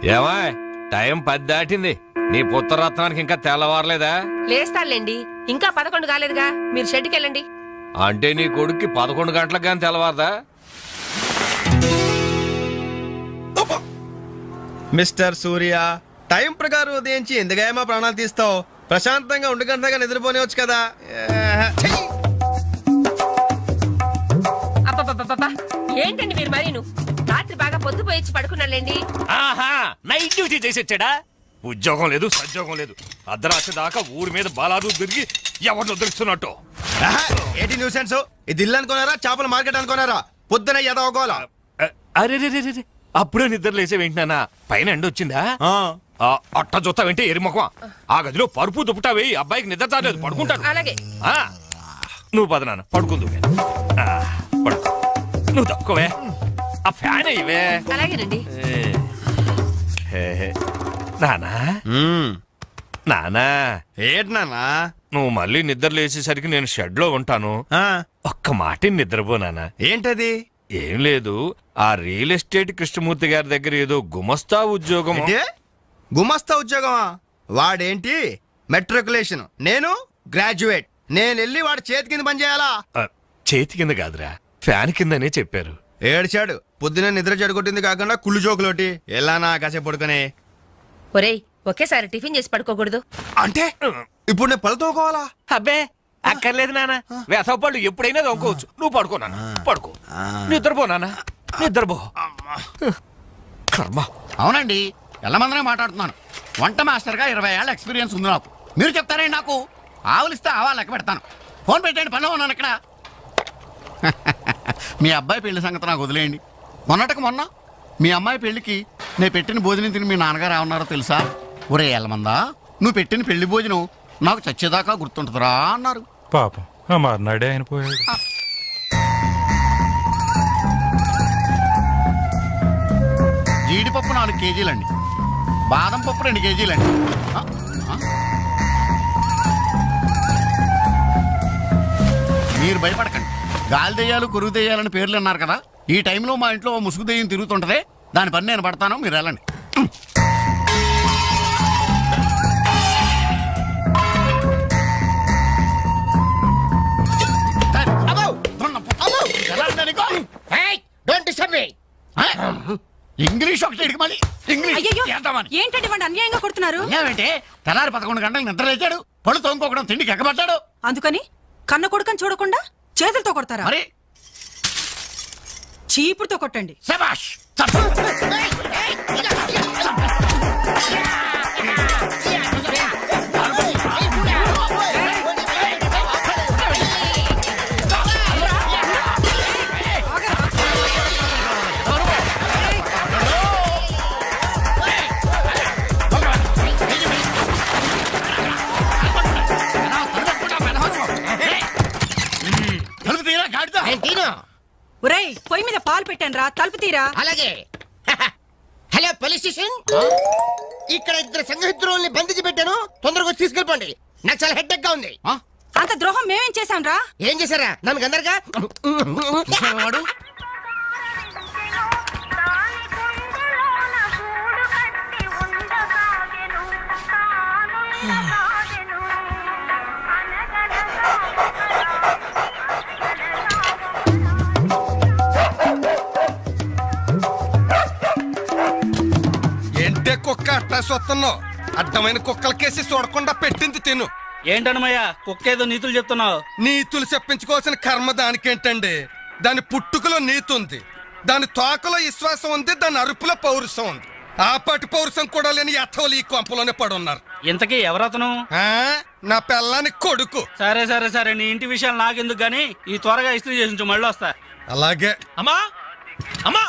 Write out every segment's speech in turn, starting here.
ఏమా టైం 10 దాటింది. నీ పుత్రరత్నానికి ఇంకా తెల్లవారలేదా? లేస్తానులేండి, ఇంకా 11 కాలేదుగా. మీరు షెడ్కి వెళ్ళండి. అంటే నీ కొడుక్కి 11 గంటలకు కానీ తెల్లవారదా? మిస్టర్ సూర్య, టైం ప్రకారం ఉదయించి ఎందుకయ్యా మా ప్రాణాలు తీస్తావు? ప్రశాంతంగా ఉండగంటగా నిద్రపోనివచ్చు కదా. అబ్బబ్బబ్బబ్బా, ఏంటండి మీరు మరీను? రాత్రి బాగా పొద్దుపోయి పడుకున్నాళ్ళండి. ఆహా, నైట్ డ్యూటీ చేసొచ్చాడా? ఉద్యోగం లేదు, సద్యోగం లేదు. అర్ధరాత్రి దాకా ఊరి మీద బాలాదు తిరిగి ఎవరిని వదిలిస్తున్నట్టు. ఏంటి న్యూసెన్స్? ఇది ఇల్లు అనుకున్నారా, చేపల మార్కెట్ అనుకున్నారా? పొద్దున ఎదవగోలా. అరే అప్పుడే నిద్ర లేసేవేంటినా? పైన ఎండ వచ్చిందా? అట్ట చూస్తావేంటి ఎరిముఖం? ఆ గదిలో పరుపు దుప్పటావి. అబ్బాయికి నిద్ర చాలేదు, పడుకుంటాడు. అలాగే నువ్వు పద నాన్న, పడుకుందు. పడుకో, నువ్వు తక్కువే. ఆ ఫ్యాన్ అయ్యవే. అలాగేనండి. నానా నానా, ఏంటి నానా? నువ్వు మళ్ళీ నిద్ర లేచేసరికి నేను షెడ్ లో ఉంటాను. ఒక్క మాట నిద్రపోనానా. ఏంటది? ఏం లేదు, ఆ రియల్ ఎస్టేట్ కృష్ణమూర్తి గారి దగ్గర ఏదో గుమస్తా ఉద్యోగం. గుమస్తా ఉద్యోగమా? వాడేంటి మెట్రికులేషన్, నేను గ్రాడ్యుయేట్. నేను వెళ్ళి వాడి చేతి కింద పని చేయాలా? చేతి కింద కాదురా, ఫ్యాన్ కిందనే చెప్పారు. ఏడ్చాడు. పొద్దున నిద్ర చెడగొట్టింది కాకుండా కుళ్ళు జోకులోటి. ఎలానా కాసేపు పడుకునే. ఒరేయ్, ఒకేసారి టిఫిన్ చేసి పడుకోకూడదు. అంటే ఇప్పుడు నేను పళ్ళు తోకోవాలా? అబ్బే అక్కర్లేదు నాన్న, వేసవ పళ్ళు ఎప్పుడైనా తోముకోవచ్చు. నువ్వు పడుకో నాన్న, పడుకో. నిద్రపో నాన్న, నిద్రపో. కర్మ. అవునండి, ఎల్లమందనే మాట్లాడుతున్నాను. వంట మాస్టర్గా 20 ఏళ్ళ ఎక్స్పీరియన్స్ ఉంది నాకు. మీరు చెప్తారండి నాకు? ఆవులిస్తే ఆవా లెక్క పెడతాను. ఫోన్ పెట్టండి, పనిలో ఉన్నాను ఇక్కడ. మీ అబ్బాయి పెళ్లి సంగతి నాకు వదిలేయండి. మొన్న మీ అమ్మాయి పెళ్లికి నేను పెట్టిన భోజనం తిని మీ నాన్నగారు ఏమన్నారో తెలుసా? ఒరే ఎల్లమందా, నువ్వు పెట్టిన పెళ్లి భోజనం నాకు చచ్చేదాకా గుర్తుంటుందిరా అన్నారు. పాపం ఆ మర్నాడే ఆయన పోయాడు. జీడిపప్పు 4 కేజీలండి, బాదం పప్పు 2 కేజీలండి. మీరు భయపడకండి. గాలి దెయ్యాలు, కొరుగు దెయ్యాలని పేర్లు అన్నారు కదా. ఈ టైంలో మా ఇంట్లో ముసుగు దెయ్యం తిరుగుతుంటదే, దాని పని నేను పడతాను, మీరు వెళ్ళండి. ఇంగ్లీష్ ఒకటి మళ్ళీ ఏంటండి వాడు అన్యాయంగా కొడుతున్నారు? ఏమంటే తెల్లారి 11 గంటలకు నిద్ర లేచాడు, పళ్ళు తోముకోవడం, తిండికి ఎక్కబడ్డాడు. అందుకని కన్న కొడుకని చూడకుండా చేతులతో కొడతారా? మరి చీపుడుతో కొట్టండి. శభాష్. ఒరేయ్, పొయ్యి మీద పాలు పెట్టాను రా, తలుపు తీరా. అలాగే. హలో పోలీస్ స్టేషన్, ఇక్కడ 2 సంఘహితుల్ని బంధించి పెట్టాను, తొందరగా వచ్చి తీసుకెళ్ళిపోండి. నాకు చాలా హెడ్డెక్ గా ఉంది. అంత ద్రోహం మేమేం చేశాం రా? ఏం చేశారా? నన్ను అందరుగా కుక్క అట్రాస్ వస్తున్నావు. అడ్డమైన కుక్కలకేసి చూడకుండా పెట్టింది తిను. ఏంటన్నమయ్యా కుక్కేదో నీతులు చెప్తున్నావు? నీతులు చెప్పించుకోవాల్సిన కర్మ దానికేంటండి? దాని పుట్టుకలో నీతి ఉంది, దాని తోకలో విశ్వాసం ఉంది, దాని అరుపులో పౌరుషం ఉంది. ఆపాటి పౌరుషం కూడా లేని యథోలు ఈ కొంపలోనే పడున్నారు. ఇంతకీ ఎవరతను? నా పెళ్ళానికి కొడుకు. సరే సరే సరే, నీ ఇంటి విషయాలు నాకెందుకు గానీ ఈ త్వరగా ఇస్త్రీ చేసి మళ్ళీ వస్తా. అలాగే. అమ్మా అమ్మా,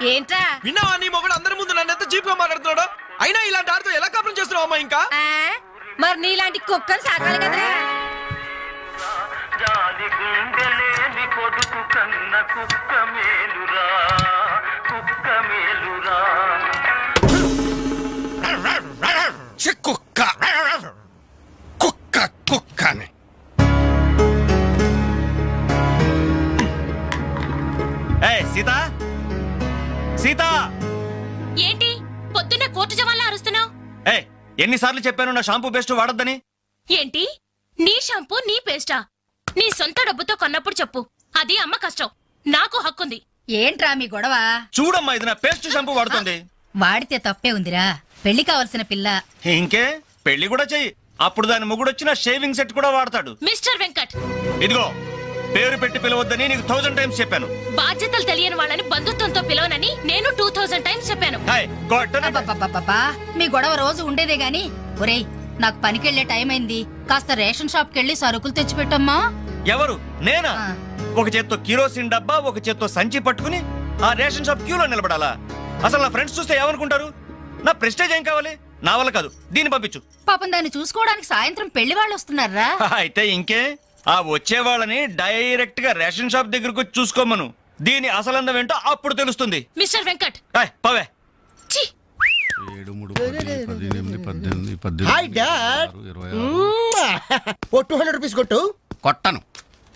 ఏంట్రా విన్నావా? నీ మొగుడు అందరి ముందు నన్ను ఎంత చీప్ గా మాట్లాడుతున్నాడు. అయినా ఇలాంటి ఆడుతూ ఎలా కాపురం చేస్తున్నావు అమ్మా? ఇంకా మరి నీలాంటి కుక్కలు సాకాలి కదరా. కుక్క కుక్క కుక్కని సీత సీత ఏంటి ఎన్నిసార్లు చెప్పాను నా షాంపూ పేస్ట్ వాడొద్దని? ఏంటి నీ షాంపూ నీ పేస్టా? నీ సొంత డబ్బుతో కొన్నప్పుడు చెప్పు, అది అమ్మ కష్టం, నాకు హక్కుంది. ఏంట్రా మీ గొడవ? చూడమ్మా, ఇది నా పేస్ట్ షాంపూ వాడుతుంది. వాడితే తప్పే ఉందిరా, పెళ్లి కావలసిన పిల్ల. ఇంకే పెళ్లి కూడా చెయ్యి, అప్పుడు దాని మొగుడొచ్చిన షేవింగ్ సెట్ కూడా వాడతాడు. మిస్టర్ వెంకట్, ఇదిగో పేరు పెట్టి పిలవద్దని నీకు 1000 టైమ్స్ చెప్పాను. బాధ్యతలు తెలియని వాళ్ళని బంధుత్వంతో పిలవనని నేను 2000 టైమ్స్ చెప్పాను. అబ్బబ్బబ్బబ్బబ్బా, మీ గొడవ రోజు ఉండేదే గాని. ఒరేయ్, నాకు పనికెళ్లే టైం అయింది, కాస్త రేషన్ షాప్ కెళ్ళి సరుకులు తెచ్చిపెట్టమ్మా. ఎవరు? నేనా? ఒక చేత్తో కిరోసిన్ డబ్బా, ఒక చేత్తో సంచి పట్టుకుని ఆ రేషన్ షాప్ క్యూలో నిలబడాలా? అసలు నా ఫ్రెండ్స్ చూస్తే ఏమనుకుంటారు? నా ప్రెస్టేజ్ ఏం కావాలి? నా వల్ల కాదు, దీన్ని పంపించు. పాపం దాన్ని చూసుకోవడానికి సాయంత్రం పెళ్లి వాళ్ళు వస్తున్నారా? అయితే ఇంకే, ఆ వచ్చే వాళ్ళని డైరెక్ట్ గా రేషన్ షాప్ దగ్గరకు చూసుకోమను. దీని అసలందం ఏంటో అప్పుడు తెలుస్తుంది. మిస్టర్ వెంకట్, పవే. Hi dad. ఓ 200 రూపీస్ కొట్టు. కొట్టను.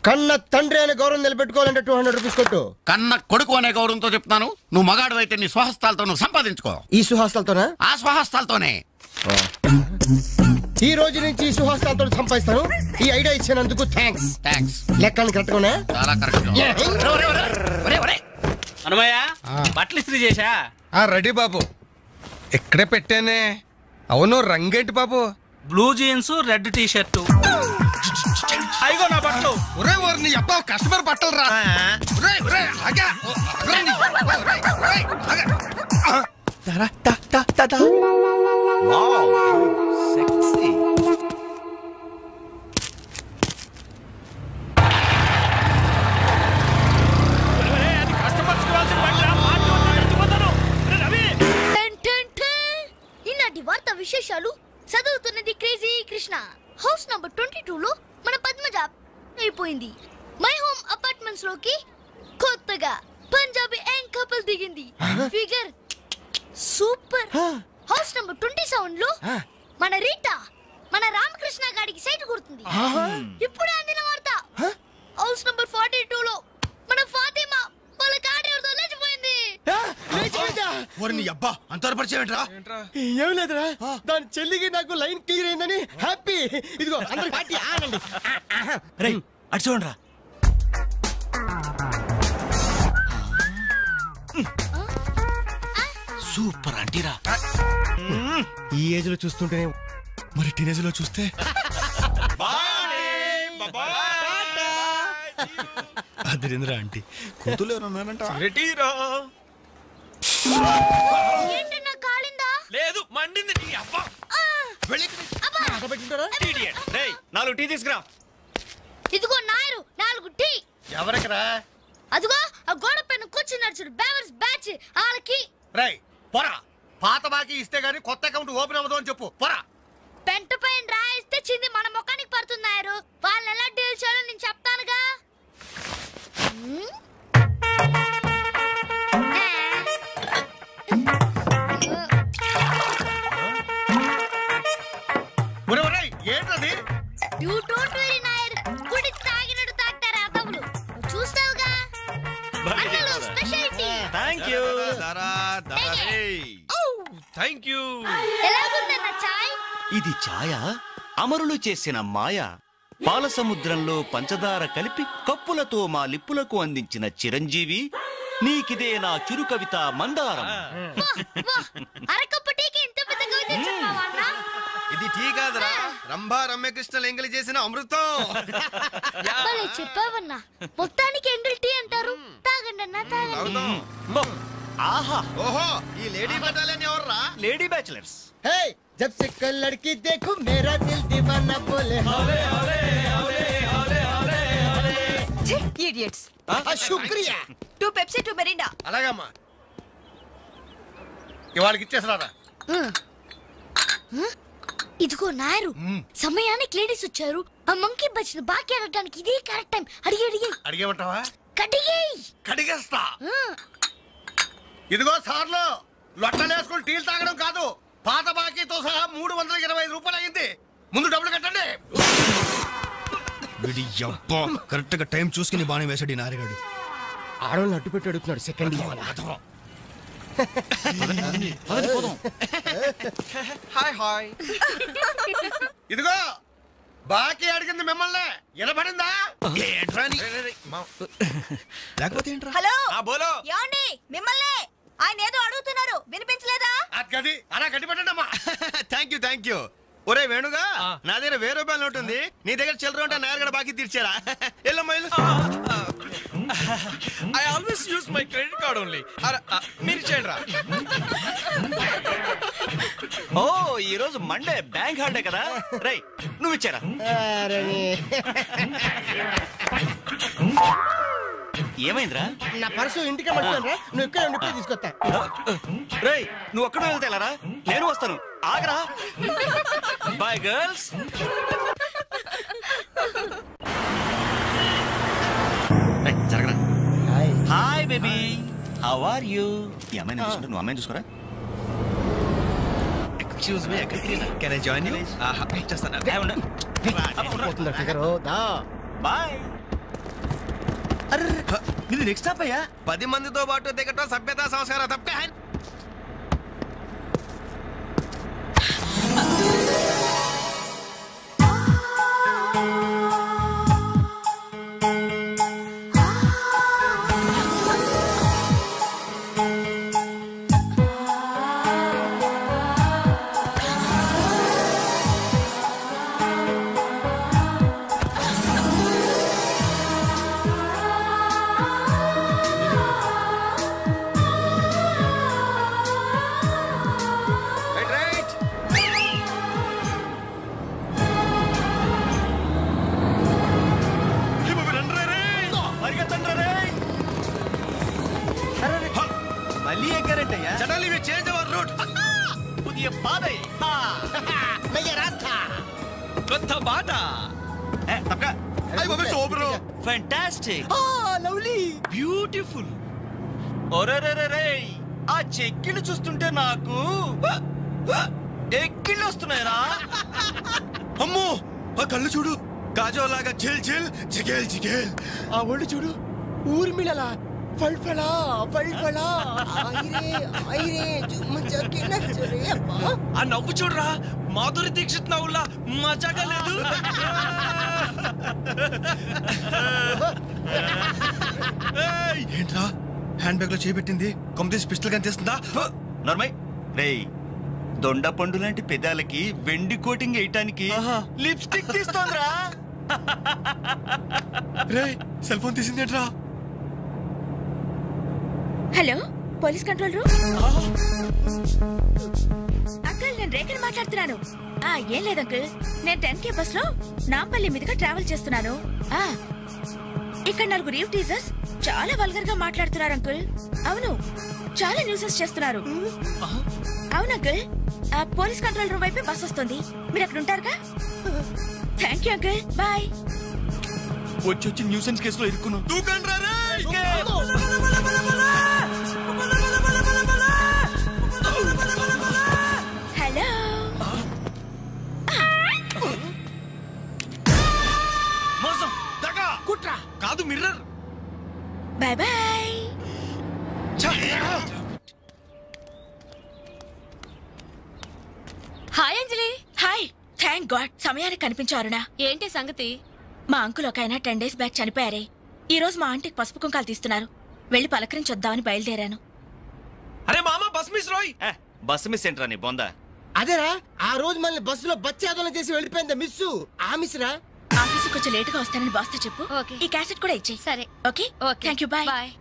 కన్న తండ్రి అనే గౌరవం నిలబెట్టుకోవాలంటే 200 రూపీస్ కొట్టు. కన్న కొడుకు అనే గౌరవంతో చెప్తాను. నువ్వు మగాడు అయితే నీ స్వహస్తాలతో నువ్వు సంపాదించుకో. ఈ సుహాస్తాలతోనా? ఆ స్వహస్తాలతోనే. ఈ రోజు నుంచి ఈ సుహాస్తాలతో సంపాదిస్తాను. ఈ ఐడియా ఇచ్చినందుకు థ్యాంక్స్. లెక్కని కరెక్ట్గానే? చాలా కరెక్ట్. అనుమయ్య, బట్టలు ఇస్త్రీ చేశా? రెడీ బాబు, ఇక్కడే పెట్టానే. అవును, రంగేంటి బాబు? Blue jeans, red T shirt. అయిగో నా బట్టలు. ఒరే నీ అబ్బా, కస్టమర్ బట్టలు రా. ఈనాటి వార్తా విశేషాలు చదువుతున్నది క్రేజీ కృష్ణ. హౌస్ నంబర్ 22లో మన పద్మజ అయిపోయింది. మై హోమ్ అపార్ట్మెంట్స్ లోకి కొత్తగా పంజాబీ యాంగ్ కపుల్ దిగింది. Figure super. హౌస్ నంబర్ 27లో మన రీటా మన రామకృష్ణ గారికి సైట్ కొడుతుంది. ఇప్పుడే అందిన వార్త. హౌస్ నంబర్ 42లో మన ఫాతిమా వాళ్ళ కాడేరుతో లేచిపోయింది. ఏం లేదురా, దాని చెల్లికి నాకు లైన్ క్లియర్ అయిందని హ్యాపీ. ఇదిగో అందరికి పార్టీ ఆనండి. అటు చూడరా. సూపర్ అంటీరా. ఈ ఏజ్ లో చూస్తుంటేనే, మరి టీనేజ్ లో చూస్తే అదిరింద్రా ఆంటీ. కూతులు ఎవరన్నారంట? ఏంటన్నా కాలిందా? లేదు, మండింది. నీ అబ్బా. 4 టీ తీసుకురా. ఇదిగో నాయరు 4 టీ. ఎవరికరా? అదిగో ఆ గోడ పైన కూర్చున్నాడు చూడు, బేవర్స్ బ్యాచ్ వాళ్ళకి. రై పోరా, పాత బాకీ ఇస్తే గానీ కొత్త అకౌంట్ ఓపెన్ అవ్వదు అని చెప్పు. పోరా. పెంట పైన రాయిస్తే చింది మన ముఖానికి పడుతున్నారు. వాళ్ళు ఎలా డీల్ చేయాలో నేను చెప్తానుగా. ఏంటది? యు డోంట్ వరీ నాయర్, గుడి తాగినట్టు తాగుతారు అదవులు. చూస్తావుగా అన్నలు స్పెషాలిటీ. థాంక్యూ. థాంక్యూ. ఎలాగుందన్న చాయ్? ఇది ఛాయ అమరులు చేసిన మాయ. పాల సముద్రంలో పంచదార కలిపి కప్పులతో మా లిప్పులకు అందించిన చిరంజీవి, నీకిదే నా చిరు కవిత మందారం. అరకప్పు టీకి ఇంత పెద్ద కవిత చెప్పావా అన్న? ఇది టీ కాదురా, రంభా రమ్యకృష్ణ ఎంగిలి చేసిన అమృతం. భలే చెప్పావన్నా. మొత్తానికి ఎంగిల్ టీ అంటారు. తాగండి అన్న, తాగండి. ఆహా, ఓహో, ఈ లేడీ బటాలియన్ ఎవర్రా? Lady bachelors. హే, జబ్ సే కల్ లడ్కీ దేఖో మేరా దిల్ దీవానా బోలే హోలే హోలే హోలే హోలే హోలే. ఛీ, ఇడియట్స్. శుక్రియా. 2 Pepsi 2 Mirinda. అలాగమ్మా, ఇవాళకి ఇచ్చేసరారా. ఇదిగో నాయరు, సమయానికి లేడీస్ వచ్చారు. ఆ మంకీ బచ్చిన బాకీ అడగడానికి ఇదే కరెక్ట్ టైం. అడిగేమంటావా? కడిగేయ్. కడిగేస్తా. ఇదిగో సార్లు, లొట్టలేసుకుని టీలు తాగడం కాదు, పాత బాకీతో సహా 325 రూపాయలు అయింది. ముందు డబ్బులు కట్టండి. కరెక్ట్ గా టైం చూసుకుని బాగానే వేసాడు ఈ నారిగాడు. ఆడవాళ్ళని అడ్డు పెట్టి అడుగుతున్నాడు. Second hi hi. ఇదిగో బాకీ అడిగింది మిమ్మల్ని వినపడిందా? లేకపోతే ఏంట్రా? హలో బోలో. ఏమండి మిమ్మల్ని ఆయన ఏదో అడుగుతున్నారు వినిపించలేదా? అది అలా గట్టి పెట్టండమ్మా. Thank you. ఒరే వేణుగా, నా దగ్గర 1000 రూపాయలు ఉంటుంది, నీ దగ్గర చిల్లర ఉంటే నాయర్ కూడా బాకీ తీర్చారా? ఎల్లమ్మా I always use my credit card only. మీరు చేయండి రా. ఓ ఈ రోజు మండే బ్యాంక్ హాలిడే కదా. రై నువ్వు ఇచ్చారా? ఏమైందిరా? నా పర్సు ఇంటికే పట్టుకోరా, నువ్వు ఇక్కడ ఉండి తీసుకొస్తా. రేయ్ నువ్వు ఒక్కడే వెళ్తే ఎలారా? నేను వస్తాను, ఆగరా. Bye girls. జరగరా. Hi baby, how are you? ఈ అమ్మాయిని చూసుకుంటే నువ్వు అమ్మాయిని చూసుకోరా. Excuse me, can I join you? Bye. ఇది నెక్స్ట్ స్టాప్ అయ్యా. 10 మందితో పాటు దిగటం సభ్యత సంస్కారం తప్ప. Fantastic, lovely, beautiful. ఒరేరేరే, ఆ చెక్కిళ్ళు చూస్తుంటే నాకు ఎక్కిళ్ళు వస్తున్నాయరా. అమ్మో ఆ కళ్ళు చూడు, కాజోలాగా జిల్ జిల్ జిగేల్ జిగేల్. ఆ ఒళ్ళు చూడు, ఊర్మిళలా ఫల్ఫలా ఫల్ఫలా. ఆ నవ్వు చూడరా, మాధురి దీక్షిత్ నవ్వులా మజాగా లేదు. ఏంట్రా హ్యాండ్ బ్యాగ్ లో చేపెట్టింది? కంప్లీట్ పిస్టల్ కనిపిస్తుందా? నార్మల్. రేయ్ దొండ పండు లాంటి పెదాలకి వెండి కోటింగ్ వేయటానికి లిప్స్టిక్ తీస్తోందిరా. రేయ్ సెల్ ఫోన్ తీసింది ఏంట్రా? Hello police control room. Uncle నేను రేఖని మాట్లాడుతున్నాను. ఏం లేదు అంకుల్, నేను 10K బస్ లో నాంపల్లి మీదుగా ట్రావెల్ చేస్తున్నాను. ఇక్కడ 4 రీవ్ టీజర్స్ చాలా వల్గర్ గా మాట్లాడుతున్నారు అంకుల్. అవును, చాలా న్యూసెస్ చేస్తున్నారు. అవును అంకుల్, పోలీస్ కంట్రోల్ రూమ్ వైపే బస్ వస్తుంది, మీరు అక్కడ ఉంటారుగా. Thank you uncle, bye. వచ్చి న్యూసెన్స్ కేసులో ఇరుక్కున్నావు. హలో మోసం, దగా, కుట్ర కాదు mirror. Bye bye. Hi Anjali. Hi, thank God సమయానికి కనిపించారునా. ఏంటి సంగతి? మా అంకుల్ ఒక ఆయన 10 days బ్యాక్ చనిపోయారే. ఈ రోజు మా ఆంటీకి పసుపు కుంకాలు తీస్తున్నారు, వెళ్ళి పలకరించొద్దామని బయలుదేరాను. అరే మామ, బస్ మిస్ రోయ్. బస్ మిస్ ఏంట్రా నీ బొందా? అదేరా, ఆ రోజు మళ్ళీ బస్సులో బచ్చాదోళన చేసి వెళ్ళిపోయింది మిస్సు. ఆ మిస్ రా. ఆఫీస్ కొంచెం లేటుగా వస్తానని బాస్తో చెప్పు. ఈ క్యాసెట్ కూడా ఇచ్చేయి. సరే. Okay, thank you, bye. Bye.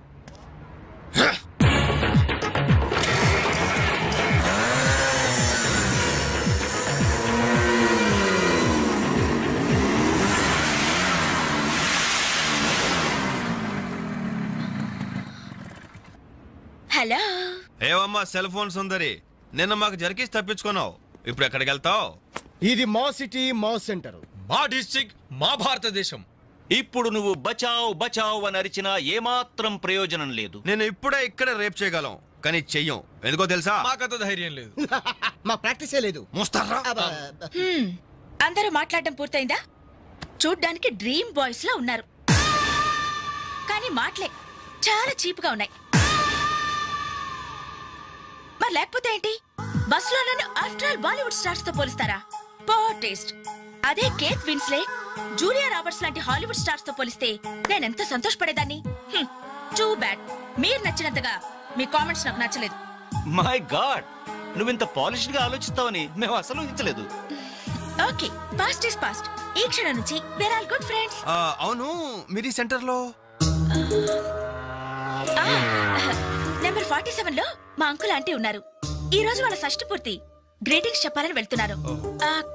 Hello. ఏవమ్మా సెల్ ఫోన్ సుందరి, నిన్న మాకు జరికేసి తప్పించుకున్నావు, ఇప్పుడు ఎక్కడికి వెళ్తావు? ఇది మా సిటీ, మా సెంటర్, మా డిస్ట్రిక్ట్, మా భారతదేశం. ఇప్పుడు నువ్వు బచావ్ బచావ్ అని అరిచినా ఏమాత్రం ప్రయోజనం లేదు. నేను ఇప్పుడే ఇక్కడ రేప్ చేయగలం, కానీ చెయ్యం. ఎందుకో తెలుసా? మాకంత ధైర్యం లేదు. మా ప్రాక్టీసే లేదు. మోస్తారా? అందరూ మాట్లాడడం పూర్తయిందా? చూడ్డానికి డ్రీమ్ బాయ్స్ లా ఉన్నారు, కానీ మాటలే చాలా చీప్ గా ఉన్నాయి. మరి లేకపోతే ఏంటి? బస్ లో నన్ను ఆఫ్టర్ ఆల్ బాలీవుడ్ స్టార్స్ తో పోలిస్తారా? Poor taste. అదే కేత్ విన్స్లే, జూలియా రాబర్ట్స్ లాంటి హాలీవుడ్ స్టార్స్ తో పోలిస్తే నేనెంత సంతోషపడేదాన్ని. Too bad. మీరు నచ్చినంతగా మీ కామెంట్స్ నాకు నచ్చలేదు. మై గాడ్, నువ్వింత పాలిష్డ్ గా ఆలోచిస్తావని మేము అసలు ఊహించలేదు. Okay, past is past. ఈ క్షణం నుంచి వేర్ ఆల్ గుడ్ ఫ్రెండ్స్. అవును, మీరు సెంటర్ లో నెంబర్ 47 లో మా అంకుల్ ఆంటీ ఉన్నారు. ఈ రోజు వాళ్ళ షష్ఠి పూర్తి. గ్రీటింగ్స్ చెప్పాలని వెళ్తున్నారు.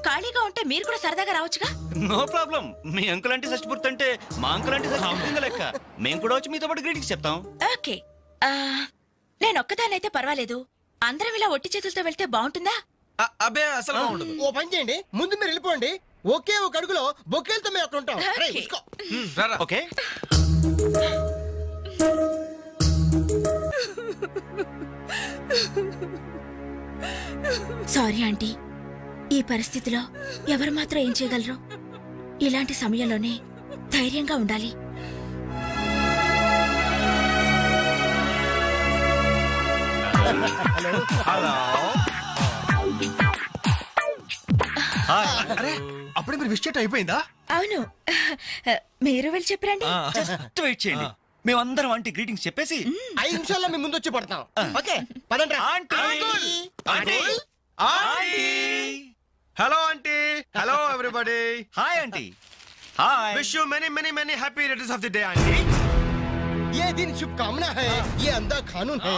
ఖాళీగా ఉంటే మీరు కూడా సరదాగా రావచ్చుగా. No problem. మీ అంకుల్ అంటే షష్ఠి పూర్తి అంటే మా అంకుల్ అంటే షష్ఠి పూర్తి లెక్క. మేము కూడా వచ్చి మీతో పాటు గ్రీటింగ్స్ చెప్తాం. ఓకే, నేను ఒక్కదానైతే పర్వాలేదు. అందరం ఇలా ఒట్టి చేతులతో వెళ్తే బాగుంటుందా? అబ్బే అసలు బాగుండదు. ఓ పని చేయండి, ముందు మీరు వెళ్ళిపోండి. ఒకే ఒక అడుగులో బొక్కేలతో మేము అక్కడ ఉంటాం. ఓకే. సారీ ఆంటీ, ఈ పరిస్థితిలో ఎవరు మాత్రం ఏం చేయగలరు? ఇలాంటి సమయంలోనే ధైర్యంగా ఉండాలి. అరే, అప్పుడే మీరు విష్ చేయటం అయిపోయిందా? అవును, మీరు వెళ్ళి చెప్పరండి. జస్ట్ వెయిట్ చేయండి, మేమందరం ఆంటీ గ్రీటింగ్స్ చెప్పేసి 5 నిమిషాల్లో మేము ముందు వచ్చి పడతాం. ఓకే, పదండి. Hello aunty. Hello everybody. Hi aunty. Hi. Wish you many many many happy returns of the day aunty. ये दिन शुभकामना है, ये अंधा कानून है.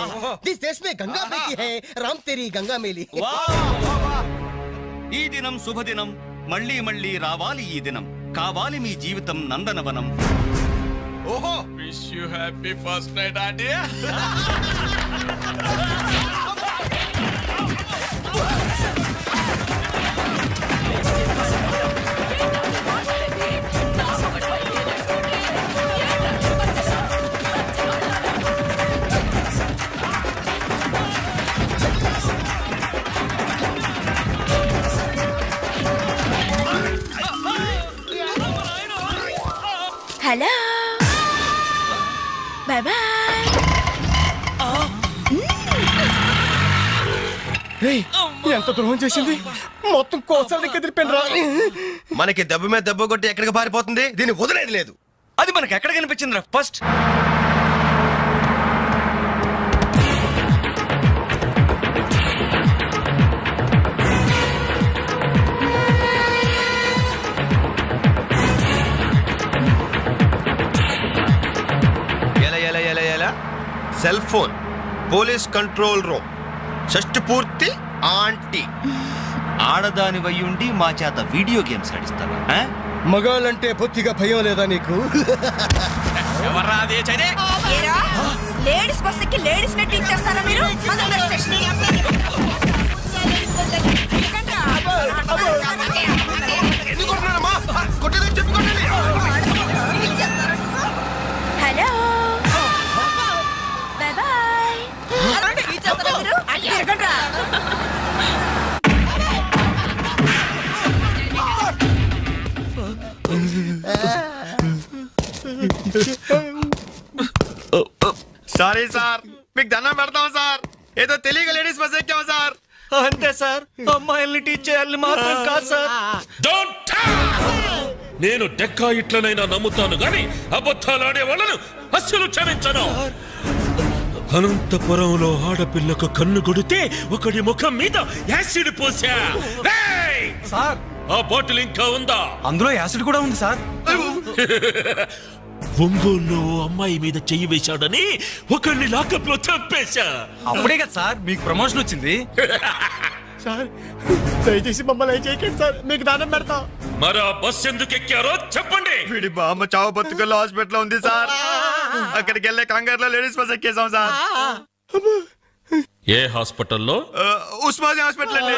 जिस देश में गंगा बहती है, राम तेरी गंगा मेली. ఈ దినం శుభదినం. మళ్ళీ మళ్ళీ రావాలి ఈ దినం. కావాలి మీ జీవితం నందనవనం. ఓహో, wish you happy first night aunty. Hello, bye bye. ఎంత ద్రోహం చేసింది, మొత్తం కోసాల దగ్గర తిరిపోయినరా. మనకి దెబ్బ మీద దెబ్బ కొట్టి ఎక్కడికి పారిపోతుంది, దీన్ని వదిలేదు లేదు. అది మనకి ఎక్కడ కనిపించిందిరా first? Cell phone, police control room, షష్టి పూర్తి ఆంటీ. ఆడదాని వయ్యుండి మా చేత వీడియో గేమ్స్ ఆడిస్తావా? మగాళ్ళంటే బొత్తిగా భయం లేదా నీకు? లేడీస్ బస్ ఎక్కి లేడీస్ నెట్ ఇచ్చేస్తారా మీరు? Hello, bye bye. Sorry sir, మీకు దండం పెడతాం సార్. ఏదో తెలియక లేడీస్ బస్ ఎక్కాం సార్. అంతే సార్, అమ్మాయిల్ని టీచ్ చేయాలని మాత్రం కాదు సార్. నేను డెక్కా ఇట్లనైనా నమ్ముతాను గాని అబద్ధాలాడే వాళ్ళను అస్సలు క్షమించను. అనంతపురంలో ఆడపిల్లకు కన్ను కొడితే ఒకడి ముఖం మీద యాసిడ్ పోసా. సార్, ఆ బాటిల్ ఇంకా ఉందా? అందులో యాసిడ్ కూడా ఉంది సార్. ఒంగోలులో అమ్మాయి మీద చెయ్యి వేశాడని ఒకరిని లాకప్ లో చంపేశా. అప్పుడే కదా సార్ మీకు ప్రమోషన్ వచ్చింది. సార్ దయచేసి మమ్మల్ని చేయకండి సార్, మీకు దానం పెడతాం. మరి ఆ బస్ ఎందుకు ఎక్కారో చెప్పండి. వీడి బామ్మ చావు బతుకల్లో హాస్పిటల్ ఉంది సార్. అక్కడికి వెళ్ళే కంగారులో లేడీస్ బస్ ఎక్కేసాం సార్. ఏ హాస్పిటల్లో? ఉస్మానియా హాస్పిటల్ అండి.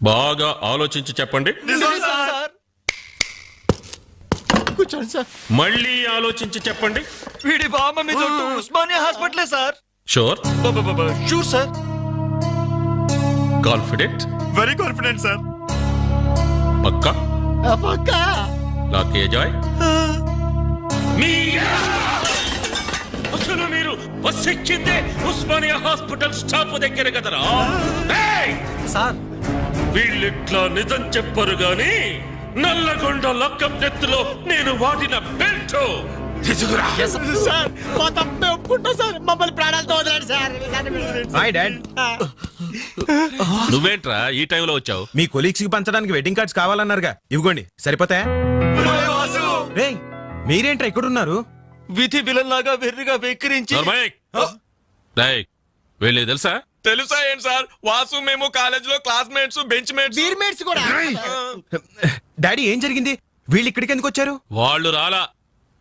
బాగా ఆలోచించి చెప్పండి. కూర్చోండి సార్. మళ్ళీ ఆలోచించి చెప్పండి. వీడి బామ్మ మీద ఉస్మానియా హాస్పిటలే sir. Sure? Sure sir. Confident? Very confident sir. పక్కా? పక్కా. లాకే జాయ్. అసలు మీరు బస్ ఎక్కిందే ఉస్మానియా హాస్పిటల్ స్టాప్ దగ్గర కదరా. సార్ వీళ్ళిట్లా నిజం చెప్పరు గాని నల్లగొండ లక్కం నెత్తులో నేను వాడిన బెల్ట్ తీసుకురా. మమ్మల్ని ప్రాణాలతో వదిలేండి సార్. Hi dad. నువ్వేంట్రా ఈ టైంలో వచ్చావు? మీ కొలీగ్స్ కి పంచడానికి వెడ్డింగ్ కార్డ్స్ కావాలన్నారుగా, ఇవ్వండి సరిపోతాయా? రేయ్ మీరేంట్రా ఇక్కడున్నారు? విధి విలన్లాగా వెర్రిగా వెక్కిరించి వెళ్ళి తెలుసా? తెలుసా ఏంటి సార్, వాసు మేము కాలేజ్ లో క్లాస్మేట్స్, బెంచ్ మేట్స్ కూడా. డాడీ ఏం జరిగింది? వీళ్ళు ఇక్కడికి ఎందుకు వచ్చారు? వాళ్ళు రాలా,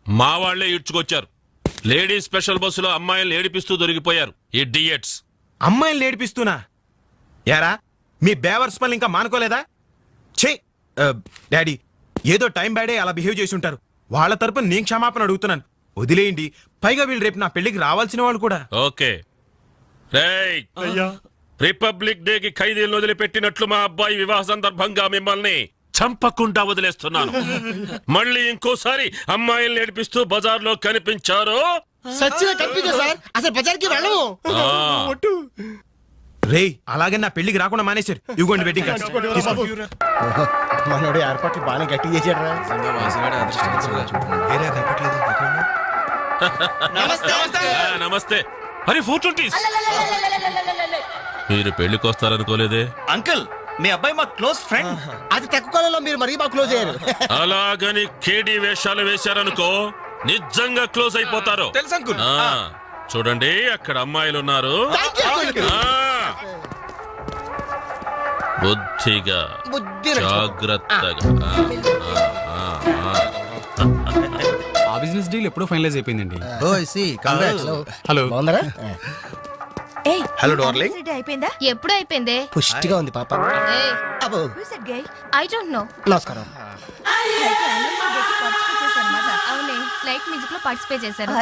మా వాళ్లే ఇడ్చుకొచ్చారు. లేడీస్ స్పెషల్ బస్సులో అమ్మాయిలు ఏడిపిస్తూ దొరికిపోయారు ఇడియట్స్. అమ్మాయిలు ఏడిపిస్తున్నా? యారా మీ బేవర్స్ పనులు ఇంకా మానుకోలేదా? ఛే డాడీ, ఏదో టైం బ్యాడే అలా బిహేవ్ చేసి ఉంటారు. వాళ్ళ తరపున నేను క్షమాపణ అడుగుతున్నాను, వదిలేయండి. పైగా వీళ్ళు రేపు నా పెళ్లికి రావాల్సిన వాళ్ళు కూడా. ఓకే రిపబ్లిక్ డే కి ఖైదీలను వదిలిపెట్టినట్లు మా అబ్బాయి వివాహ సందర్భంగా మిమ్మల్ని చంపకుండా వదిలేస్తున్నాను. మళ్ళీ ఇంకోసారి అమ్మాయిలు నేర్పిస్తూ బజార్లో కనిపించారు రే, అలాగే నా పెళ్లికి రాకుండా మానేశారు. ఇవ్వండి వెడ్డింగ్ కార్డ్స్. మనోడు ఏర్పాట్లు బాగా గట్టి చేశాడు. నమస్తే. అరే 420. మీరు పెళ్లికి వస్తారనుకోలేదే. అంకుల్, మీ అబ్బాయి మా క్లోజ్ ఫ్రెండ్. అది తక్కువ కాలంలో మీరు మరీ బాగా క్లోజ్ అయ్యారు. అలాగని కేడీ వేషాలు వేశారనుకో నిజంగా క్లోజ్ అయిపోతారు. తెలుసు అంకుల్. చూడండి అక్కడ అమ్మాయిలు ఉన్నారు. బుద్ధిగా జాగ్రత్తగా. ఆ బిజినెస్ డీల్ ఎప్పుడో ఫైనలైజ్ అయిపోయిందండి. హలో బాగున్నారా? Hello darling. అయిపోయిందా? ఎప్పుడు అయిపోయింది? పుష్టిగా ఉంది పాప. I don't know. నమస్కారం. అవునే, లైట్ మ్యూజిక్ లో పార్టిసిపేట్ చేశారు.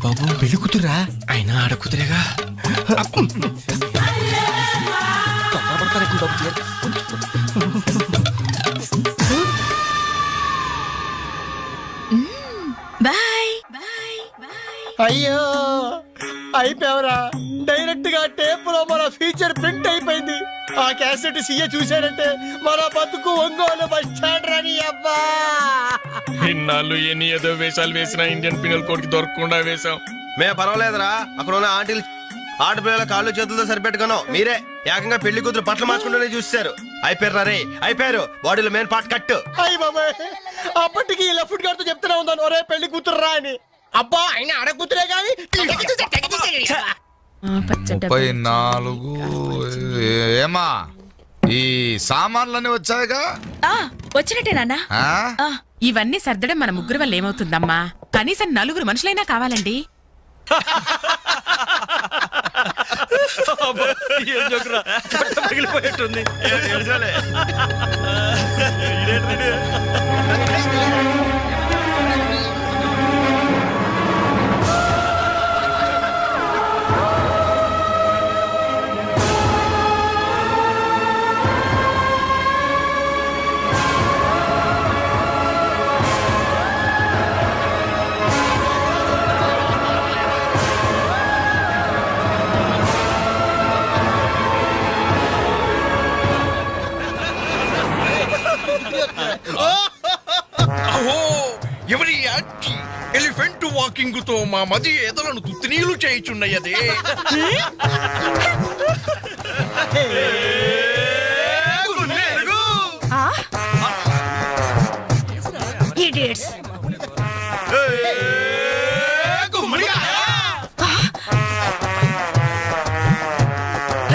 బాబు పెళ్లి కూతురా? అయినా ఆడ కూతురేగా. అయ్యో అయిపోయావరా. డైరెక్ట్ గా టేప్ లో మన ఫీచర్ ప్రింట్ అయిపోయింది. ఆ క్యాసెట్ సీఏ చూశాడంటే మన బతుకు ఒంగోలు బస్ స్టాండ్ రాని. అబ్బా ఇన్నాళ్ళు ఎన్ని ఏదో వేషాలు వేసినా ఇండియన్ పీనల్ కోడ్ కి దొరకకుండా వేసాం. మే పర్వాలేదురా, అక్కడ ఉన్న ఆంటీలు ఆడపిల్లల కాళ్ళు చేతులతో సరిపెట్టుకున్నాం. మీరే ఏకంగా పెళ్లి కూతురు బట్టలు మార్చుకుంటూనే చూస్తారు. అయిపోయారు బాడీలో మెయిన్ పార్ట్ కట్. అయ్యి బాబాయ్, అప్పటికి ఇలా ఫుడ్ గారితో చెప్తూనే ఉన్నాను, ఒరే పెళ్లి కూతురు రా అని. అబ్బా అయినా ఆడ కూతురే గాని. 34. ఏమా ఈ సామాన్లన్నీ వచ్చాయిగా? వచ్చినట్టే నాన్న. ఇవన్నీ సర్దడం మన ముగ్గురు వల్ల ఏమవుతుందమ్మా? కనీసం 4 మనుషులైనా కావాలండి. పగిలిపోయేట్టుంది. ఎవరి ఎలిఫెంట్ వాకింగ్ తో మా మది ఎదలను తుత్తినీలు చేయుచున్నయదే. ఇడియట్స్.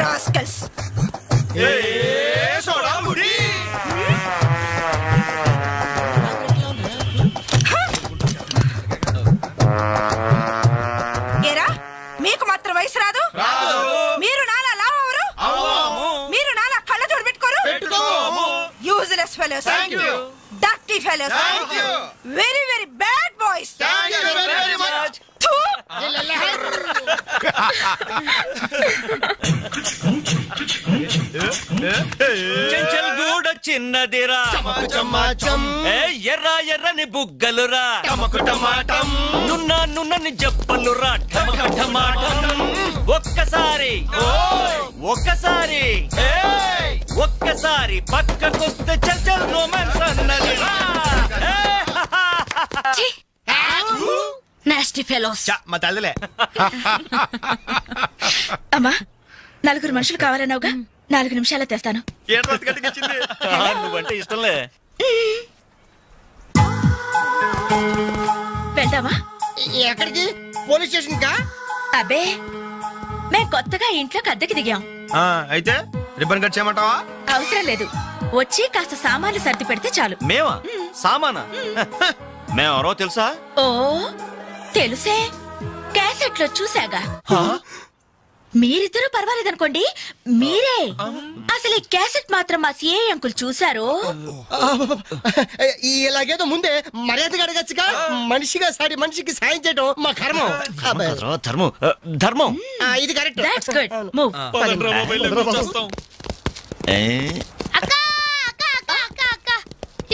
రాస్కల్స్. ఏరా మీకు మాత్రం వయసు రాదు? మీరు నాలా లావరు? మీరు నాలా కళ్ళ జోడు పెట్టుకోరు? Useless fellows, dirty fellows, very very bad boys. Chenchal గూడ చిన్నదిరా, ఎర్ర ఎర్రని బుగ్గలురా, నున్న నున్నని జప్పలురా, ఒక్కసారి ఒక్కసారి ఒక్కసారి పక్కకొస్తే చల్ రొమాన్స్ అన్నదిరా. Nasty fellows. మా తల్లిలే. అమ్మా, 4 మనుషులు కావాలన్నావుగా, 4 నిమిషాల్లో తెస్తాను. నువ్వంటే ఇష్టంలే. వెళ్దామా? ఎక్కడికి? పోలీస్ స్టేషన్ కా? అబ్బే, మేం కొత్తగా ఇంట్లోకి అద్దెకి దిగాం. అయితే రిబ్బన్ కట్ చేయమంటావా? అవసరం లేదు, వచ్చి కాస్త సామాన్లు సర్ది పెడితే చాలు. మేమా? సామానా? మేమెవరో తెలుసా? ఓ తెలుసే, క్యాసెట్లో చూసాగా. మీరిద్దరూ పర్వాలేదనుకోండి, మీరే అసలు ఈ క్యాసెట్ మాత్రం మా సిఐ అంకుల్ చూసారు. ఇలాగేదో ముందే మర్యాదగా అడగచ్చుగా. మనిషిగా సాడి మనిషికి సాయం చేయడం మా కర్మం. ధర్మం ధర్మం. ఇది కరెక్ట్. That's good. మూవ్. అక్క అక్క అక్క అక్క అక్క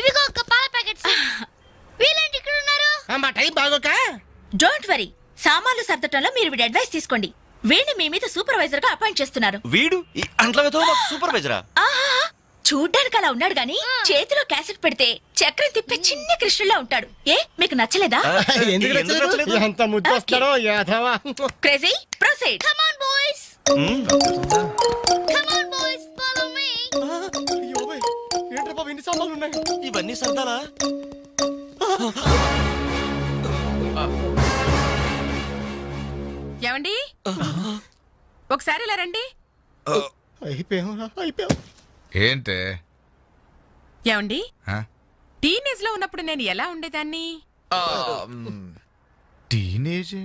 ఇవిగో ఒక పాల ప్యాకెట్స్. వీళ్ళేంటి ఇక్కడ ఉన్నారు? మా టైం బాగోక. డోంట్ వరీ, సామాన్లు సర్దటంలో మీరు వీడి అడ్వైస్ తీసుకోండి. వీడిని మీ మీద సూపర్వైజర్ గా అపాయింట్ చేస్తున్నారు. వీడు అంట్లతో సూపర్వైజరా? చూడ్డానికి అలా ఉన్నాడు గాని చేతిలో క్యాసెట్ పెడితే చక్రం తిప్పే చిన్న కృష్ణులా ఉంటాడు. ఏ మీకు నచ్చలేదా? ఎంత ముద్దు వస్తాడో యాదవా. Crazy, proceed. Come on boys, come on boys, follow me. ఏంట్రా బాబు ఇన్ని సామాన్లు ఉన్నాయి? ఇవన్నీ సర్దాలా? ఏమండి, ఒకసారి ఇలా రండి. అయిపోయాం. ఏంటే? ఏమండి, టీనేజ్ లో ఉన్నప్పుడు నేను ఎలా ఉండేదాన్ని? టీనేజ్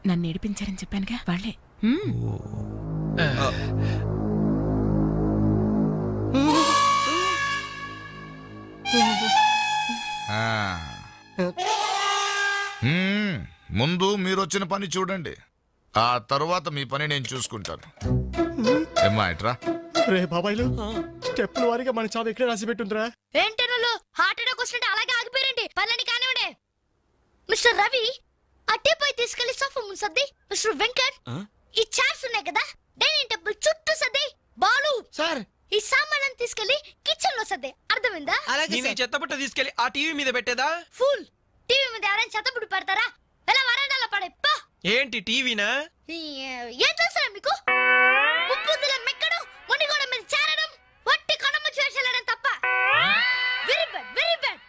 నన్ను ఏడిపించారని చెప్పానుగా వాళ్ళే. ముందు మీరొచ్చిన పని చూడండి, ఆ తరువాత మీ పని నేను చూసుకుంటాను. ఏమ్మా ఇట్రా. రే బాబాయ్లు, స్టెప్పుల వారిగా మన చావు ఇక్కడ రాసి పెట్టుందిరా. ఏంటనలో హార్ట్ అటాక్ వస్తుంటే అలాగే ఆగిపోయారండి. పనులని కానివ్వండి. మిస్టర్ రవి, అట్టేపై తీసుకెళ్లి సోఫా ముందు సర్ది. మిస్టర్ వెంకట్, ఈ చైర్స్ ఉన్నాయి కదా, డైనింగ్ టేబుల్ చుట్టూ సర్ది. బాలు సార్, ఈ సామాన్లను తీసుకెళ్లి కిచెన్ లో సర్ది. అర్థమైందా? చెత్తబుట్ట తీసుకెళ్లి ఆ టీవీ మీద పెట్టేదా? ఫుల్ టీవీ మీద ఎవరైనా చెత్తబుట్టు పెడతారా? ఎలా వరండాలో పడే. ఏంటి టీవీనా? ఏం చేస్తారా మీకు? ఉప్పుదుల మెక్కడం, మునిగోడ మీద చేరడం, వట్టి కొనమ్మ చేసేయడం తప్ప. Very bad, very bad.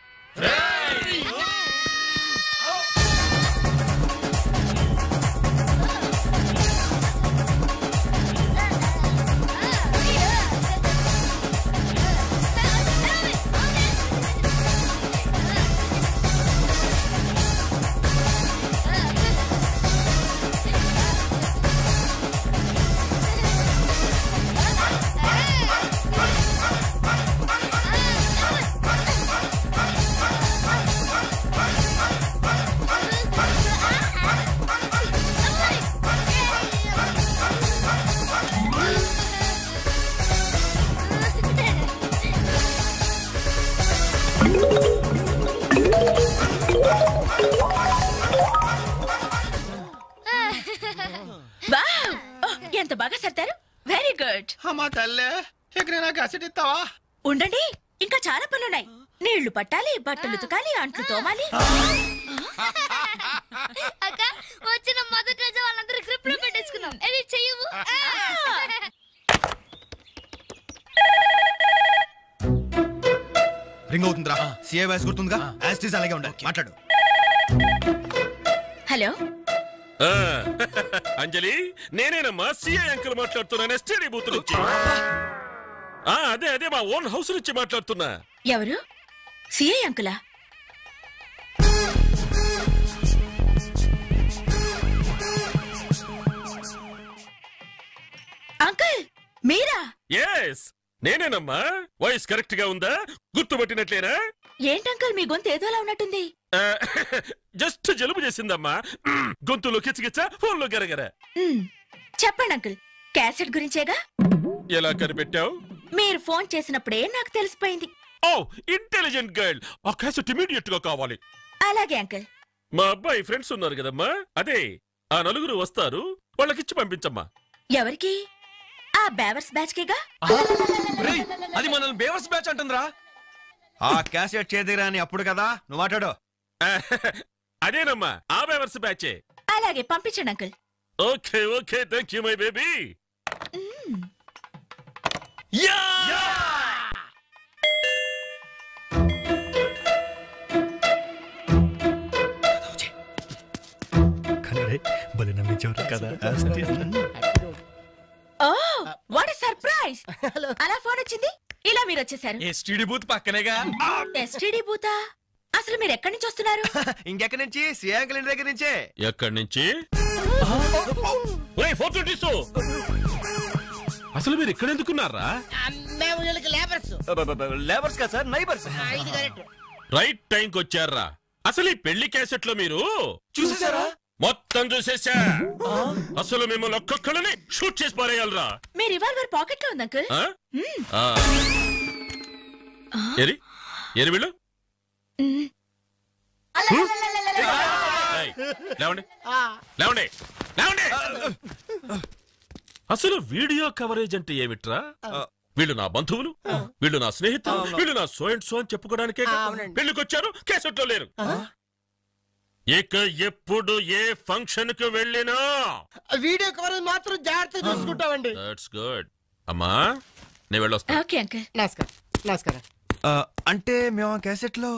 ఎంత బాగా సర్దారు. Very good. అమ్మా తల్లే, ఇక్కడ నాకు అసెట్ ఇస్తావా? ఉండండి, ఇంకా చాలా పనులున్నాయి. నీళ్లు పట్టాలి, బట్టలు ఉతకాలి, అంట్లు తోమాలి. అక్క, వచ్చిన మొదటి రోజు వాళ్ళందరూ గ్రిప్ లో పెట్టేసుకున్నాం. ఇది చెయ్యవు. రింగ్ అవుతుందిరా. CA voice గుర్తుందిగా? యాస్టీస్ అలాగే ఉండాలి. మాట్లాడు. హలో అంజలి, నేనేనమ్మా సిఐ అంకుల్ మాట్లాడుతున్నాను, ఎస్టీడీ బూత్ నుంచి. అదే మా ఓన్ హౌస్ నుంచి మాట్లాడుతున్నా. ఎవరు? సిఐ అంకులా? అంకుల్ మీరా? ఎస్ నేనేనమ్మా. వాయిస్ కరెక్ట్ గా ఉందా? గుర్తుపట్టినట్లేనా? ఏంటంకుల్ మీ గొంతు ఏదోలా ఉన్నట్టుంది. జస్ట్ జలుబు చేసిందమ్మా. గొంతులో కిచకిచ, ఫోన్లో గరగర. చెప్పండి అంకుల్, క్యాసెట్ గురించేగా? ఎలా కనిపెట్టావు? మీరు ఫోన్ చేసినప్పుడే నాకు తెలిసిపోయింది. ఓ ఇంటెలిజెంట్ గర్ల్. ఆ క్యాసెట్ ఇమీడియట్ గా కావాలి. అలాగే అంకుల్. మా అబ్బాయి ఫ్రెండ్స్ ఉన్నారు కదమ్మా, అదే ఆ నలుగురు వస్తారు, వాళ్ళకిచ్చి పంపించమ్మా. ఎవరికి? ఆ బేవర్స్ బ్యాచ్ కేగా? అది మనల్ని బేవర్స్ బ్యాచ్ అంటుందిరా. ఆ క్యాసెట్ చేదిరా అని అప్పుడు కదా నువ్వు మాట్లాడు. అదేనమ్మా, ఆ బేవర్స్ బ్యాచే. అలాగే పంపించండి uncle. Okay okay, thank you my baby. Oh what a surprise. అలా ఫోన్ వచ్చింది, ఇలా మీరు వచ్చేసారు. ఎస్టీడీ బూత్ పక్కనేగా. ఎస్టీడీ బూతా? అసలు మీరు ఎక్కడి నుంచి వస్తున్నారు? ఇంకెక్కడి నుంచి? సిఐ అంకుల్ ఇంటి దగ్గర నుంచే. ఎక్కడి నుంచి? అసలు మీరు ఇక్కడ ఎందుకున్నారా? లేబర్స్ కదా సార్, నైబర్స్. రైట్ టైంకి వచ్చారా? అసలు ఈ పెళ్లి క్యాసెట్ లో మీరు చూసేసారా? మొత్తం చూసేసా. అసలు మిమ్మల్ని ఒక్కొక్కరిని షూట్ చేసి పారేయాలరా. మీ రివాల్వర్ పాకెట్ లో ఉంది అంకుల్. ఎరి ఎరి వీళ్ళు లేవండి లేవండి లేవండి. అసలు వీడియో కవరేజ్ అంటే ఏమిట్రా? వీళ్ళు నా బంధువులు, వీళ్ళు నా స్నేహితులు, వీళ్ళు నా సో అండ్ సో అని చెప్పుకోవడానికే పెళ్లికొచ్చారు, క్యాసెట్ లో లేరు. ఇక ఎప్పుడు ఏ ఫంక్షన్ కు వెళ్ళినా వీడియో కవరేజ్ మాత్రం జాగ్రత్తగా చూసుకుంటామండి. That's good. అమ్మా నేను వెళ్ళొస్తా. Okay uncle. నమస్కారం. నమస్కారం. అంటే మేము ఆ క్యాసెట్ లో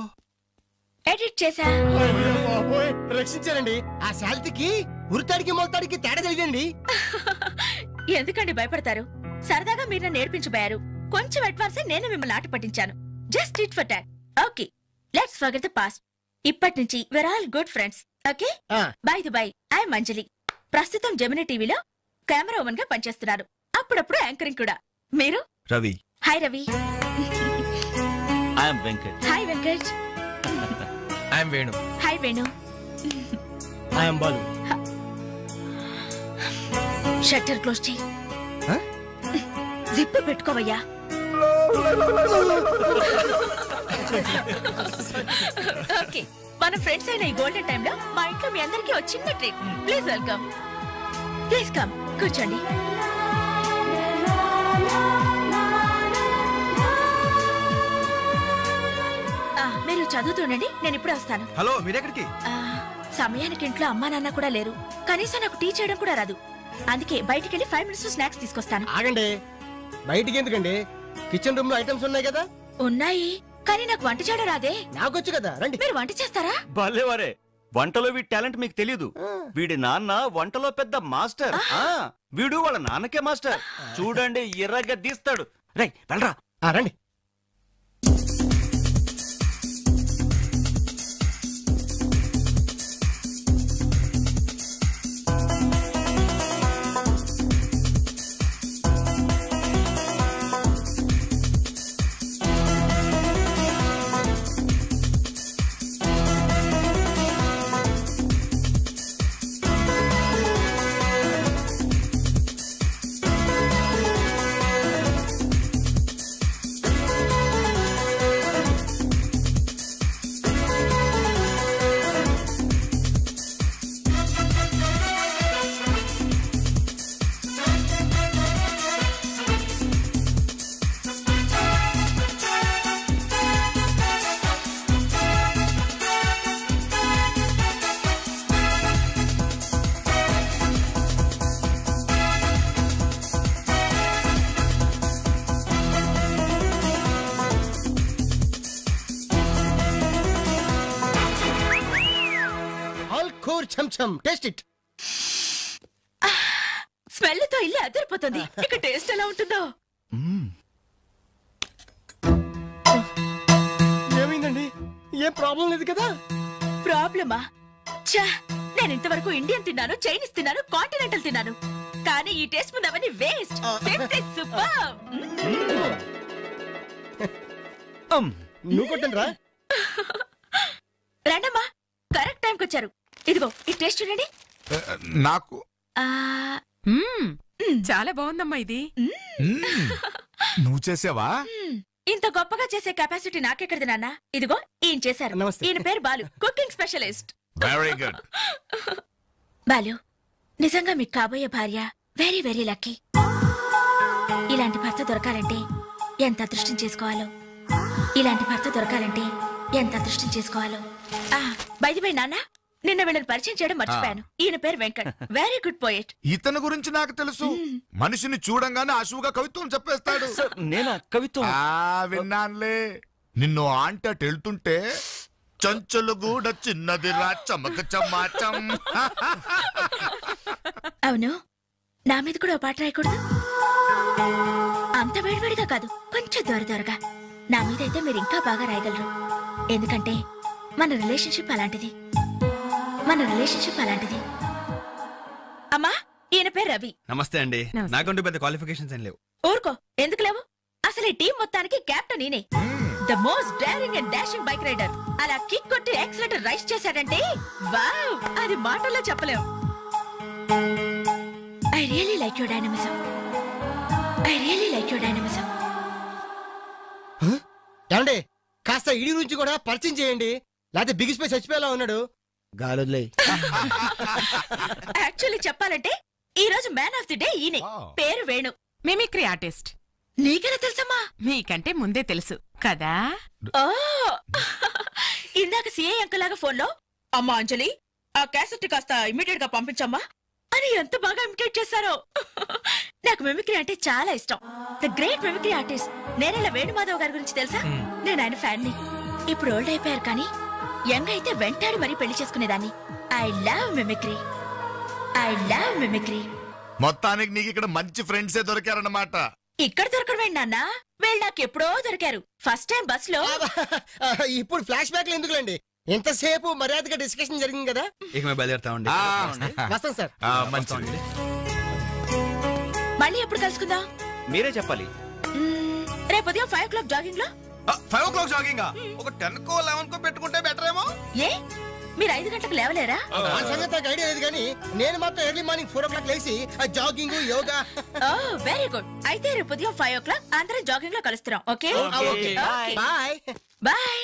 ఎడిట్ చేసా. రక్షించారండి. ఆ శాలిటీకి ఉరితాడికి మొలతాడికి తేడా తెలియదండి. ఎందుకండి భయపడతారు? సరదాగా మీరు నన్ను నేర్పించబోయారు. కొంచెం అడ్వాన్స్ నేను మిమ్మల్ని ఆట పట్టించాను. Just it for talk. Okay, let's forget the past. ఇప్పటి నుంచి we're all good friends. Okay? By the by, I'm Anjali. ప్రస్తుతం జెమినీ టీవీలో కెమెరా ఉమెన్ గా పనిచేస్తున్నారు. అప్పుడప్పుడు యాంకరింగ్ కూడా. మీరు? Ravi. Hi Ravi. I'm Venkat. Hi Venkat. I'm Venu. Hi Venu. I'm Balu. Shutter close చేయి. జిప్ పెట్టుకోవయ్యా. ఓకే, మన ఫ్రెండ్స్ అయిన ఈ గోల్డెన్ టైమ్ లో మా ఇంట్లో మీ అందరికీ ఒక చిన్న treat. Please welcome. Please come, కూర్చోండి. మీరు చదువుతుండండి, నేను ఇప్పుడే వస్తాను. హలో, మీరెక్కడికి? సమయానికి ఇంట్లో అమ్మా నాన్న కూడా లేరు. కనీసం నాకు టీ చేయడం కూడా రాదు. అందుకే బయటికి వెళ్ళి 5 minutes స్నాక్స్ తీసుకొస్తాను. ఆగండి, బయటికి ఎందుకండి? కిచెన్ రూమ్ లో ఐటమ్స్ ఉన్నాయి కదా. ఉన్నాయి, కానీ నాకు వంట చేయడం రాదే. నాకొచ్చు కదా, రండి. మీరు వంట చేస్తారా? భలేవారే, వంటలో వీడి టాలెంట్ మీకు తెలీదు. వీడి నాన్న వంటలో పెద్ద మాస్టర్. వీడు వాళ్ళ నాన్నకే మాస్టర్. చూడండి, ఎర్రగా తీస్తాడు. రై వెళ్ళరా. రండి. Pure cham cham. Taste it. Smell తో ఇల్లు అదిరిపోతుంది. ఇక టేస్ట్ ఎలా ఉంటుందో. ఏమైందండి? ఏం ప్రాబ్లం లేదు కదా? ప్రాబ్లమా? ఛా, నేను ఇంతవరకు ఇండియన్ తిన్నాను, చైనీస్ తిన్నాను, కాంటినెంటల్ తిన్నాను. కానీ ఈ టేస్ట్ ముందు అవన్నీ వేస్ట్. సూపర్. నువ్వు కొట్టండి రా. రండమ్మా, కరెక్ట్ టైంకి వచ్చారు. ఇదిగో ఈ టేస్ట్ చూడండి. నాకు చాలా బాగుందమ్మా ఇది. నువ్వు చేసావా? ఇంత గొప్పగా చేసే కెపాసిటీ నాకెక్కడిది నాన్న. ఇదిగో ఈయన చేశారు. ఈయన పేరు Balu, cooking specialist. Very good. Balu, నిజంగా మీకు కాబోయే భార్య వెరీ వెరీ లక్కీ. ఇలాంటి భర్త దొరకాలంటే ఎంత అదృష్టం చేసుకోవాలో. ఇలాంటి భర్త దొరకాలంటే ఎంత అదృష్టం చేసుకోవాలో. బై ది వే నాన్న, నిన్న వీళ్ళని పరిచయం చేయడం మర్చిపోయాను. ఈయన పేరు వెంకట్, వెరీ గుడ్ పోయెట్. ఇతని గురించి నాకు తెలుసు. మనిషిని చూడంగానే అశువుగా కవిత్వం చెప్పేస్తాడు. నేనా కవిత్వం? విన్నానులే. నిన్ను ఆంటీ అటు వెళ్తుంటే చంచలు గూడ చిన్నది రా చమక చమాచం. అవును, నా మీద కూడా ఓ పాట రాయకూడదు? అంత వేడివేడిగా కాదు, కొంచెం దొరదొరగా. నా మీద అయితే మీరు ఇంకా బాగా రాయగలరు. ఎందుకంటే మన రిలేషన్షిప్ అలాంటిది. అమ్మా, ఈయన పేరు రవి. నమస్తే అండి. నాకంటూ పెద్ద క్వాలిఫికేషన్స్ ఏం లేవు. ఊరుకో, ఎందుకు లేవు? అసలు ఈ టీం మొత్తానికి కెప్టెన్ ఈయనే. The most daring and dashing bike rider. అలా కిక్ కొట్టి యాక్సిలేటర్ రైస్ చేశాడంటే వావ్, అది మాటల్లో చెప్పలేం. I really like your dynamism. ఏమండి, కాస్త ఇడి గురించి కూడా పరిచయం చేయండి, లేకపోతే బిగిసిపోయి చచ్చిపోయేలా ఉన్నాడు. గాలులే. యాక్చువల్లీ చెప్పాలంటే ఈ రోజు మ్యాన్ ఆఫ్ ది డే ఈయనే. పేరు వేణు, మిమిక్రీ ఆర్టిస్ట్. నీకెలా తెలుసమ్మా? మీకంటే ముందే తెలుసు కదా. ఇందాక సిఐ అంకుల్ లాగా ఫోన్ లో అమ్మా అంజలి, ఆ క్యాసెట్ కాస్త ఇమీడియట్ గా పంపించమ్మా అని ఎంత బాగా ఇమిటేట్ చేశారో. నాకు మిమిక్రీ అంటే చాలా ఇష్టం. ద గ్రేట్ మిమిక్రీ ఆర్టిస్ట్ నేనేలా వేణుమాధవ్ గారి గురించి తెలుసా? నేను ఆయన ఫ్యాన్ ని. ఇప్పుడు ఓల్డ్ అయిపోయారు కానీ యంగ్ అయితే వెంటాడి మరీ పెళ్లి చేసుకునేదాన్ని. I love mimicry. మొత్తానికి నీకు ఇక్కడ మంచి ఫ్రెండ్సే దొరికారన్నమాట. ఇక్కడ దొరకడమే నాన్న, వీళ్ళు నాకు ఎప్పుడో దొరికారు. ఫస్ట్ టైం బస్ లో. ఇప్పుడు ఫ్లాష్ బ్యాక్ లో ఎందుకులేండి, ఎంతసేపు మర్యాదగా డిస్కషన్ జరిగింది కదా. ఇక మేము బయలుదేరుతామండి. వస్తాం సార్. మంచిది. మళ్ళీ ఎప్పుడు కలుసుకుందాం? మీరే చెప్పాలి. రేపు ఉదయం 5 o'clock జాగింగ్ లో. 5 o'clock జాగింగ్? ఒక 10 కో 11 కో పెట్టుకుంటే బెటర్ ఏమో. ఏ, మీరు 5 గంటలకు లేవలేరా? సంగతి నాకు ఐడియా లేదు కానీ నేను మాత్రం ఎర్లీ మార్నింగ్ 4 o'clock లేచి జాగింగ్, యోగా. Very good. అయితే రేపు ఉదయం 5 o'clock అందరం జాగింగ్ లో కలుస్తున్నాం. Okay, bye bye.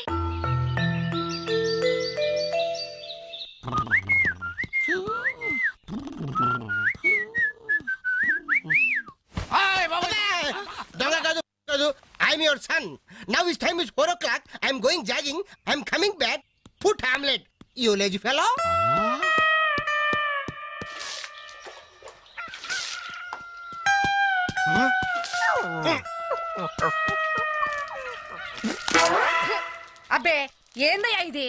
దొంగ కాదు కాదు, I'm your son. Now is time is 4 o'clock. I'm going jogging. I'm coming back. Put omelette, you lazy fellow. అబ్బే, ఏందయ్యా ఇది?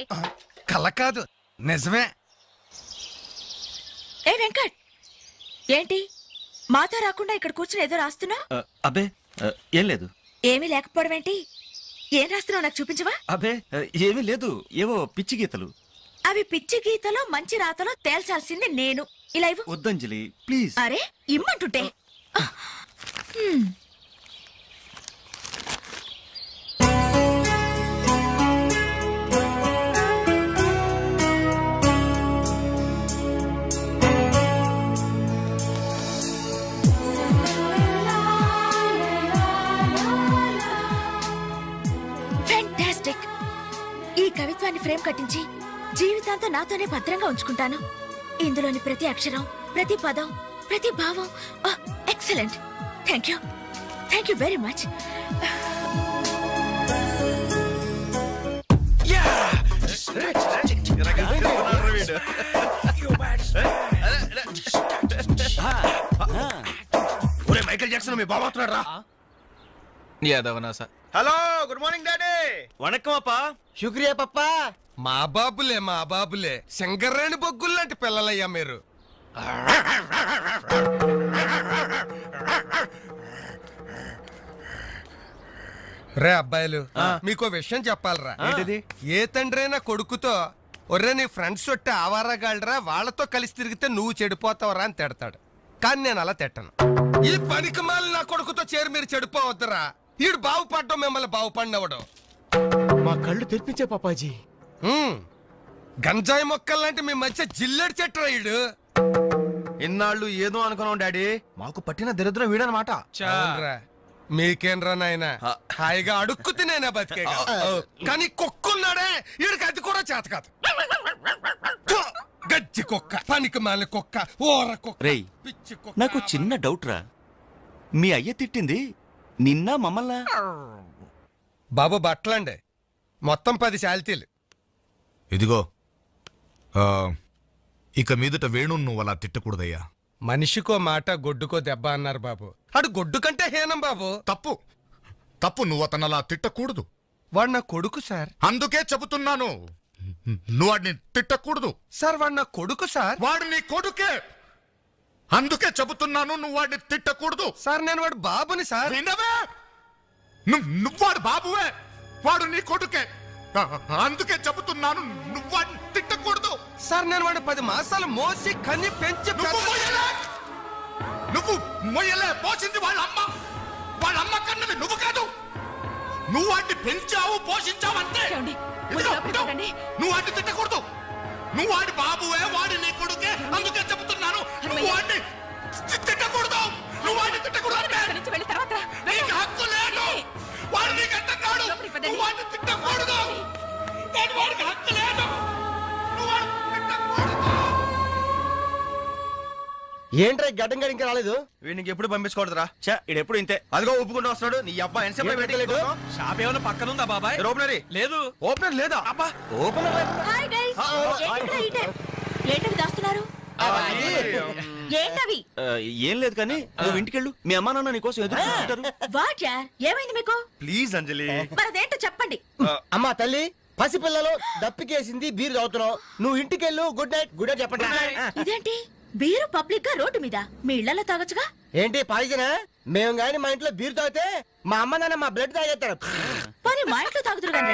కళ్ళ కాదు, నిజమే. ఏ వెంకట్, ఏంటి మాతో రాకుండా ఇక్కడ కూర్చుని ఏదో రాస్తున్నా? అబ్బే ఏం లేదు. ఏమీ లేకపోవడం ఏంటి? ఏం రాస్తున్నావు నాకు చూపించవా? అబ్బే ఏమీ లేదు, ఏవో పిచ్చి గీతలు. అవి పిచ్చి గీతలో మంచి రాతలో తేల్చాల్సింది నేను. ఇలా ఇవ్వు. వద్దంజలి ప్లీజ్. అరే ఇమ్మంటుంటే. ఫెంటాస్టిక్. ఈ కవిత్వాన్ని ఫ్రేమ్ కట్టించి జీవితాంతం నాతోనే భద్రంగా ఉంచుకుంటాను. ఇందులోని ప్రతి అక్షరం, ప్రతి పదం, ప్రతి భావం excellent. Thank you very much. Michael Jackson మీ బాబా వస్తున్నాడు రా. యాదవనా sir. Hello, good morning daddy. వణకం అప్పా. శుక్రియా పప్పా. మా బాబులే సింగరేణి బొగ్గుల్లాంటి పిల్లలయ్యా మీరు. రే అబ్బాయిలు, మీకో విషయం చెప్పాలరా. ఏంటిది? ఏ తండ్రైనా కొడుకుతో ఒర్రే నీ ఫ్రెండ్స్ ఒట్టి ఆవారగాళ్ళరా, వాళ్ళతో కలిసి తిరిగితే నువ్వు చెడిపోతావరా అని తిడతాడు. కానీ నేను అలా తిట్టను. ఈ పనికి మాలి నా కొడుకుతో చేరి మీరు చెడిపోవద్దురా. ఈడు బాగుపడ్డం మిమ్మల్ని బాగుపడినవడం. మా కళ్ళు తెరిపించే పాపాజీ. గంజాయి మొక్కల్లాంటి మీ మధ్య జిల్లెడు చెట్టు ఈడు. ఇన్నాళ్ళు ఏదో అనుకున్నాం డాడీ, మాకు పట్టిన దరిద్రం వీడనమాట. మీకేంరా నాయన, హాయిగా అడుక్కు తినేనా బతికే. కానీ కుక్కున్నాడే, ఈడికి అది కూడా చేత కాదు. గజ్జి కుక్క, పనికి మాలిన కుక్క, ఓర కుక్క. రేయ్, నాకు చిన్న డౌట్ రా. మీ అయ్య తిట్టింది నిన్న మమ్మల్ని? బాబు బట్టలండి, మొత్తం 10 శాల్తీలు. ఇదిగో, ఇక మీదట వేణు నువ్వు అలా తిట్టకూడదయ్యా. మనిషికో మాట గొడ్డుకో దెబ్బ అన్నారు బాబు. అడు గొడ్డు కంటే హీనం బాబు. తప్పు నువ్వు అతను అలా తిట్టకూడదు. వాడు నా కొడుకు సార్. అందుకే చెబుతున్నాను, నువ్వు వాడిని తిట్టకూడదు. సార్ వాడు నా కొడుకు సార్. వాడు నీ కొడుకే, అందుకే చెబుతున్నాను నువ్వు వాడిని తిట్టకూడదు. సార్ నేను వాడు బాబుని సార్. నువ్వు వాడు బాబువే, వాడు నీ కొడుకే, అందుకే చెబుతున్నాను నువ్వు వాడిని తిట్టకూడదు. సార్ నేను వాడు 10 మాసాలు మోసి కన్ని పెంచి. నువ్వు మొయ్యలే, పోసింది వాళ్ళ అమ్మ కన్నది నువ్వు కాదు. నువ్వు వాడిని పెంచావు, పోషించావు అంతే. నువ్వు వాడిని తిట్టకూడదు. నువ్వు వాడి బాబువే, వాడి నీ కొడుకే, అందుకే చెబుతున్నాను నువ్వు వాడిని తిట్టకూడదు. నువ్వు వాడిని తిట్టకూడదు. నీకు హక్కు లేదు. వాడు నీకు అంటున్నాడు, నువ్వు వాడిని తిట్టకూడదు. వాడికి హక్కు లేదు. ఏంట్రా గడ్డం గడి ఇంకా రాలేదు? వీడికి ఎప్పుడు పంపించకూడదురా. ఎప్పుడు ఇంతే. అదిగో ఒప్పుకుంటూ వస్తున్నాడు. నీ అబ్బాయి ఎన్సేపు పెట్టలేదు. షాప్ ఏమైనా పక్కన ఉందా బాబాయ్? ఓపెనరీ లేదు. ఓపెనర్ లేదా? అబ్బా హాయ్ గైస్, ఏంటవి దాస్తున్నారు? ఏంటవి? ఏం లేదు కానీ నువ్వు ఇంటికెళ్ళు, మీ అమ్మా నాన్న నీకోసం ఎదురు చూస్తుంటారు. వాట్ యార్, ఏమైంది మీకు? ప్లీజ్ అంజలి. మరదేంటో చెప్పండి. అమ్మా తల్లి, పసిపిల్లలు దప్పికేసింది, బీరు తాగుతున్నావు. నువ్వు ఇంటికెళ్ళు. గుడ్ నైట్ చెప్పండి. ఇదేంటి బీరు పబ్లిక్ గా రోడ్డు మీద? మీ ఇళ్లలో తాగొచ్చుగా. ఏంటి పాయిజనా? మేము గాని మా ఇంట్లో బీరు తాగితే మా అమ్మ నాన్న మా బ్లడ్ తాగేస్తారు. మరి మా ఇంట్లో తాగుతురు కానీ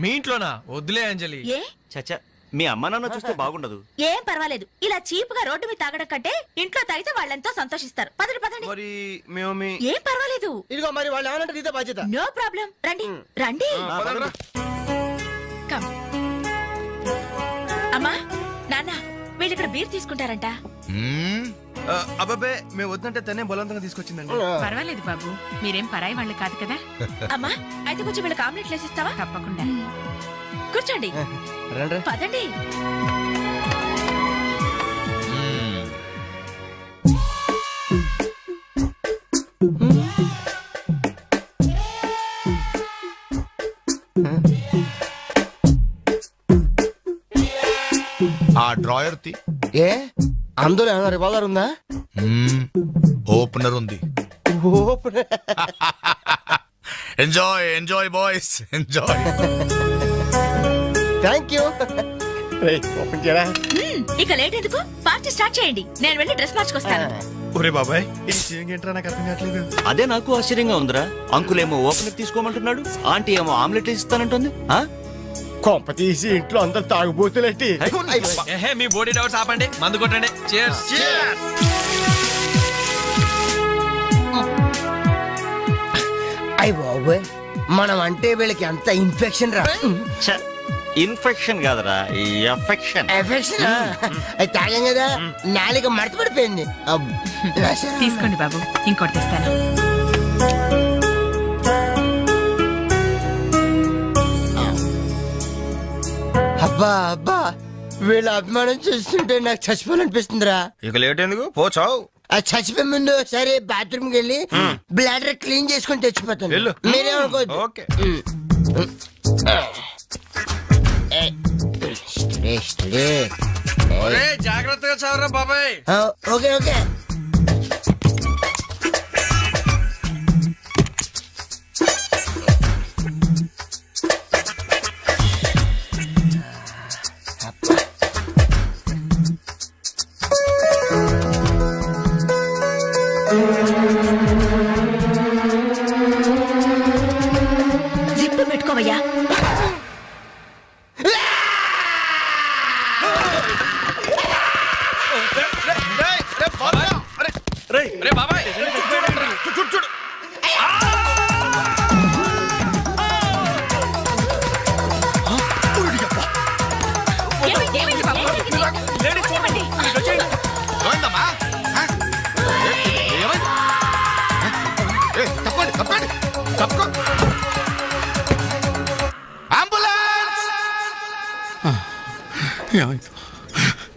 మీ ఇంట్లోనా? వద్దులే అంజలి. ఏ చచ్చా, మీ అమ్మ నాన్న చూస్తే బాగుండదు. ఏం పర్వాలేదు, ఇలా చీప్ గా రోడ్డు మీద తాగడం కంటే ఇంట్లో తాగితే వాళ్ళెంతో సంతోషిస్తారు. పదండి పదండి. మరి మేము ఏం పర్వాలేదు. ఇదిగో మరి వాళ్ళు ఏమనంటే నీతో బాధ్యత. నో ప్రాబ్లం, రండి రండి. కమ్. అమ్మా నాన్న, వీళ్ళు ఇక్కడ బీర్ తీసుకుంటారంట. అబ్బాబే, మేము వద్దంటే తనే బలవంతంగా తీసుకొచ్చిందండి. పర్వాలేదు బాబు, మీరేం పరాయి వాళ్ళు కాదు కదా. అమ్మా అయితే కొంచెం వీళ్ళకి ఆమ్లెట్ వేసిస్తావా? తప్పకుండా. కూర్చోండి, పదండి. ఆ డ్రాయర్ తి. ఏ అందులో ఏమైనా రివాల్వర్ ఉందా? ఓపెనర్ ఉంది. Enjoy enjoy boys, enjoy. Thank you. Open చేయరా. ఇక లేట్ ఎందుకు, పార్టీ స్టార్ట్ చేయండి. నేను వెళ్ళి డ్రెస్ మార్చుకొస్తాను. ఒరే బాబాయ్, ఏంట్రా నాకు అర్థం కావట్లేదు. అదే నాకు ఆశ్చర్యంగా ఉందిరా. అంకుల్ ఏమో ఓపెనర్ తీసుకోమంటున్నాడు, ఆంటీ ఏమో ఆమ్లెట్ ఇస్తానంటుంది. కొంప తీసి ఇంట్లో అందరు తాగుబోతులేంటి? మీ బాడీ డౌట్స్ ఆపండి, మందు కొట్టండి. Cheers. అయ్య బాబోయ్, మనం అంటే వీళ్ళకి అంత ఇన్ఫెక్షన్ రా. ఇన్ఫెక్షన్ కాదురా, ఎఫెక్షన్. ఎఫెక్షన్ అది తాగాం కదా, నాలుక మడత పడిపోయింది. తీసుకోండి బాబు, ఇంకోటి తెస్తాను. అబ్బా అబ్బా, వీళ్ళ అభిమానం చూస్తుంటే నాకు చచ్చిపోవాలనిపిస్తుందిరా. ఇక లేట్ ఎందుకు, పోచావు. అది చచ్చిపోయే ముందు సరే బాత్రూమ్ కి వెళ్ళి బ్లాడర్ క్లీన్ చేసుకుని తెచ్చిపోతాను. మీరేమనుకోవద్దు. జాగ్రత్తగా చదవరా బాబాయ్. Okay okay. ఊరుకోవయ్యా.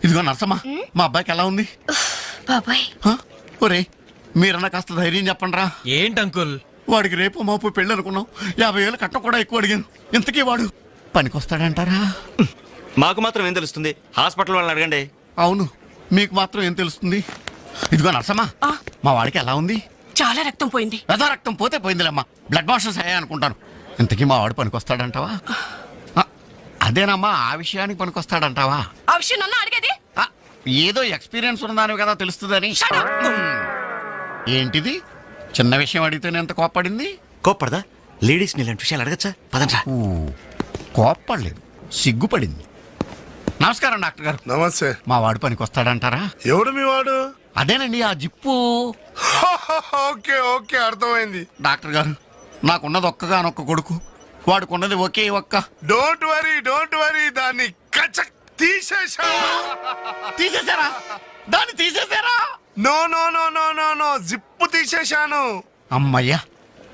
ఇదిగో నర్సమ్మా, మా అబ్బాయికి ఎలా ఉంది? బాబాయ్ ఒరే మీరన్నా కాస్త ధైర్యం చెప్పండి రా. ఏంటి అంకుల్? వాడికి రేపు మాపు పెళ్ళి అనుకున్నాం, 50,000 కట్ట కూడా ఎక్కువ అడిగాను. ఇంతకీ వాడు పనికొస్తాడంటారా? మాకు మాత్రం ఏం తెలుస్తుంది, హాస్పిటల్ వాళ్ళని అడగండి. అవును, మీకు మాత్రం ఏం తెలుస్తుంది? ఇదిగో నర్సమ్మా, మా వాడికి ఎలా ఉంది? చాలా రక్తం పోయింది. రక్తం పోతే పోయిందిలేమ్మా, బ్లడ్ వాషెస్ అయ్యాయి అనుకుంటాను. ఇంతకీ మా వాడు పనికొస్తాడంటావా? అదేనమ్మా, ఆ విషయానికి పనికొస్తాడంటావా? ఆ విషయం నన్ను అడిగేది? ఏదో ఎక్స్పీరియన్స్ ఉన్నదానివి కదా తెలుస్తుందని. ఏంటిది చిన్న విషయం అడిగితేనే ఎంత కోప్పడింది? కోప్పడదా? లేడీస్ ఇలాంటి విషయాలు అడగచ్చా? పదండ్రా. కోప్పడలేదు, సిగ్గుపడింది. నమస్కారం డాక్టర్ గారు. నమస్తే. మా వాడు పనికొస్తాడంటారా? ఎవడు మీ వాడు? అదేనండి ఆ జిప్పు. ఓకే ఓకే, అర్థమైంది. డాక్టర్ గారు, నాకున్నది ఒక్కగానొక్క కొడుకు, వాడుకున్నది ఒకే ఒక్క. డోంట్ వరీ, దాన్ని తీసేశారా? దాన్ని తీసేశారా? No no no no no no, zip తీసేశాను. అమ్మయ్యా,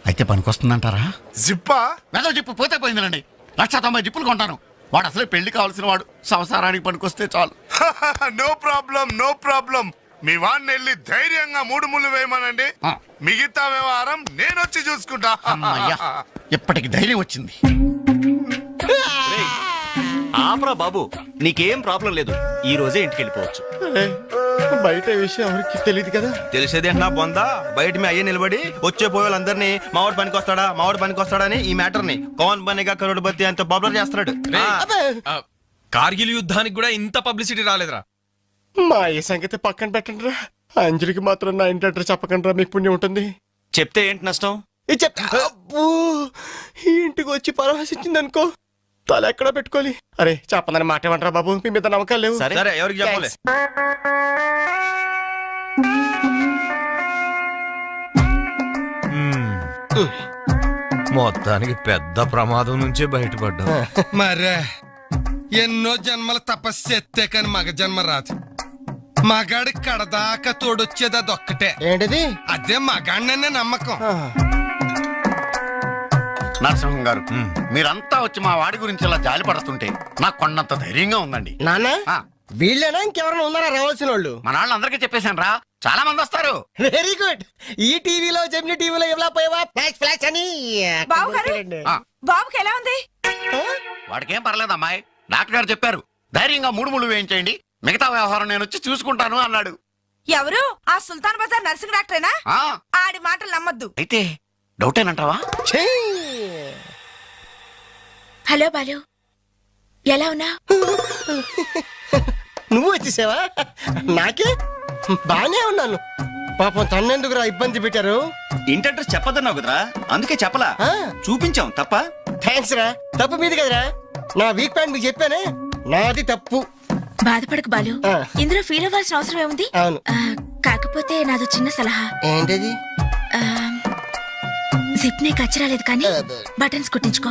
అయితే పనికొస్తుందంటారా? జిప్పా? ఏదో జిప్పు పోతే పోయిందిలండి. 190 జిప్పులు కొంటాను. వాడు అసలే పెళ్లి కావాల్సిన వాడు, సంసారానికి పనికొస్తే చాలు. No problem. మీ వాడిని వెళ్ళి ధైర్యంగా 3 ముళ్ళు వేయమనండి. మిగతా వ్యవహారం నేను వచ్చి చూసుకుంటా. అమ్మయ్యా, ఇప్పటికి ధైర్యం వచ్చింది. ఆపరా బాబు, నీకేం ప్రాబ్లం లేదు. ఈ రోజే ఇంటికి వెళ్ళిపోవచ్చు. బయట విషయం ఎవరికి తెలియదు కదా. తెలిసేది నా బొందా, బయట మీ అయ్యే నిలబడి వచ్చే పోయేవాళ్ళందరినీ మావాడు పనికొస్తాడా అని ఈ మ్యాటర్ ని కౌన్ బనేగా కరోడ్పతి అంత పాపులర్ చేస్తున్నాడు. కార్గిల్ యుద్ధానికి కూడా ఇంత పబ్లిసిటీ రాలేదురా. మా ఈ సంగతి పక్కన పెట్టండి రా. అంజలికి మాత్రం నా ఇంటి అడ్రస్ చెప్పకండి రా, మీకు పుణ్యం ఉంటుంది. చెప్తే ఏంటి నష్టం? ఇంటికి వచ్చి పరామర్శించింది అనుకో, తల ఎక్కడ పెట్టుకోవాలి. అరే చెప్పందని మాట ఏమంటారా బాబు, మీ మీద నమ్మకాలు లేవు. సరే ఎవరికి చెప్పలే. మొత్తానికి పెద్ద ప్రమాదం నుంచే బయటపడ్డా. మరే ఎన్నో జన్మల తపస్సు ఎత్తే కాని మగ జన్మ రాదు. మగాడి కడదాకా తోడొచ్చేది అదొక్కటే. ఏంటిది? అదే మగాడిననే నమ్మకం. నరసింహం గారు, మీరంతా వచ్చి మా వాడి గురించి ఇలా జాలి పడుతుంటే నాకు కొన్నంత ధైర్యంగా ఉందండి. నాన్న వీళ్ళేనా ఇంకెవరైనా ఉన్నారా రావాల్సిన వాళ్ళు? మన వాళ్ళందరికీ చెప్పేశాను రా, చాలా మంది వస్తారు. Very good. ఈ టీవీలో జెమిని టీవీలో ఎవలా పోయావా ఫ్లాష్ అని. బాబుకి ఎలా ఉంది? వాడికేం పర్లేదు అమ్మాయి, డాక్టర్ గారు చెప్పారు ధైర్యంగా 3 ముళ్ళు వేయించేయండి, మిగతా వ్యవహారం నేను వచ్చి చూసుకుంటాను అన్నాడు. ఎవరు? ఆ సుల్తాన్ బజార్ నర్సింగ్ డాక్టరేనా? ఆడి మాటలు నమ్మద్దు. అయితే డౌటేనంటావా? హలో బాలు, ఎలా ఉన్నా? నువ్వు వచ్చేసావా? నాకే బానే ఉన్నాను. పాపం తన్నెందుకురా ఇబ్బంది పెట్టారు? ఇంటి అడ్రస్ చెప్పదన్నావు కదరా, అందుకే చెప్పలా. చూపించాం తప్ప. థ్యాంక్స్ రా. తప్పు మీది కదరా, నా వీక్ పాయింట్ మీకు చెప్పానే, నాది తప్పు. బాధపడకు బాలు, ఇందులో ఫీల్ అవ్వాల్సిన అవసరం ఏముంది? అవును. కాకపోతే నాదో చిన్న సలహా. ఏంటది? జిప్ నే కచ్చరాలేదు కానీ బటన్స్ కుట్టించుకో.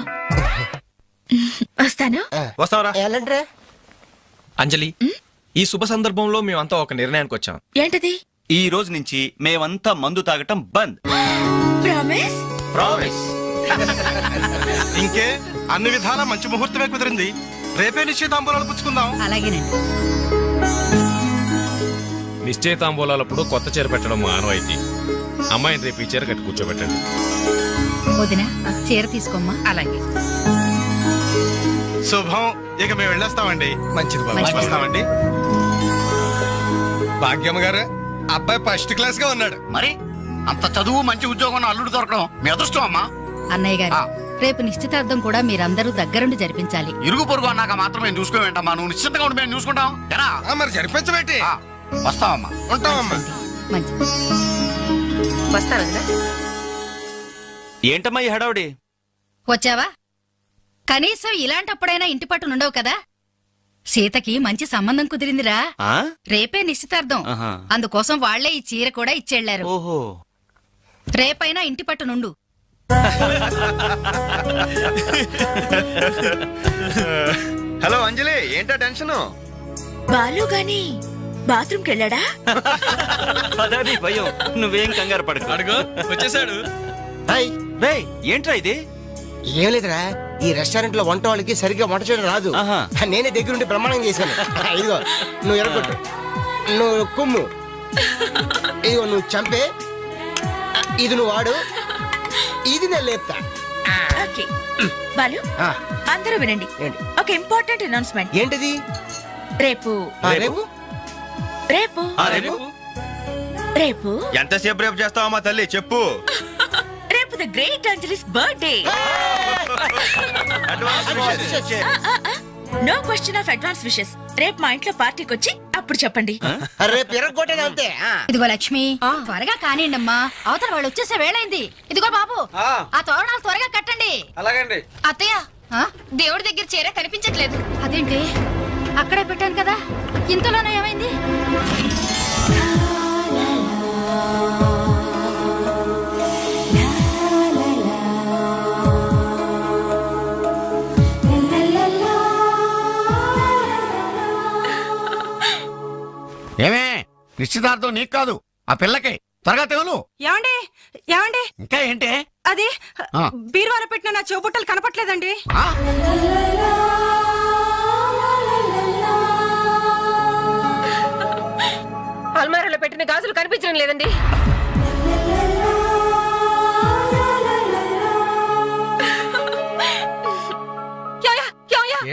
వస్తాను. అంజలి, ఈ శుభ సందర్భంలో మేమంతా ఒక నిర్ణయానికి వచ్చాం. ఏంటది? ఈ రోజు నుంచి మేమంతా మందు తాగటం బంద్. ప్రామిస్? ప్రామిస్. ఇంకే అన్ని విధాల మంచి ముహూర్తమే కుదిరింది. రేపే నిశ్చయితాంబూలాలు పుచ్చుకుందాం. అలాగేనండి. నిశ్చయితాంబూలాలప్పుడు కొత్త చీర పెట్టడం ఆనవాయితీ. అమ్మాయిని రేపు ఈ చీర కట్టి కూర్చోబెట్టండి. వదినా చీర తీసుకోమ్మా. అలాగే. శుభం. ఇక మేము వెళ్ళేస్తామండి. మంచిది వస్తామండి. భాగ్యమ్మ గారు, అబ్బాయి ఫస్ట్ క్లాస్ గా ఉన్నాడు. మరి అంత చదువు మంచి ఉద్యోగం అల్లుడు దొరకడం మీ అదృష్టం అమ్మా. అన్నయ్య గారు, రేపు నిశ్చితార్థం కూడా మీరందరూ దగ్గరుండి జరిపించాలి. ఇరుగు పొరుగు అన్నాక మాత్రం మేము చూసుకోవేంటమ్మా, నువ్వు నిశ్చితంగా ఉండి మేము చూసుకుంటాం. మరి జరిపించబెట్టి వస్తావమ్మా. ఉంటామమ్మా. వస్తాను. ఏంటమ్మా ఈ హడావుడి? వచ్చావా? కనీసం ఇలాంటప్పుడైనా ఇంటి పట్టునుండవు కదా. సీతకి మంచి సంబంధం కుదిరిందిరా. రేపే నిశ్చితార్థం. అందుకోసం వాళ్లే ఈ చీర కూడా ఇచ్చెళ్లారు. రేపైనా ఇంటి పట్టునుండు. హలో అంజలి, ఏంటా టెన్షన్? బాలు గాని బాత్రూమ్కి వెళ్ళాడా? అదే భయం. నువ్వేం కంగారు పడకు. అడుగు వచ్చేసాడు. ఏంట్రా ఇది? ఏం లేదురా, ఈ రెస్టారెంట్ లో వంట వాళ్ళకి సరిగ్గా వంట చేయడం రాదు. నేనే దగ్గరుండి ప్రమాణం చేశాను. ఇదిగో నువ్వు ఎరగొట్టు, నువ్వు కుమ్ము, ఇదిగో నువ్వు చంపే, ఇది నువ్వు వాడు, ఇది నేను లేపుతా. ఓకే బాలు, అందరూ వినండి. ఒక ఇంపార్టెంట్ అనౌన్స్మెంట్. ఏంటిది? రేపు రేపు రేపు రేపు ఎంతసేపు రేపు చేస్తావా మా తల్లి, చెప్పు. రేపు the great Anjali's birthday. No question of advance wishes. రేపు మా ఇంట్లో పార్టీకి వచ్చి అప్పుడు చెప్పండి. ఇదిగో లక్ష్మి, త్వరగా కానివ్వండమ్మా, అవతల వాళ్ళు వచ్చేసే వేళైంది. ఇదిగో బాబు, ఆ తోరణాలు త్వరగా కట్టండి. అలాగండి. అత్తయ్య, దేవుడి దగ్గర చీర కనిపించట్లేదు. అదేంటి, అక్కడే పెట్టాను కదా, ఇంతలోనే ఏమైంది? ఏమే, నిశ్చితార్థం నీకు కాదు, ఆ పిల్లకి. త్వరగా తెలు. ఏమండి ఏమండి, ఇంకా ఏంటి? అది బీరువాలో పెట్టిన నా చెవుబుట్టలు కనపట్లేదండి. అల్మారాలో పెట్టిన గాజులు కనిపించడం లేదండి.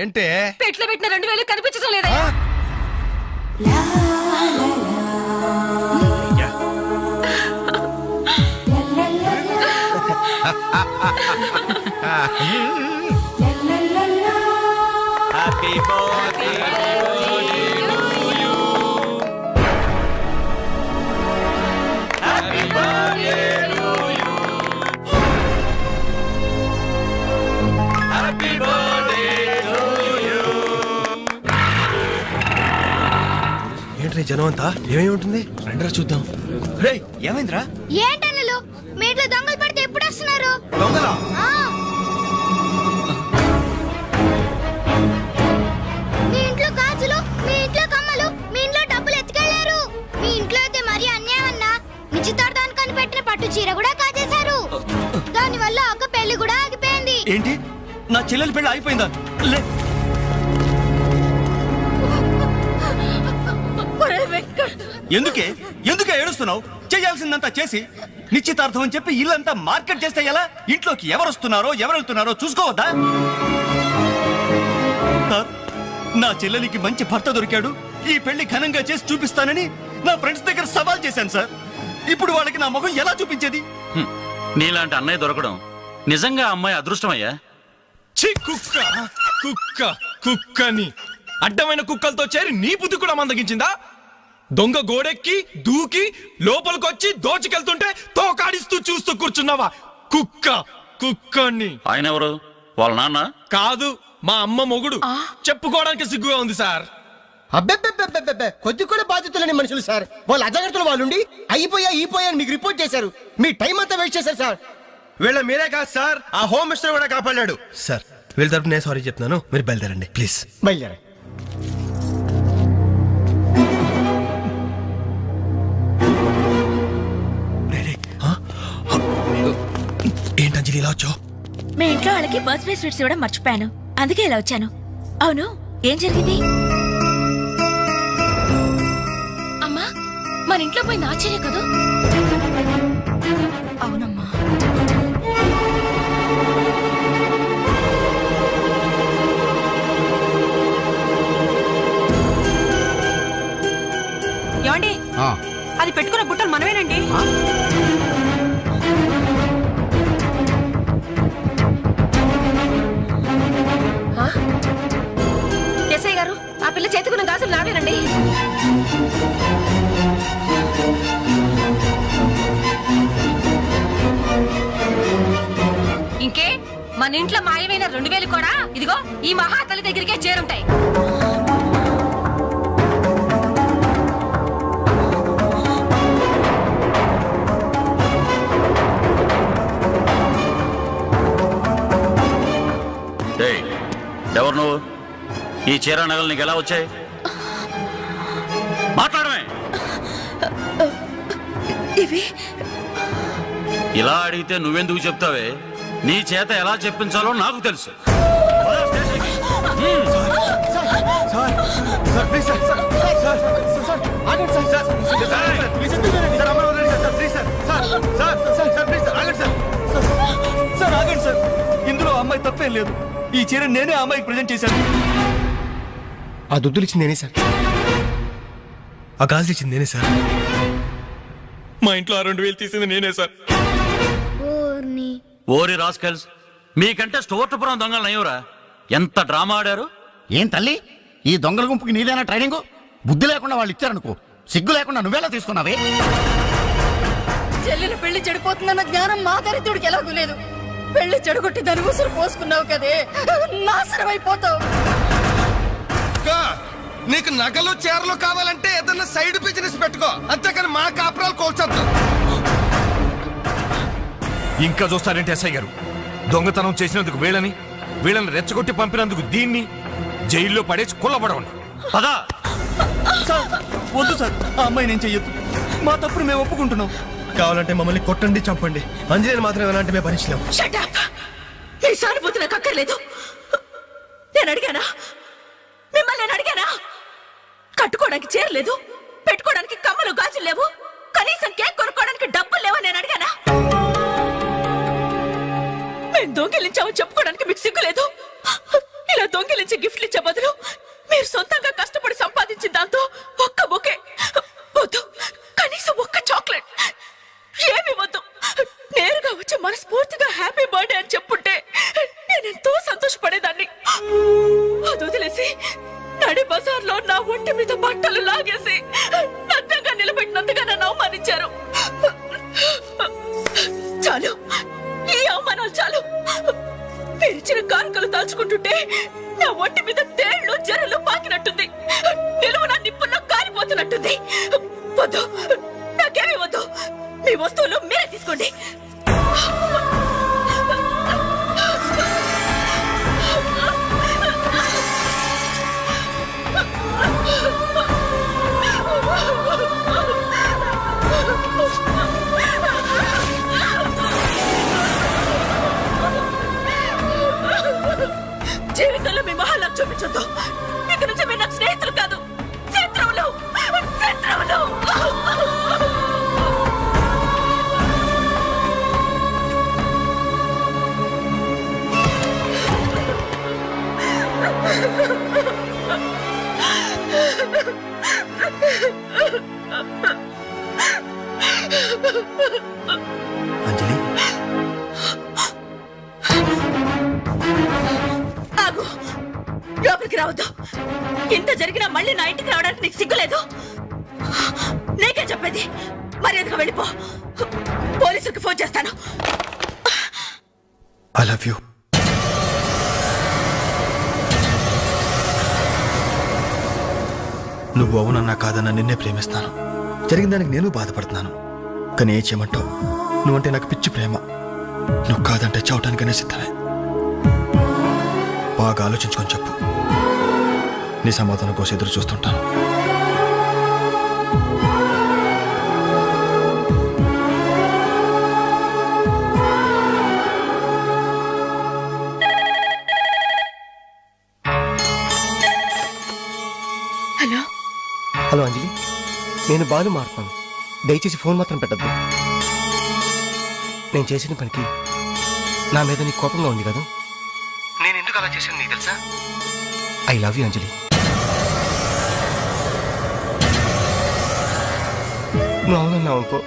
ఏంటే పెట్లో పెట్టిన 2000 కనిపించడం లేదా? Happy birthday to you. Happy birthday to you. Happy birthday to you. Entry జనం అంతా, ఏమేమి ఉంటుంది? రండిరా చూద్దాం. రే, ఏమైందిరా? ఏంటన్నలు మీ ఇంట్లో దొంగలు పడితే ఎప్పుడు వస్తున్నారు? దొంగలా? మీ ఇంట్లో గాజులు, మీ ఇంట్లో కమ్మలు, మీ ఇంట్లో డబ్బులు ఎత్తుకెళ్లారు. మీ ఇంట్లో అయితే మరీ అన్యాయం అన్నా. నిశ్చితార్థానికి పెట్టిన పట్టు చీర కూడా కాజేశారు. దానివల్ల అక్క పెళ్లి కూడా ఆగిపోయింది. ఏంటి, నా చెల్లెలి పెళ్లి అయిపోయిందా? ఎందుకే ఎందుకే ఏడుస్తున్నావు? చేయాల్సిందంతా చేసి నిశ్చితార్థం అని చెప్పి ఇల్లంతా మార్కెట్ చేస్తే ఎలా? ఇంట్లోకి ఎవరు వస్తున్నారో ఎవరు వెళ్తున్నారో చూసుకోవద్దా? నా చెల్లెలికి మంచి భర్త దొరికాడు, ఈ పెళ్లి ఘనంగా చేసి చూపిస్తానని నా ఫ్రెండ్స్ దగ్గర సవాల్ చేశాను సార్. ఇప్పుడు వాళ్ళకి నా ముఖం ఎలా చూపించేది? నీలాంటి అన్నయ్య దొరకడం నిజంగా అమ్మాయి అదృష్టమయ్యా. కుక్క కుక్క కుక్కని అడ్డమైన కుక్కలతో చేరి నీ బుద్ధి కూడా మందగించిందా? దొంగ గోడెక్కి దూకి లోపలికొచ్చి దోచుకెళ్తుంటే తోకాడిస్తూ చూస్తూ కూర్చున్నావా? కుక్క కుక్కని. ఆయన ఎవరు? వాళ్ళ నాన్న కాదు, మా అమ్మ మొగుడు. చెప్పుకోవడానికి సిగ్గుగా ఉంది సార్. అబ్బెబ్బెబ్బెబ్బెబ్బె, కొద్ది కూడా బాధ్యతలేని మనుషులు సార్. వాళ్ళు అజాగ్రత్తలు వాళ్ళుండి అయిపోయా మీకు రిపోర్ట్ చేశారు. మీ టైం అంతా వేస్ట్ చేశారు సార్. వీళ్ళ మీరే కాదు సార్, ఆ హోమ్ మినిస్టర్ కూడా కాపాడాడు సార్. వీళ్ళ తరపు నేను సారీ చెప్తున్నాను, మీరు బయలుదేరండి ప్లీజ్. బయలుదేరా. ఏంటంజలి ఇలా వచ్చావు? మీ ఇంట్లో వాళ్ళకి బర్త్డే స్వీట్స్ ఇవ్వడం మర్చిపోయాను, అందుకే ఇలా వచ్చాను. అవును, ఏం జరిగింది? అమ్మా, మన ఇంట్లో పోయింది ఆశ్చర్య కదా? అవునమ్మా. ఏమండి, అది పెట్టుకున్న బుట్టలు మనమేనండి. ఎస్ఐ గారు, ఆ పిల్ల చేతుకున్న గాజులు నావేనండి. ఇంకే మన ఇంట్లో మాయమైన 2000 కూడా ఇదిగో ఈ మహాతల్లి దగ్గరికే చేరుంటాయి. ఎవరు నువ్వు? ఈ చీర నగలు నీకు ఎలా వచ్చాయి? మాట్లాడమే. ఇవి ఇలా అడిగితే నువ్వెందుకు చెప్తావే? నీ చేత ఎలా చెప్పించాలో నాకు తెలుసు. ఇందులో అమ్మాయి తప్పేం లేదు. ఈ చీర నేనే అమ్మాయికి ప్రజెంట్ చేశాను. ఆ దుద్దులు ఇచ్చింది నేనే సార్. ఆ గాజులు ఇచ్చింది నేనే సార్. మా ఇంట్లో 2000 తీసింది నేనే సార్. ఓరి రాస్కల్స్, మీకంటే స్టోర్టపురం దొంగలు నయ్యవరా? ఎంత డ్రామా ఆడారు. ఏం తల్లి, ఈ దొంగల గుంపుకి నీదేనా ట్రైనింగ్? బుద్ధి లేకుండా వాళ్ళు ఇచ్చారనుకో, సిగ్గు లేకుండా నువ్వేలా తీసుకున్నావే? చెల్లెలు పెళ్లి చెడిపోతుందన్న జ్ఞానం మా దరిద్రుడికి ఎలాగూ లేదు. పెళ్లి చెడగొట్టి దాని ఉసురు పోసుకున్నావు కదే, నాశనం అయిపోతావు. నీకు నగలు చీరలు కావాలంటే ఏదన్నా సైడ్ బిజినెస్ పెట్టుకో, అంతేకాని మా కాపురాలు కోల్చొద్దు. ఇంకా చూస్తారంటే ఎస్ఐ గారు, దొంగతనం చేసినందుకు వీళ్ళని రెచ్చగొట్టి పంపినందుకు దీన్ని జైల్లో పడేసి కుల్లబడవండి. పదా వద్దు సార్, ఆ అమ్మాయి నేను చెయ్యొద్దు. మా తప్పును మేము ఒప్పుకుంటున్నాం. కావాలంటే మమ్మల్ని కొట్టండి, చంపండి. అంజలిని మాత్రం ఎలాంటి మేము భరించలేము. మీ సానుభూతి నాకు అక్కర్లేదు. నేను అడిగానా? మిమ్మల్ని నేను అడిగానా? కట్టుకోవడానికి చీరలేదు, పెట్టుకోవడానికి కమ్మలు గాజులు లేవు, కనీసం కేక్ కొనుక్కోవడానికి డబ్బులు లేవని నేను అడిగానా? మేము దొంగిలించామని చెప్పుకోవడానికి మీకు సిగ్గులేదు. ఇలా దొంగిలించి గిఫ్ట్లు ఇచ్చే బదులు మీరు సొంతంగా కష్టపడి సంపాదించిన దాంతో ఒక్క బొకే వద్దు, కనీసం ఒక్క చాక్లెట్ ఏమి వద్దు, నేరుగా వచ్చి మనస్ఫూర్తిగా హ్యాపీ బర్త్డే అని చెప్పుంటే నేనెంతో సంతోషపడేదాన్ని. అది వదిలేసి నడి బజార్లో నా ఒంటి మీద బట్టలు లాగేసి నగ్నంగా నిలబెట్టినందుగా నన్ను అవమానించారు. చాలు, ఈ అవమానాలు చాలు. తెరిచిన కానుకలు దాచుకుంటుంటే నా ఒంటి మీద తేళ్లు జరలు పాకినట్టుంది, నిలువున నిప్పుల్లో కాలిపోతున్నట్టుంది. వద్దు, నాకేమీ వద్దు. మీ వస్తువులు మీరే తీసుకోండి. జీవితంలో మీ మహాలకు చూపించొద్దు. ఇక నుంచి మీరు నాకు స్నేహితులు కాదు, శత్రువులు. శత్రువులు. అంజలి, ఆగు, లోపలికి రావద్దు. ఇంత జరిగినా మళ్ళీ నా ఇంటికి రావడానికి నీకు సిగ్గులేదు? నీకే చెప్పేది, మర్యాదగా వెళ్ళిపో. పోలీసులకు ఫోన్ చేస్తాను. I love you. నువ్వు అవునన్నా కాదన్నా నిన్నే ప్రేమిస్తాను. జరిగిన దానికి నేను బాధపడుతున్నాను. కానీ ఏం చేయమంటావు? నువ్వంటే నాకు పిచ్చి ప్రేమ. నువ్వు కాదంటే చావటానికనే సిద్ధమే. బాగా ఆలోచించుకొని చెప్పు. నీ సమాధానం కోసం ఎదురు చూస్తుంటాను. హలో హలో అంజలి, నేను బాలు మారుతాను. దయచేసి ఫోన్ మాత్రం పెట్టద్దు. నేను చేసిన పనికి నా మీద నీకు కోపంగా ఉంది కదా? నేను ఎందుకు అలా చేశాను నీకు తెలుసా? ఐ లవ్ యూ అంజలి. నువ్వు అవునన్నావు అనుకో,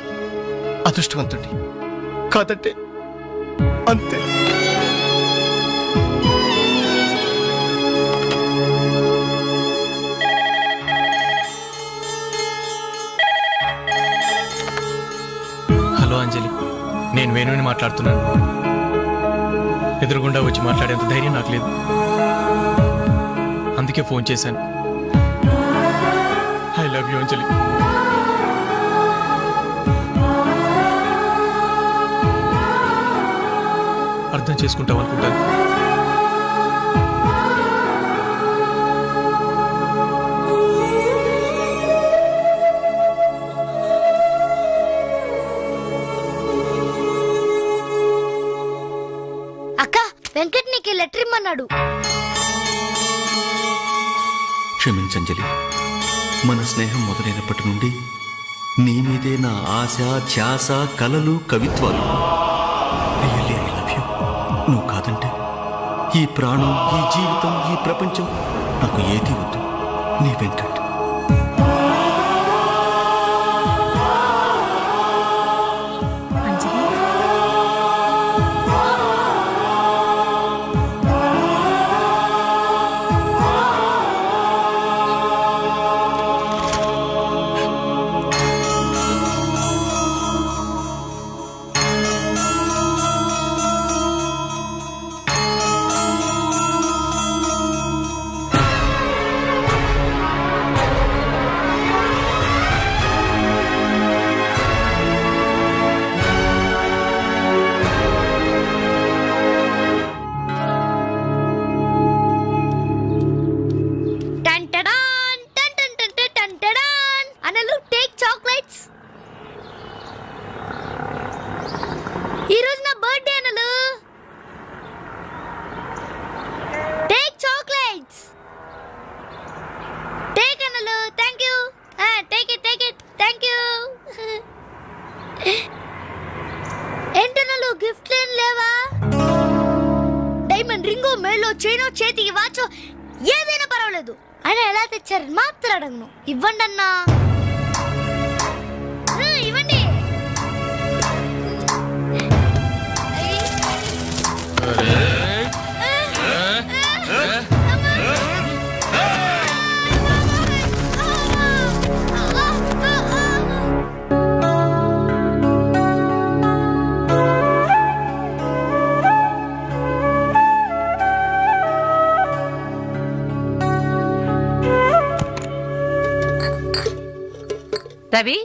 అదృష్టవంతుడి. కాదంటే అంతే. హలో అంజలి, నేను వేణుని మాట్లాడుతున్నాను. ఎదురుగుండా వచ్చి మాట్లాడేంత ధైర్యం నాకు లేదు. అందుకే ఫోన్ చేశాను. ఐ లవ్ యూ అంజలి. అర్థం చేసుకుంటావు అనుకుంటాను. అక్క, వెంకట్ నీకు లెటర్ ఇమ్మన్నాడు. క్షమించంజలి, మన స్నేహం మొదలైనప్పటి నుండి నీ మీదే నా ఆశ, ధ్యాస, కలలు, కవిత్వాలు. Really I love you. నువ్వు కాదంటే ఈ ప్రాణం, ఈ జీవితం, ఈ ప్రపంచం నాకు ఏది వద్దు. నీ వెంకట్. ఏదైనా పర్వాలేదు. ఆయన ఎలా తెచ్చారని మాత్రం అడగను. ఇవ్వండి అన్నా, ఇవ్వండి. రవి,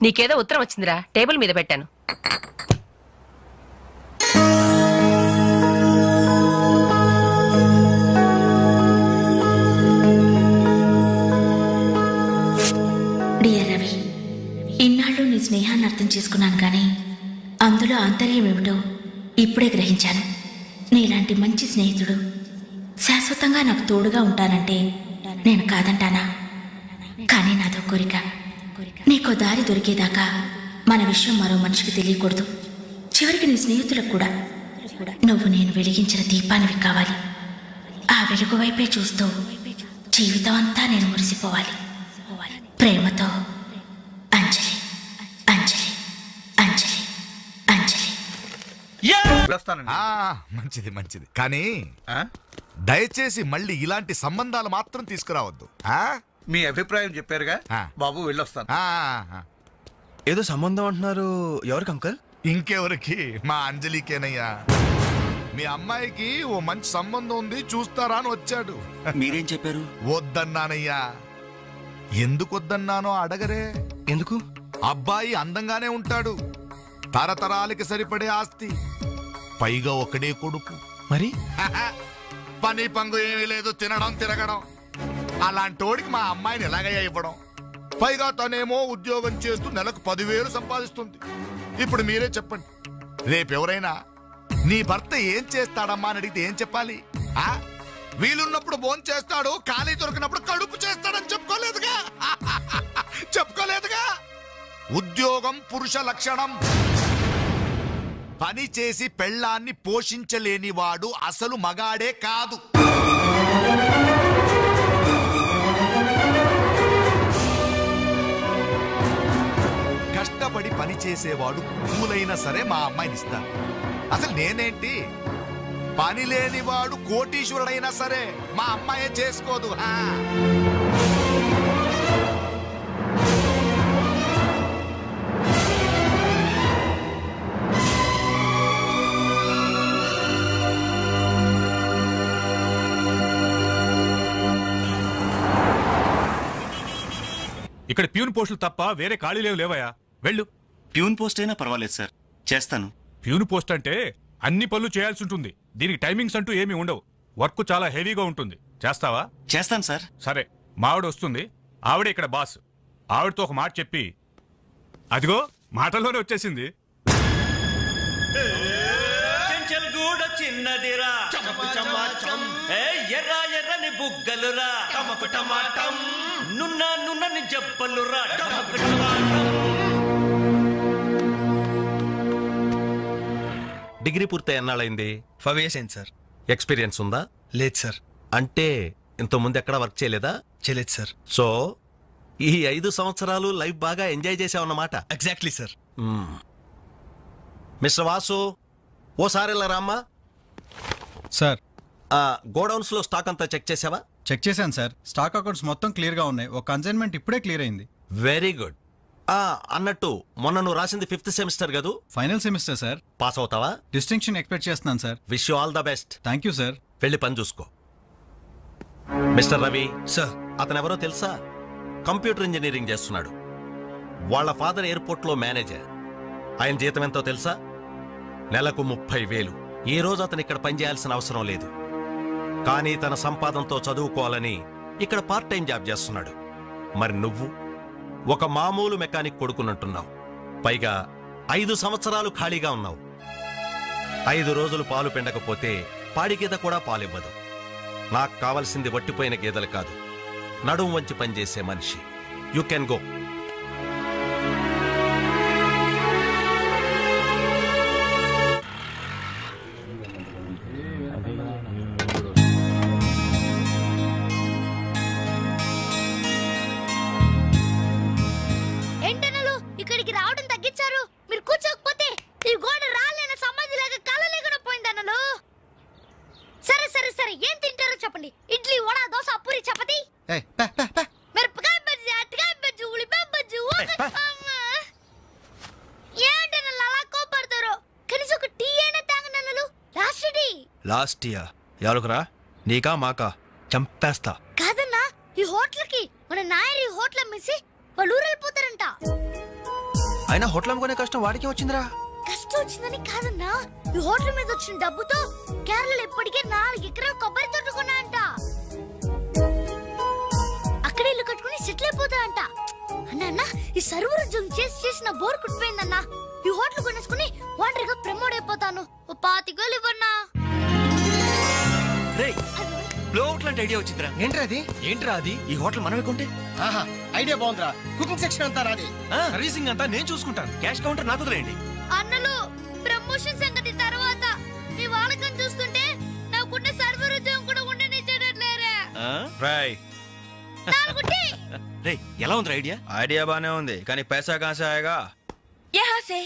నీకేదో ఉత్తరం వచ్చిందిరా, టేబుల్ మీద పెట్టాను. డియర్ రవి, ఇన్నాళ్ళు నీ స్నేహాన్ని అర్థం చేసుకున్నాను కానీ అందులో ఆంతర్యం ఏమిటో ఇప్పుడే గ్రహించాను. నీలాంటి మంచి స్నేహితుడు శాశ్వతంగా నాకు తోడుగా ఉంటానంటే నేను కాదంటానా? కానీ నాదో కోరిక, నీకో దారి దొరికేదాకా మన విషయం మరో మనిషికి తెలియకూడదు. చివరికి నీ స్నేహితులకు కూడా నువ్వు నేను వెలిగించిన దీపానివి కావాలి. ఆ వెలుగు వైపే చూస్తూ జీవితం అంతా నేను మురిసిపోవాలి. ప్రేమతో అంజలి, అంజలి, అంజలి, అంజలి. మంచిది మంచిది, కానీ దయచేసి మళ్ళీ ఇలాంటి సంబంధాలు మాత్రం తీసుకురావద్దు. మీ అభిప్రాయం చెప్పారుగా బాబు, వెళ్ళొస్తాను. ఏదో సంబంధం అంటున్నారు, ఎవరికి అంకల్? ఇంకెవరికి, మా అంజలికేనయ్యా. మీ అమ్మాయికి ఓ మంచి సంబంధం ఉంది, చూస్తారా అని వచ్చాడు. మీరేం చెప్పారు? వద్దన్నానయ్యా. ఎందుకు వద్దన్నానో అడగరే. ఎందుకు? అబ్బాయి అందంగానే ఉంటాడు, తరతరాలకి సరిపడే ఆస్తి, పైగా ఒకడే కొడుకు. మరి పని పంగు ఏమీ లేదు, తినడం తిరగడం. అలాంటోడికి మా అమ్మాయిని ఎలాగయ్యా ఇవ్వడం? పైగా తనేమో ఉద్యోగం చేస్తూ నెలకు 10,000 సంపాదిస్తుంది. ఇప్పుడు మీరే చెప్పండి, రేపెవరైనా నీ భర్త ఏం చేస్తాడమ్మా అని అడిగితే ఏం చెప్పాలి? వీలున్నప్పుడు భోజనం చేస్తాడు, ఖాళీ దొరికినప్పుడు కడుపు చేస్తాడని చెప్పుకోలేదుగా. చెప్పుకోలేదుగా. ఉద్యోగం పురుష లక్షణం. పని చేసి పెళ్ళాన్ని పోషించలేని వాడు అసలు మగాడే కాదు. కష్టపడి పని చేసేవాడు పూలైనా సరే మా అమ్మాయిని ఇస్తాను. అసలు నేనేంటి, పని లేనివాడు కోటీశ్వరుడైనా సరే మా అమ్మాయే చేసుకోదు. ఇక్కడ ప్యూన్ పోస్టులు తప్ప వేరే ఖాళీలేవు లేవయా. వెళ్ళు. ప్యూన్ పోస్ట్ అయినా పర్వాలేదు సార్, చేస్తాను. ప్యూన్ పోస్ట్ అంటే అన్ని పనులు చేయాల్సి ఉంటుంది. దీనికి టైమింగ్స్ అంటూ ఏమీ ఉండవు. వర్క్ చాలా హెవీగా ఉంటుంది. చేస్తావా? చేస్తాను సార్. సరే, మావిడ వస్తుంది. ఆవిడే ఇక్కడ బాస్. ఆవిడతో ఒక మాట చెప్పి, అదిగో మాటల్లోనే వచ్చేసింది. చిన్నదిరా ఎర్ర ఎర్రని బుగ్గలురా నున్న నున్నని జబ్బలురా. డిగ్రీ పూర్తి ఎన్నాళ్ళైంది? 5 years అయింది సార్. ఎక్స్పీరియన్స్ ఉందా? లేదు సార్. అంటే ఇంతకుముందు ఎక్కడ వర్క్ చేయలేదా? చేయలేదు సార్. సో ఈ 5 సంవత్సరాలు లైఫ్ బాగా ఎంజాయ్ చేసావన్నమాట. Exactly sir. మిస్టర్ వాసు, ఓసారి ఇలా రామ్మా. సార్, గోడౌన్స్ లో స్టాక్ అంతా చెక్ చేసావా? చెక్ చేశాను సార్. స్టాక్ అకౌంట్స్ మొత్తం క్లియర్ గా ఉన్నాయి. ఒక కన్సైన్మెంట్ ఇప్పుడే క్లియర్ అయింది. Very good. అన్నట్టు మొన్న నువ్వు రాసింది 5th సెమిస్టర్ కదూ? Final semester sir. పాస్ అవుతావా? డిస్టింక్షన్ ఎక్స్పెక్ట్ చేస్తున్నాను sir. Wish you all the best. Thank you sir. వెళ్ళి పని చూసుకో. మిస్టర్ రవి సార్, అతను ఎవరో తెలుసా? కంప్యూటర్ ఇంజనీరింగ్ చేస్తున్నాడు. వాళ్ళ ఫాదర్ ఎయిర్పోర్ట్ లో మేనేజర్. ఆయన జీతం ఎంతో తెలుసా? నెలకు 30,000. ఈ రోజు అతను ఇక్కడ పనిచేయాల్సిన అవసరం లేదు. కానీ తన సంపాదనతో చదువుకోవాలని ఇక్కడ పార్ట్ టైం జాబ్ చేస్తున్నాడు. మరి నువ్వు ఒక మామూలు మెకానిక్ కొడుకున్నట్టున్నావు. పైగా 5 సంవత్సరాలు ఖాళీగా ఉన్నావు. 5 రోజులు పాలు పిండకపోతే పాడి గీత కూడా పాలివ్వదు. నాకు కావలసింది వట్టిపోయిన గీదలు కాదు, నడుం వంచి పనిచేసే మనిషి. You can go. ఏంటనలు ఇక్కడికి రావడం తగ్గించారు? మీరు కూర్చోకపోతే ఈ గోడ రాలేన సమాధి లాగా కలలేకుండా పోయిందన్నలు. సరే సరే సరే, ఏం తింటారో చెప్పండి. ఇడ్లీ, వడ, దోశ, పూరి, చపాతి, మిరపకాయ బజ్జీ, అరటికాయ బజ్జీ, ఉల్లిపాయ బజ్జీ. ఏంటనలు అలా కోపడతారు? కనీసం ఒక టీ అయినా తాగనన్నలు. Last tea. లాస్ట్ ఇయర్ ఎవరుకురా? నీకా మాకా? చంపేస్తా. కాదన్నా, ఈ హోటల్కి మన నాయర్ ఈ హోటల్ అమ్మేసి వాళ్ళు ఊరు వెళ్ళిపోతారంట. అయినా హోటల్ అమ్ముకునే కష్టం వాడికి వచ్చిందిరా. కష్టం వచ్చిందని కాదన్నా, ఈ హోటల్ మీద వచ్చిన డబ్బుతో కేరళలో ఇప్పటికే 4 ఎకరాలు కొబ్బరి తోట కొన్నాయంట. అక్కడ ఇల్లు కట్టుకుని సెటిల్ అయిపోతాయంట. అన్న ఈ సర్వర్ ఉద్యోగం చేసిన బోర్ కుట్టిపోయిందన్నా. ఈ హోటల్ కొనేసుకుని వాండర్ గా ప్రమోట్ అయిపోతాను. ఓ 25,000 ఇవ్వన్నా. బ్లోఅవుట్ లాంటి ఐడియా వచ్చిందిరా. ఏంట్రా అది? ఈ హోటల్ మనమే కొంటే? ఆహా, ఐడియా బాగుందిరా. కుకింగ్ సెక్షన్ అంతా రాది. సర్వీసింగ్ అంతా నేను చూసుకుంటాను. క్యాష్ కౌంటర్ నాకు వదిలేయండి. అన్నలు, ప్రమోషన్ సంగతి తర్వాత. మీ వాళ్ళకం చూస్తుంటే నాకున్న సర్వర్ ఉద్యోగం కూడా ఉండనిచ్చేటట్లేరే. రే, ఎలా ఉంది ఐడియా? ఐడియా బానే ఉంది, కానీ పైసా కాసాయగా. యహాసే.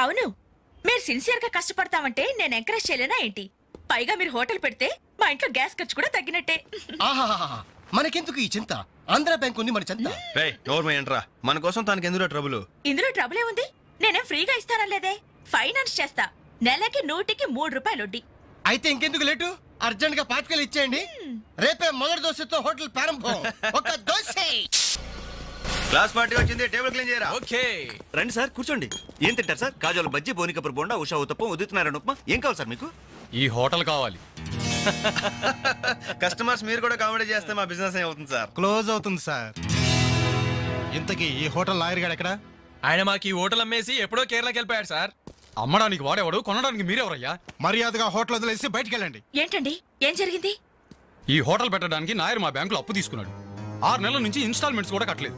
అవును, మీరు సిన్సియర్ గా కష్టపడతామంటే నేను ఎంకరేజ్ చేయలేనా ఏంటి? పైగా మీరు హోటల్ పెడితే మా ఇంట్లో గ్యాస్ ఖర్చు కూడా తగ్గినట్టే. మనకెందుకు ఈ చింత? ఆంధ్ర బ్యాంక్ ఉంది మన చింత. ఏంట్రా, మన కోసం తనకి ఎందులో ట్రబుల్? ఇందులో ట్రబుల్ ఏముంది? నేనేం ఫ్రీగా ఇస్తానలేదే. ఫైనాన్స్ చేస్తా. నెలకి 100కి 3 రూపాయలు వడ్డీ. అయితే ఇంకెందుకు లేటు? అర్జెంట్ గా 5,000 ఇచ్చేయండి. రేపే మొదటి దోశతో హోటల్ ప్రారంభం. ఒక దోశ. క్లాస్ పార్టీ వచ్చింది, టేబుల్ క్లీన్ చేయరా. ఓకే, రండి సార్, కూర్చోండి. ఏం తింటారు సార్? కాజాలు బజ్జీ, బోనికపూర్ బోండా, ఉషా ఉత్తప్పం, ఉదితనారాయణ ఉప్మా. ఏం కావాలి సార్ మీకు? ఈ హోటల్ కావాలి. కస్టమర్స్ మీరు కూడా కామెడీ చేస్తే మా బిజినెస్ అవుతుంది సార్. క్లోజ్ అవుతుంది సార్. ఇంతకీ ఈ హోటల్ లాయర్ గారు ఎక్కడ? ఆయన మాకు ఈ హోటల్ అమ్మేసి ఎప్పుడో కేరళకి వెళ్ళిపోయాడు సార్. అమ్మడానికి వాడేవాడు, కొనడానికి మీరెవరయ్యా? మర్యాదగా హోటల్ వదిలేసి బయటికి వెళ్ళండి. ఏంటండి, ఏం జరిగింది? ఈ హోటల్ పెట్టడానికి నాయర్ మా బ్యాంకులో అప్పు తీసుకున్నాడు. 6 నెలల నుంచి ఇన్స్టాల్మెంట్స్ కూడా కట్టలేదు.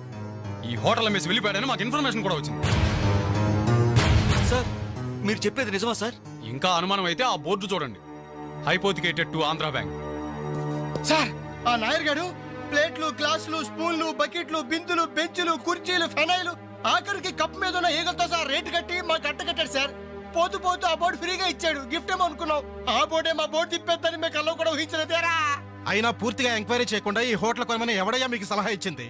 ఈ హోటల్ అమ్మేసి వెళ్ళిపోయాడని మాకు ఇన్ఫర్మేషన్ కూడా వచ్చింది. సార్, మీరు చెప్పేది నిజమా సార్? ఇంకా అనుమానం అయితే ఆ బోర్డు చూడండి. Hypothecated to Andhra bank. Sir, ఆ నాయర్ గారు ప్లేట్లు, గ్లాసులు, స్పూన్లు, బకెట్లు, బిందులు, బెంచులు, కుర్చీలు, ఫెనైలు, ఆఖరికి కప్ మీద ఉన్న ఈగలతో సార్ రేటు కట్టి మాకు అట్ట కట్టాడు సార్. పోతూ పోతూ ఆ బోర్డు ఫ్రీగా ఇచ్చాడు. గిఫ్ట్ ఏమో అనుకున్నాం. ఆ బోర్డే మా బోర్డు తిప్పేద్దని మీకు అలా కూడా ఊహించలేదేరా. అయినా పూర్తిగా ఎంక్వైరీ చేయకుండా ఈ హోటల్ కొనమని ఎవడయ్యా మీకు సలహా ఇచ్చింది?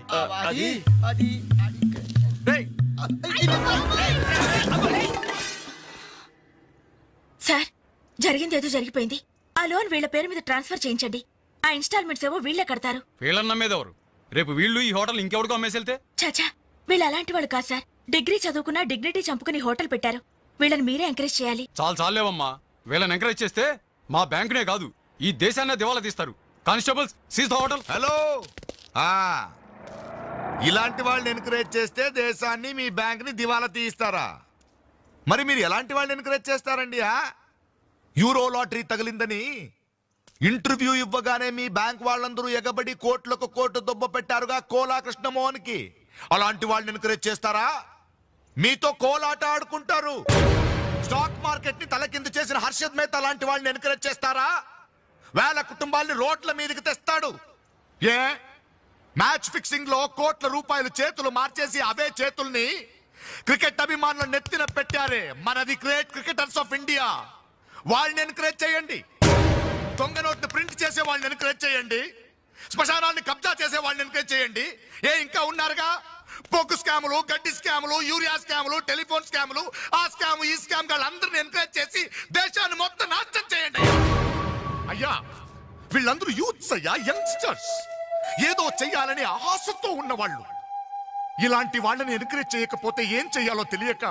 సార్, జరిగింది ఏదో జరిగిపోయింది. ఆ లోన్ వీళ్ళ పేరు మీద ట్రాన్స్ఫర్ చేయించండి. ఆ ఇన్స్టాల్మెంట్స్ ఏవో వీళ్ళే కడతారు. వీళ్ళని నమ్మేదెవరు? రేపు వీళ్ళు ఈ హోటల్ ఇంకెవరికో అమ్మేసి వెళ్తే? చాచా వీళ్ళు అలాంటి వాళ్ళు కాదు సార్. డిగ్రీ చదువుకున్నా డిగ్నిటీ చంపుకుని హోటల్ పెట్టారు. వీళ్ళని మీరే ఎంకరేజ్ చేయాలి. చాలేవమ్మా. వీళ్ళని ఎంకరేజ్ చేస్తే మా బ్యాంకునే కాదు ఈ దేశాన్నే దివాలా తీస్తారు. Constables seize the hotel. Hello, ఇలాంటి వాళ్ళని ఎంకరేజ్ చేస్తే దేశాన్ని మీ బ్యాంక్ ని దివాలా తీయిస్తారా? మరి మీరు ఎలాంటి వాళ్ళని ఎంకరేజ్ చేస్తారండి? యూరో లాటరీ తగిలిందని ఇంటర్వ్యూ ఇవ్వగానే మీ బ్యాంక్ వాళ్ళందరూ ఎగబడి కోట్లకు కోట్లు దుబ్బ పెట్టారుగా కోలా కృష్ణమోహన్ కి. అలాంటి వాళ్ళని ఎంకరేజ్ చేస్తారా? మీతో కోలాట ఆడుకుంటారు. స్టాక్ మార్కెట్ ని తలకిందు చేసిన హర్షద్ మేహతా లాంటి వాళ్ళని ఎంకరేజ్ చేస్తారా? వేల కుటుంబాల్ని రోడ్ల మీదకి తెస్తాడు. ఏ మ్యాచ్ ఫిక్సింగ్ లో కోట్ల రూపాయలు చేతులు మార్చేసి అవే చేతుల్ని క్రికెట్ అభిమానులు నెత్తిన పెట్టారే మనది గ్రేట్ క్రికెటర్స్ ఆఫ్ ఇండియా. వాళ్ళని ఎంకరేజ్ చేయండి. దొంగ నోట్ని ప్రింట్ చేసే వాళ్ళని ఎంకరేజ్ చేయండి. శ్మశానాన్ని కబ్జా చేసే వాళ్ళని ఎంకరేజ్ చేయండి. ఇంకా ఉన్నారుగా పోకు స్కాములు, గడ్డి స్కాములు, యూరియా స్కాములు, టెలిఫోన్ స్కాములు, ఆ స్కామ్ ఈ స్కామ్ వాళ్ళందరినీ ఎంకరేజ్ చేసి దేశాన్ని మొత్తం నాశనం చేయండి. అయ్యా వీళ్ళందరూ యూత్స్ అయ్యా, యంగ్స్టర్స్, ఏదో చెయ్యాలని ఆశతో ఉన్నవాళ్ళు. ఇలాంటి వాళ్ళని ఎంకరేజ్ చేయకపోతే ఏం చెయ్యాలో తెలియక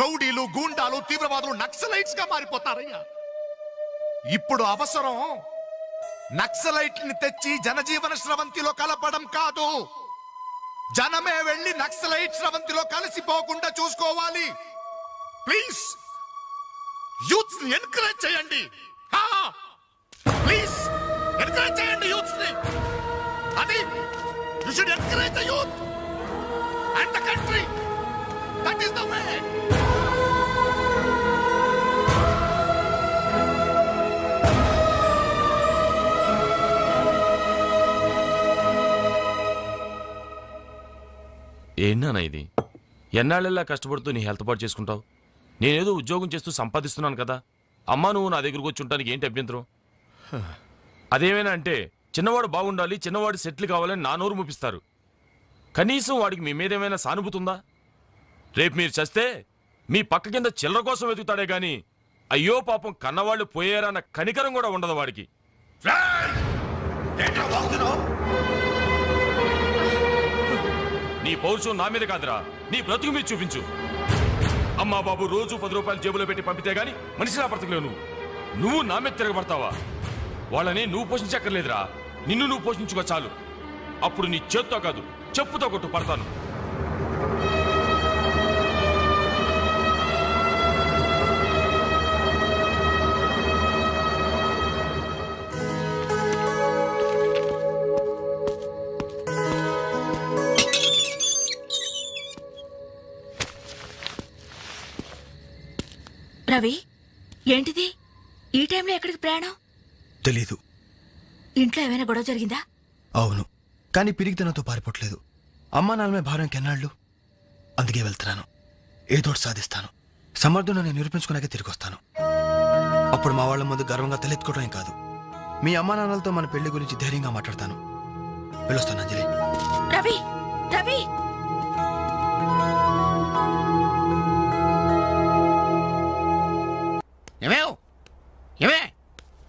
రౌడీలు, గూండాలు, తీవ్రవాదులు, నక్సలైట్స్ గా మారిపోతారయ్యా. ఇప్పుడు అవసరం నక్సలైట్ ని తెచ్చి జనజీవన స్రవంతిలో కలపడం కాదు, జనమే వెళ్ళి నక్సలైట్ స్రవంతిలో కలిసిపోకుండా చూసుకోవాలి. ప్లీజ్ యూత్స్ ని ఎంకరేజ్ చేయండి. ప్లీజ్ ఎంకరేజ్ చేయండి యూత్స్ ని. అది you should encourage the youth and the country. That is the way. ఏంటన్నా ఇది? ఎన్నాళ్ళెల్లా కష్టపడుతూ నీ హెల్త్ పాటు చేసుకుంటావు? నేనేదో ఉద్యోగం చేస్తూ సంపాదిస్తున్నాను కదా. అమ్మా నువ్వు నా దగ్గరకు వచ్చి ఉంటానికి ఏంటి అభ్యంతరం? అదేమైనా అంటే చిన్నవాడు బాగుండాలి, చిన్నవాడు సెటిల్ కావాలని నా నోరు ముపిస్తారు. కనీసం వాడికి మీ మీద ఏమైనా సానుభూతి ఉందా? రేపు మీరు చస్తే మీ పక్క కింద చిల్లర కోసం వెతుకుతాడే గాని అయ్యో పాపం కన్నవాళ్ళు పోయారన్న కనికరం కూడా ఉండదు వాడికి. నీ పౌరుషం నా మీద కాదురా, నీ బ్రతుకు మీద చూపించు. అమ్మా బాబు రోజు 10 రూపాయలు జేబులో పెట్టి పంపితే గాని మనిషిలా బ్రతకలేవు. నువ్వు నా మీద తిరగబడతావా? వాళ్ళని నువ్వు పోషించక్కర్లేదురా, నిన్ను నువ్వు పోషించుకో చాలు. అప్పుడు నీ చేత్తో కాదు చెప్పుతో కొట్టు పడతాను. రవి, ఏంటిది ఈ టైంలో ఎక్కడికి ప్రయాణం? తెలీదు. ఇంట్లో ఏమైనా గొడవ జరిగిందా? అవును, కానీ పిరిగితనంతో పారిపోవట్లేదు. అమ్మా నాన్నమే భారం కెన్నాళ్ళు. అందుకే వెళ్తున్నాను. ఏదోటి సాధిస్తాను. సమర్థుడు నేను నిరూపించుకున్నాకే తిరిగి వస్తాను. అప్పుడు మా వాళ్ళ ముందు గర్వంగా తలెత్తుకోవడం కాదు, మీ అమ్మా నాన్నలతో మన పెళ్లి గురించి ధైర్యంగా మాట్లాడతాను. వెళ్ళొస్తాను అంజలి. రవి, రవి,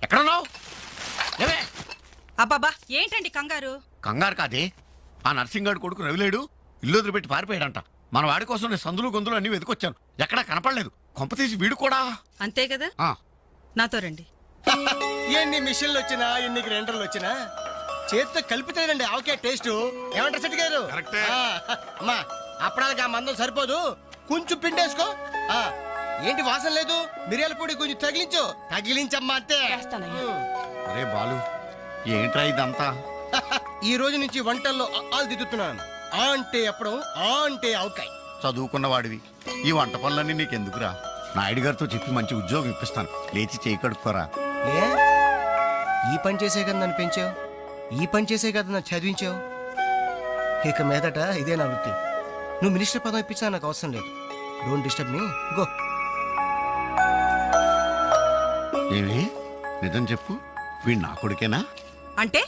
ఎక్కడున్నావు? అబ్బాబా ఏంటండి కంగారు? కంగారు కాదే, ఆ నర్సింగాడు కొడుకు రవిలేడు ఇల్లు వదిలిపెట్టి పారిపోయాడంట. మన వాడి కోసం నేను సందులు గొంతులు అన్ని వెతికొచ్చాను, ఎక్కడా కనపడలేదు. కొంపతీసి వీడు కూడా అంతే కదా. నాతో రండి. ఎన్ని మిషన్లు వచ్చినా ఎన్ని గ్రైండర్లు వచ్చినా చేతితో కలిపితేనండి ఆవకే టేస్ట్. ఏమంటారు సెట్ గారు? అమ్మా అప్పడానికి ఆ మందం సరిపోదు, కొంచెం పిండేసుకో. ఏంటి వాసన లేదు? మిరియాల పొడి కొంచెం తగిలించమ్మా అంతే. అరే బాలు, ఏంట్రా ఇదంతా? ఈ రోజు నుంచి వంటల్లో ఆలు దిద్దుతున్నాను. ఆ అంటే అప్పుడు, ఆ అంటే ఆవకాయ. చదువుకున్న వాడివి, ఈ వంట పనులన్నీ నీకెందుకురా? నాయుడు గారితో చెప్పి మంచి ఉద్యోగం ఇప్పిస్తాను, లేచి చేయి కడుక్కోరా. ఈ పని చేసే కదా నన్ను పెంచావు, ఈ పని చేసే కదా నన్ను చదివించావు. ఇక మీదట ఇదే నా వృత్తి. నువ్వు మినిస్టర్ పదం ఇప్పించా నాకు అవసరం లేదు. Don't disturb me, go. ఏమి నిజం చెప్పు, వీడు నా కొడుకేనా? అంటే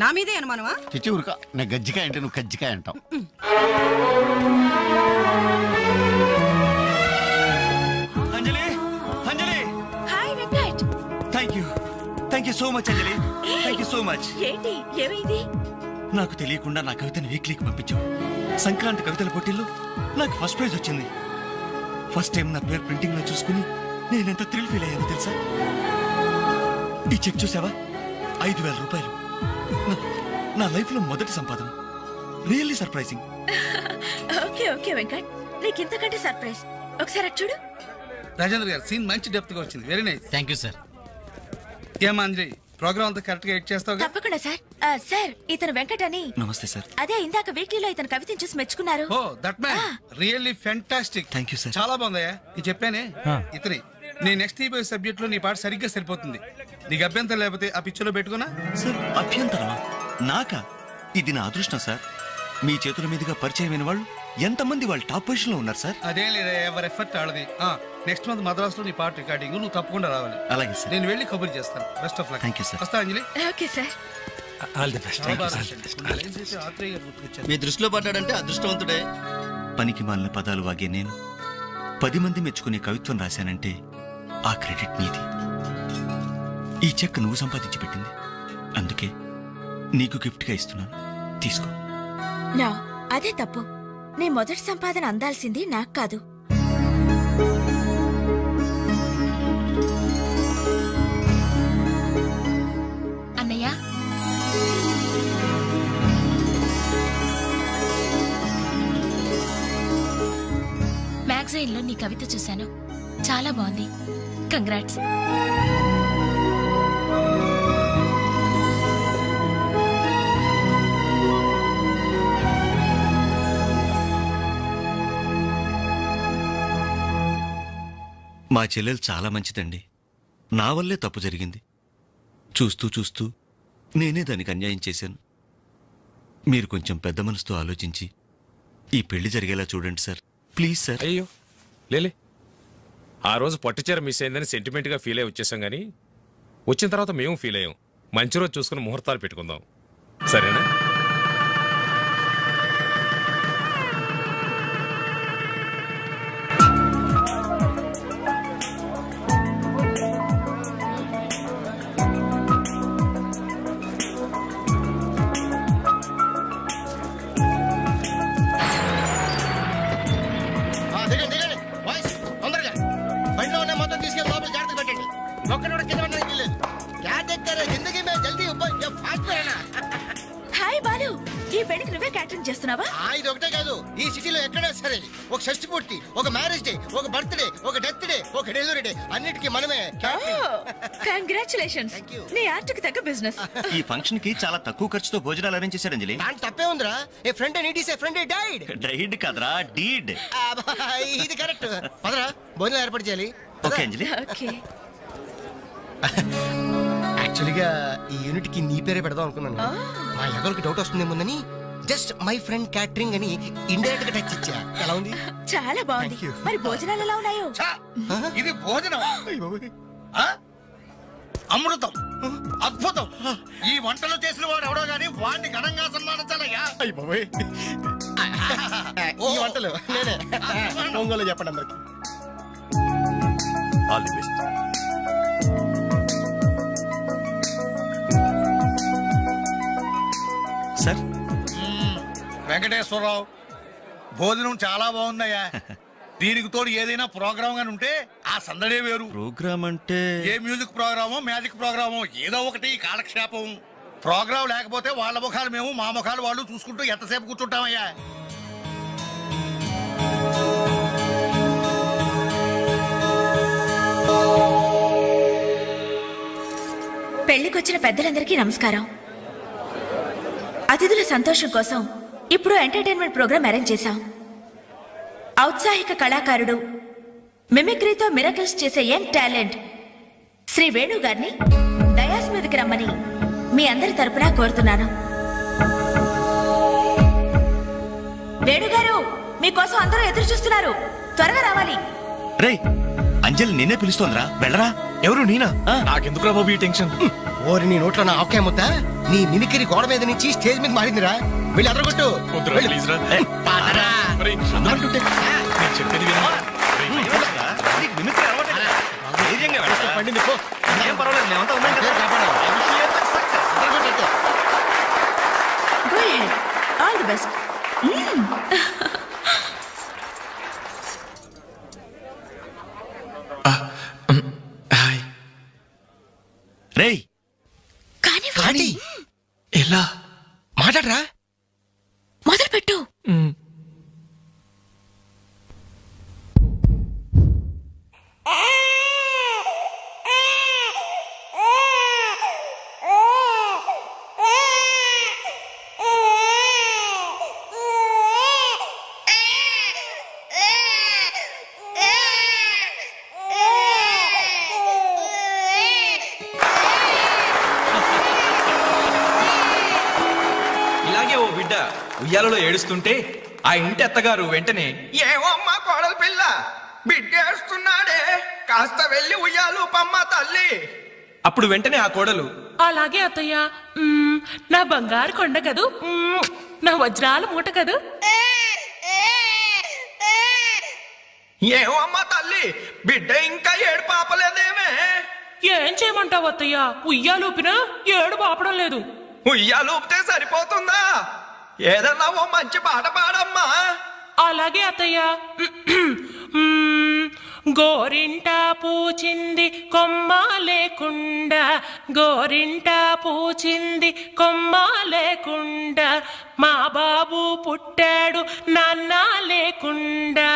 నా మీదే అనుమానమా? చిచ్చి ఊరుక, నేను గజ్జికాయ అంటే నువ్వు కజ్జికాయ అంటావు. Anjali, Anjali. Hi Venkat. Thank you so much Anjali, thank you so much. ఏంటి ఏమైంది? నాకు తెలియకుండా నా కవితను వీక్లీకి పంపించావు. సంక్రాంతి కవితల పోటీల్లో నాకు ఫస్ట్ ప్రైజ్ వచ్చింది. ఫస్ట్ టైం నా పేరు ప్రింటింగ్ లో చూసుకుని నేనెంత థ్రిల్ ఫీల్ అయ్యానో తెలుసా? ఈ చెక్ చూసావా? 5,000 రూపాయలు. నా లైఫ్ లో మొదటి సంపాదన. Really surprising. Okay okay Venkat, నీకు ఇంతకంటే సర్ప్రైజ్. ఒకసారి అటు చూడు. రాజేంద్ర గారు సీన్ మంచి డెప్త్ గా వచ్చింది. Very nice. Thank you sir. ఏమా అంజలి, ప్రోగ్రామ్ అంతా కరెక్ట్ గా ఎడ్ చేస్తావు? తప్పకుండా సార్. సార్ ఇతను వెంకట్ అని. నమస్తే సార్. అదే ఇందాక వీక్లీలో ఇతను కవితను చూసి మెచ్చుకున్నారు. Oh that man really fantastic. Thank you sir. చాలా బాగుందయ్యా. ఇది చెప్పానే ఇతని నీ నెక్స్ట్ ఈబోయ్ సబ్జెక్ట్ లో నీ పాట సరిగ్గా సరిపోతుంది. నీకు అభ్యంతరం లేకపోతే ఆ పిక్చర్ లో పెట్టుకున్నా. సార్ అభ్యంతరమా? నాకా? ఇది నా అదృష్టం సార్. మీ చేతుల మీదుగా పరిచయమైన వాళ్ళు ఎంతమంది వాళ్ళు టాప్ పొజిషన్ లో ఉన్నారు సార్. అదేం లేదా, ఎవరి ఎఫర్ట్ ఆడది. నెక్స్ట్ మంత్ మద్రాస్ లో నీ పాట రికార్డింగ్, నువ్వు తప్పకుండా రావాలి. అలాగే సార్. నేను వెళ్ళి కబుర్ చేస్తాను. Best of luck. Thank you sir. వస్తా Anjali. Okay sir. All the best. మీ దృష్టిలో పడ్డాడంటే అదృష్టవంతుడే. పనికి మాలిన పదాలు వాగే నేను 10 మంది మెచ్చుకునే కవిత్వం రాశానంటే ఆ క్రెడిట్ నీది. ఈ చెక్ నువ్వు సంపాదించి పెట్టింది. అందుకే నీకు గిఫ్ట్ గా ఇస్తున్నాను. తీసుకో. నా అదే తప్పు. నీ మొదటి సంపాదన అందాల్సింది నాకు కాదు. అన్నయ్య, మ్యాగజైన్లో నీ కవిత చూశాను. చాలా బాగుంది. కంగ్రాట్స్. మా చెల్లెలు చాలా మంచిదండి. నా వల్లే తప్పు జరిగింది. చూస్తూ చూస్తూ నేనే దానికి అన్యాయం చేశాను. మీరు కొంచెం పెద్ద మనసుతో ఆలోచించి ఈ పెళ్లి జరిగేలా చూడండి సార్. Please sir. అయ్యో లేలే, ఆ రోజు పట్టుచీర మిస్ అయిందని సెంటిమెంట్గా ఫీల్ అయ్యి వచ్చేసాం, కానీ వచ్చిన తర్వాత మేము ఫీల్ అయ్యాం. మంచి రోజు చూసుకుని ముహూర్తాలు పెట్టుకుందాం, సరేనా? హాయ్ బాలు, ఈ పెళ్లికి నువ్వే క్యాటరింగ్ చేస్తున్నావా? ఇది ఒకటే కాదు, ఈ సిటీలో ఎక్కడా సరే ఒక షష్టి పూర్తి, ఒక మ్యారేజ్ డే, ఒక బర్త్డే, ఒక డెత్ డే, ఒక డెలివరీ డే, అన్నిటికీ మనమే. కంగ్రాచులేషన్స్, నీ ఆర్ట్కి తగ్గ బిజినెస్. ఈ ఫంక్షన్ కి చాలా తక్కువ ఖర్చుతో భోజనాలు అరేంజ్ చేశారు అంజలి. దాని తప్పే ఉందిరా. A friend need is a friend died. Died కదరా, డీడ్. ఇది కరెక్ట్. పదరా భోజనం ఏర్పాటు చేయాలి. ఓకే అంజలి. ఓకే. యాక్చువల్గా ఈ యూనిట్ కి నీ పేరే పెడదాం అనుకున్నాను. మా ఎవరికి డౌట్ వస్తుందేమోనని జస్ట్ మై ఫ్రెండ్ క్యాటరింగ్ అని ఇండైరెక్ట్ గా టచ్ ఇచ్చా. ఎలా ఉంది? చాలా బాగుంది. మరి భోజనాలు ఎలా ఉన్నాయో? ఇది భోజనం, అమృతం, అద్భుతం. ఈ వంటలు చేసిన వాడు ఎవడో గానీ వాడిని ఘనంగా సన్మానించాలయ్యా. ఈ వంటలు నేనే. ఒంగోలు చెప్పండి అందరికి. All the best. Sir Venkateswararao, భోజనం చాలా బాగుందయ్యా. దీనికి తోడు ఏదైనా ప్రోగ్రామ్ గాని ఉంటే ఆ సందడే వేరు. ప్రోగ్రామ్ అంటే ఏ మ్యూజిక్ ప్రోగ్రామో మ్యాజిక్ ప్రోగ్రామో ఏదో ఒకటి కాలక్షేపం. ప్రోగ్రామ్ లేకపోతే వాళ్ళ ముఖాలు మేము, మా ముఖాలు వాళ్ళు చూసుకుంటూ ఎంతసేపు కూర్చుంటామయ్యా. పెళ్లికొచ్చిన పెద్దలందరికీ నమస్కారం. అతిథుల సంతోషం కోసం ఇప్పుడు ఎంటర్టైన్మెంట్ ప్రోగ్రాం అరేంజ్ చేశాం. ఔత్సాహిక కళాకారుడు, మిమిక్రీతో మిరకల్స్ చేసే యంగ్ టాలెంట్ శ్రీ వేణు గారిని డయాస్ మీదకి రమ్మని మీ అందరి తరపున కోరుతున్నాను. వేణుగారు, మీకోసం అందరూ ఎదురు చూస్తున్నారు. త్వరగా రావాలి. రే అంజలి నిన్నే పిలుస్తోందిరా, వెళ్ళరా. ఎవరు? నేనా? నాకెందుకురా బాబు ఈ టెన్షన్? ఓరి నీ నోట్లో నా ఆవకాయ ముద్ద నీ మిమిక్రీ గోడ మీద నుంచి స్టేజ్ మీద మారిందిరా. వెళ్ళి అదరగొట్టు. పండింది. Go ahead. కానీ ఎలా మాట్లాడరా, మొదలు పెట్టు. ఇలాగే ఓ బిడ్డ ఉయ్యాలలో ఏడుస్తుంటే ఆ ఇంటి అత్తగారు వెంటనే, ఏమో అమ్మా కోడలు పిల్ల బిడ్డ ఏడుస్తున్నాడే, కాస్త వెళ్ళి ఉయ్యాలు పమ్మ తల్లి. అప్పుడు వెంటనే ఆ కోడలు, అలాగే అత్తయ్య, నా బంగారు కొండ కదూ, నా వజ్రాల మూట కదూ. ఏమో అమ్మా తల్లి బిడ్డ ఇంకా ఏడు పాపలేదేమే. ఏం చేయమంటావు అత్తయ్య, ఉయ్యాలూపినా ఏడు పాపడం లేదు. ఉయ్యాలూపితే సరిపోతుందా? ఏదన్నా ఓ మంచి పాట పాడమ్మా. అలాగే అత్తయ్య. గోరింట పూచింది కొమ్మ లేకుండా, గోరింట పూచింది కొమ్మ లేకుండా, మా బాబు పుట్టాడు నాన్న లేకుండా.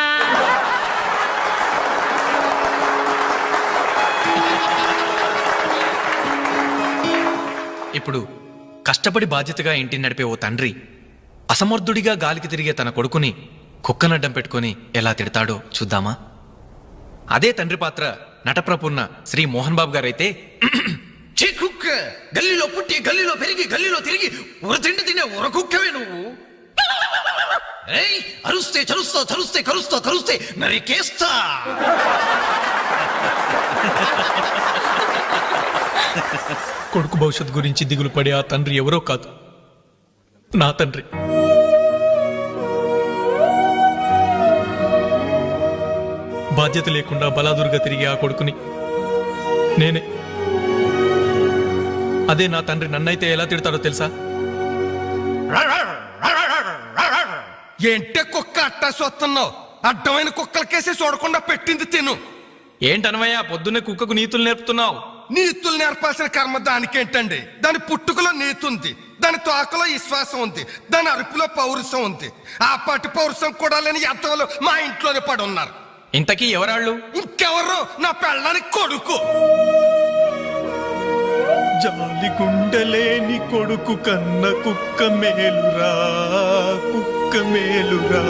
ఇప్పుడు కష్టపడి బాధ్యతగా ఇంటిని నడిపే ఓ తండ్రి అసమర్థుడిగా గాలికి తిరిగే తన కొడుకుని కుక్కనడ్డం పెట్టుకుని ఎలా తిడతాడో చూద్దామా? అదే తండ్రి పాత్ర నటప్రపూర్ణ శ్రీ మోహన్ బాబు గారైతే, కుక్క గల్లీలో పుట్టి గల్లీలో పెరిగి గల్లీలో తిరిగి ఉరతిండి తినే ఉరకుక్కవే నువ్వు. అరుస్తే చరుస్తా చరుస్తే కరుస్తా కరుస్తే నరికేస్తా. కొడుకు భవిష్యత్ గురించి దిగులు పడే ఆ తండ్రి ఎవరో కాదు, నా తండ్రి. బాధ్యత లేకుండా బలాదురుగా తిరిగే ఆ కొడుకుని నేనే. అదే నా తండ్రి నన్నైతే ఎలా తిడతాడో తెలుసా? ఏంటే కుక్క అట్టా సొస్తున్నావు? అడ్డమైన కుక్కలకేసి చూడకుండా పెట్టింది తిను. ఏంటనవయ్యా పొద్దున్నే కుక్కకు నీతులు నేర్పుతున్నావు? నీతులు నేర్పాల్సిన కర్మ దానికేంటండి? దాని పుట్టుకలో నీతి ఉంది, దాని తోకలో విశ్వాసం ఉంది, దాని అరుపులో పౌరుషం ఉంది. ఆ పాటి పౌరుషం కూడా లేని ఎంతలో మా ఇంట్లోనే పడి ఉన్నారు. ఇంతకీ ఎవరాళ్ళు? ఇంకెవరు? నా పెళ్ళానికి కొడుకు. జాలి గుండెలేని కొడుకు కన్న కుక్క మేలురా, కుక్క మేలురా,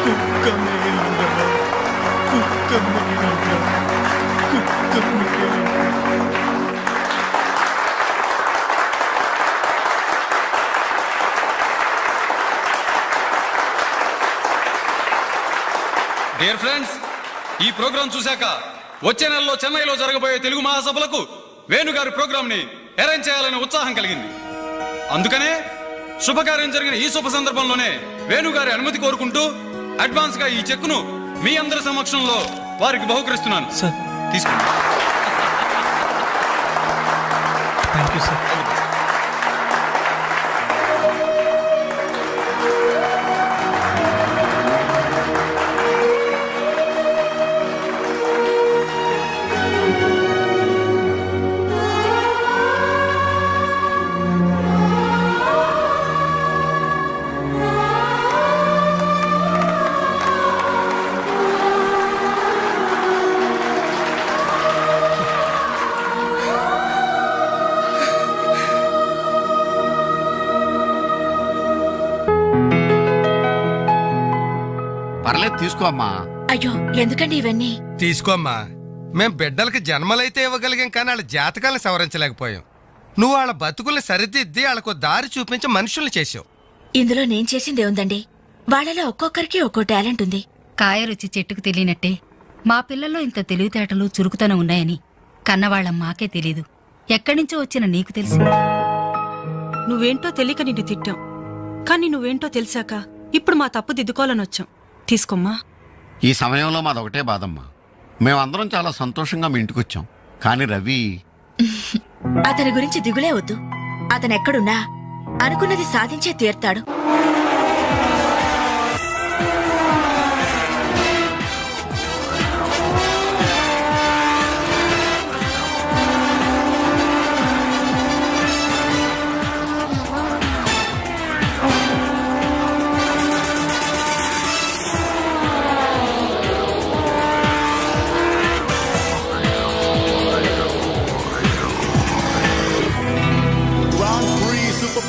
కుక్క మేలురా, కుక్క మేలురా, కుక్క మేలురా. డియర్ ఫ్రెండ్స్, ఈ ప్రోగ్రాం చూశాక వచ్చే నెలలో చెన్నైలో జరగబోయే తెలుగు మహాసభలకు వేణుగారి ప్రోగ్రాం ని అరేంజ్ చేయాలనే ఉత్సాహం కలిగింది. అందుకనే శుభకార్యం జరిగిన ఈ శుభ సందర్భంలోనే వేణుగారి అనుమతి కోరుకుంటూ అడ్వాన్స్ గా ఈ చెక్కును మీ అందరి సమక్షంలో వారికి బహుకరిస్తున్నాను. తీసుకోండి. Thank you sir. పర్లేదు తీసుకో అమ్మా. అయ్యో ఎందుకండి ఇవన్నీ? తీసుకోమ్మా. మేం బిడ్డలకి జన్మలైతే ఇవ్వగలిగాం, కానీ వాళ్ళ జాతకాలను సవరించలేకపోయాం. నువ్వు వాళ్ళ బతుకుల్ని సరిదిద్ది వాళ్ళకు దారి చూపించి మనుషుల్ని చేసావు. ఇందులో నేను చేసింది ఏముందండి? వాళ్ళలో ఒక్కొక్కరికి ఒక్కో టాలెంట్ ఉంది. కాయ రుచి చెట్టుకు తెలియనట్టే మా పిల్లల్లో ఇంత తెలివితేటలు చురుకుతనం ఉన్నాయని కన్నవాళ్ళం మాకే తెలీదు. ఎక్కడినుంచో వచ్చిన నీకు తెలిసి. నువ్వేంటో తెలియక నిన్ను తిట్టాం, కానీ నువ్వేంటో తెలిసాక ఇప్పుడు మా తప్పు దిద్దుకోవాలని వచ్చాం. తీసుకోమ్మా. ఈ సమయంలో మాదొకటే బాధమ్మా. మేమందరం చాలా సంతోషంగా మీ ఇంటికొచ్చాం, కానీ రవి అతని గురించి దిగులే వద్దు. అతనెక్కడున్నా అనుకున్నది సాధించే తీర్తాడు.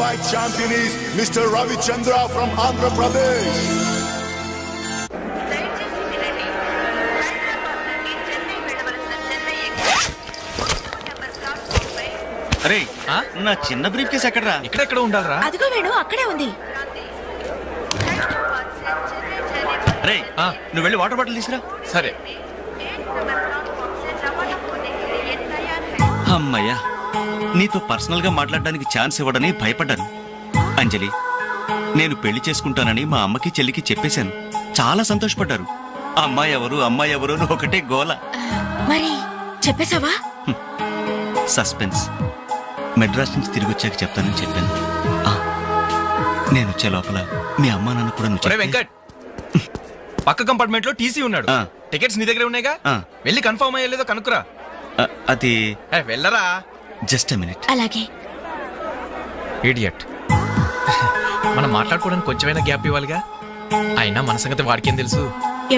Heavyweight champion is Mr. Ravi Chandra from Andhra Pradesh. అరే నా చిన్న బ్రీఫ్ కేసు ఎక్కడరా? ఇక్కడెక్కడ ఉండాలరా? అదిగో వేణు అక్కడే ఉంది. రే నువ్వు వెళ్ళి వాటర్ బాటిల్ తీసుకురా. సరే. అమ్మయ్యా, నీతో పర్సనల్ గా మాట్లాడడానికి ఛాన్స్ ఇవ్వడని భయపడ్డాను. అంజలి, నేను పెళ్లి చేసుకుంటానని మా అమ్మకి చెల్లికి చెప్పేశాను. చాలా సంతోషపడ్డారు. అమ్మాయి ఎవరు అమ్మాయి ఎవరు అని ఒకటే గోల. మరి చెప్పేశావా? సస్పెన్స్. మెడ్రాస్ నుంచి తిరిగి వచ్చాక చెప్తానని చెప్పాను. నేను వచ్చే లోపల మీ అమ్మా నాన్న కూడా నువ్వు వెంకట్, పక్క కంపార్ట్మెంట్ లో టీసీ ఉన్నాడు. టికెట్స్ నీ దగ్గర ఉన్నాయిగా, వెళ్ళి కన్ఫర్మ్ అయ్యలేదో కనుక్కురా. అది వెళ్ళరా. Just a minute. అలాగే. ఇడియట్. మనం మాట్లాడుకోవడానికి కొంచెమైనా గ్యాప్ ఇవ్వాలిగా. అయినా మన సంగతి వాడికేం తెలుసు.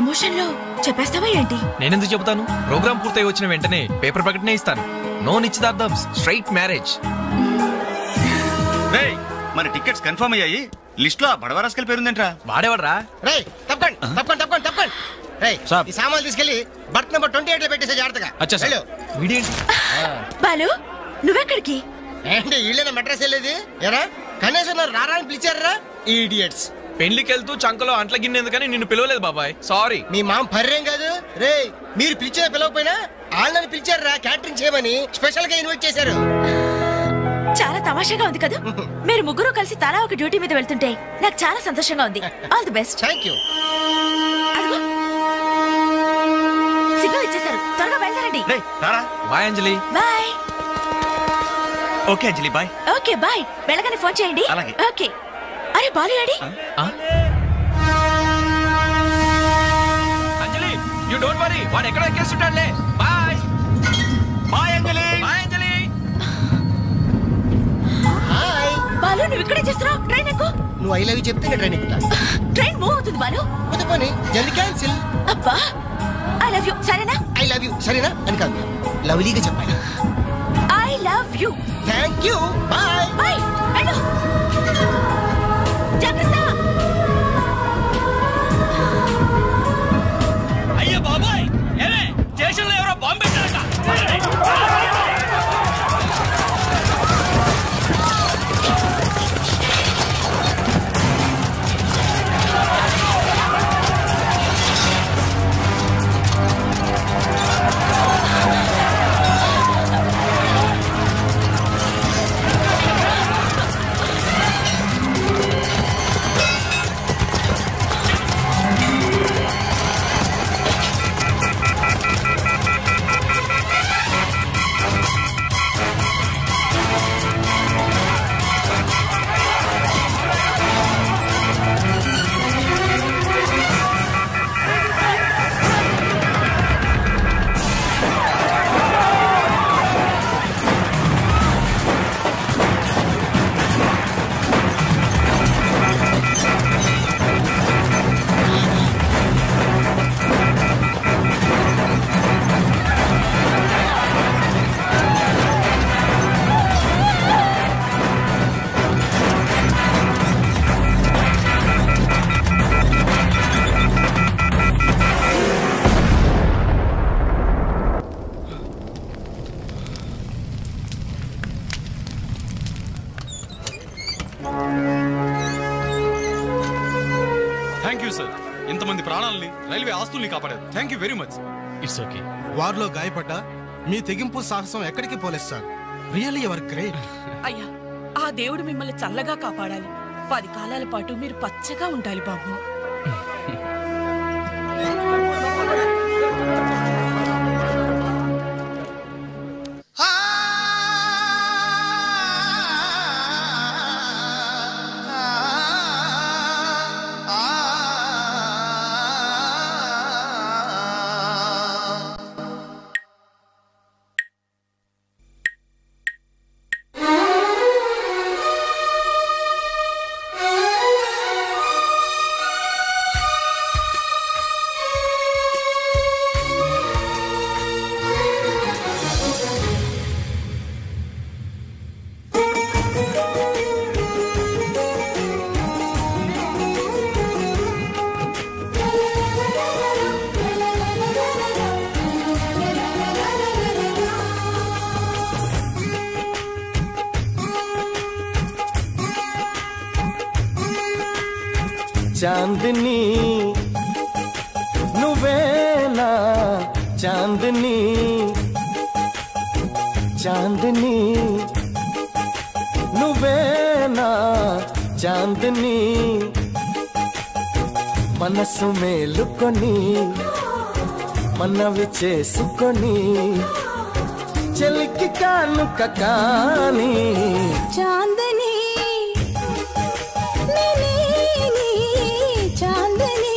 ఎమోషన్ లో చెప్పేస్తావా ఏంటి? నేనెందుకు చెబుతాను? ప్రోగ్రామ్ పూర్తయి వచ్చిన వెంటనే పేపర్ ప్రకటనే ఇస్తాను. నో నిశ్చితార్థం, స్ట్రైట్ మ్యారేజ్. మన టికెట్స్ కన్ఫర్మ్ అయ్యాయి. లిస్ట్ లో బడవరాస్కల్ పేరుందేంట్రా? వాడేవాడ్రా? రేయ్ తప్పకండి తప్పకండి తప్పకండి తప్పకండి. రేయ్ ఈ సామాన్లు తీసుకెళ్ళి బర్త్ నెంబర్ 28 లో పెట్టేసే జాగ్రత్తగా. అచ్చా వీడేంటి? బాలు నువ్వెక్కడికి? ఏంటి వీళ్ళైనా మెడ్రాస్ వెళ్ళేది? ఎరా కనీసం నన్ను రారా అని పిలిచారా? ఈడియట్స్. పెళ్లికి వెళ్తూ చంకలో అంట్ల గిన్నెందుకని నిన్ను పిలవలేదు బాబాయ్. సారీ. మీ మామ పర్రేం కాదు. రే మీరు పిలిచిన పిలవకపోయినా వాళ్ళని పిలిచారా క్యాటరింగ్ చేయమని స్పెషల్ గా ఇన్వైట్ చేశారు. చాలా తమాషాగా ఉంది కదా. మీరు ముగ్గురు కలిసి తలా ఒక డ్యూటీ మీద వెళ్తుంటే నాకు చాలా సంతోషంగా ఉంది. All the best. Thank you. Signal ఇచ్చేశారు, త్వరగా బయలుదేరండి. Bye Anjali. Bye. Okay Anjali bye. Okay bye. వెళ్ళగానే ఫోన్ చేయండి. అలాగే. ఓకే. అరే బాలు ఏడి? అంజలి యు డోంట్ వరీ, వాడు ఎక్కడ ఎక్కేస్తుంటాడులే. Bye bye Anjali. Bye Anjali. Hi Balu, నువ్వు ఇక్కడే చేస్తున్నావు? ట్రైన్ ఎక్కు. నువ్వు ఐ లవ్ యూ చెప్తే ట్రైన్ ఎక్కుతా. ట్రైన్ మూవ్ అవుతుంది బాలు. పోనీ జల్ది క్యాన్సిల్. అబ్బా ఐ లవ్ యూ సరేనా? ఐ లవ్ యూ సరేనా అని కాదు, లవ్లీగా చెప్పాలి. I love you. Thank you. Bye bye. వెళ్ళు. జాగ్రత్త. అయ్యో బాబాయ్, ఏమే స్టేషన్లో ఎవరో బాంబు పెట్టారట. థ్యాంక్ యూ సార్, ఇంతమంది ప్రాణాలని రైల్వే ఆస్తుల్ని కాపాడారు. Thank you very much. It's okay. వారిలో గాయపడ్డ మీ తెగింపు సాహసం ఎక్కడికి పోలేదు సార్. Really your great. అయ్యా, ఆ దేవుడు మిమ్మల్ని చల్లగా కాపాడాలి. 10 కాలాల పాటు మీరు పచ్చగా ఉండాలి బాబు. చాందిని నువ్వేనా చాందిని చాందిని నువ్వేనా చాందిని మనసు మేలుకొని మనవి చేసుకొని చెలికి కానుక కాని చాందని చాందని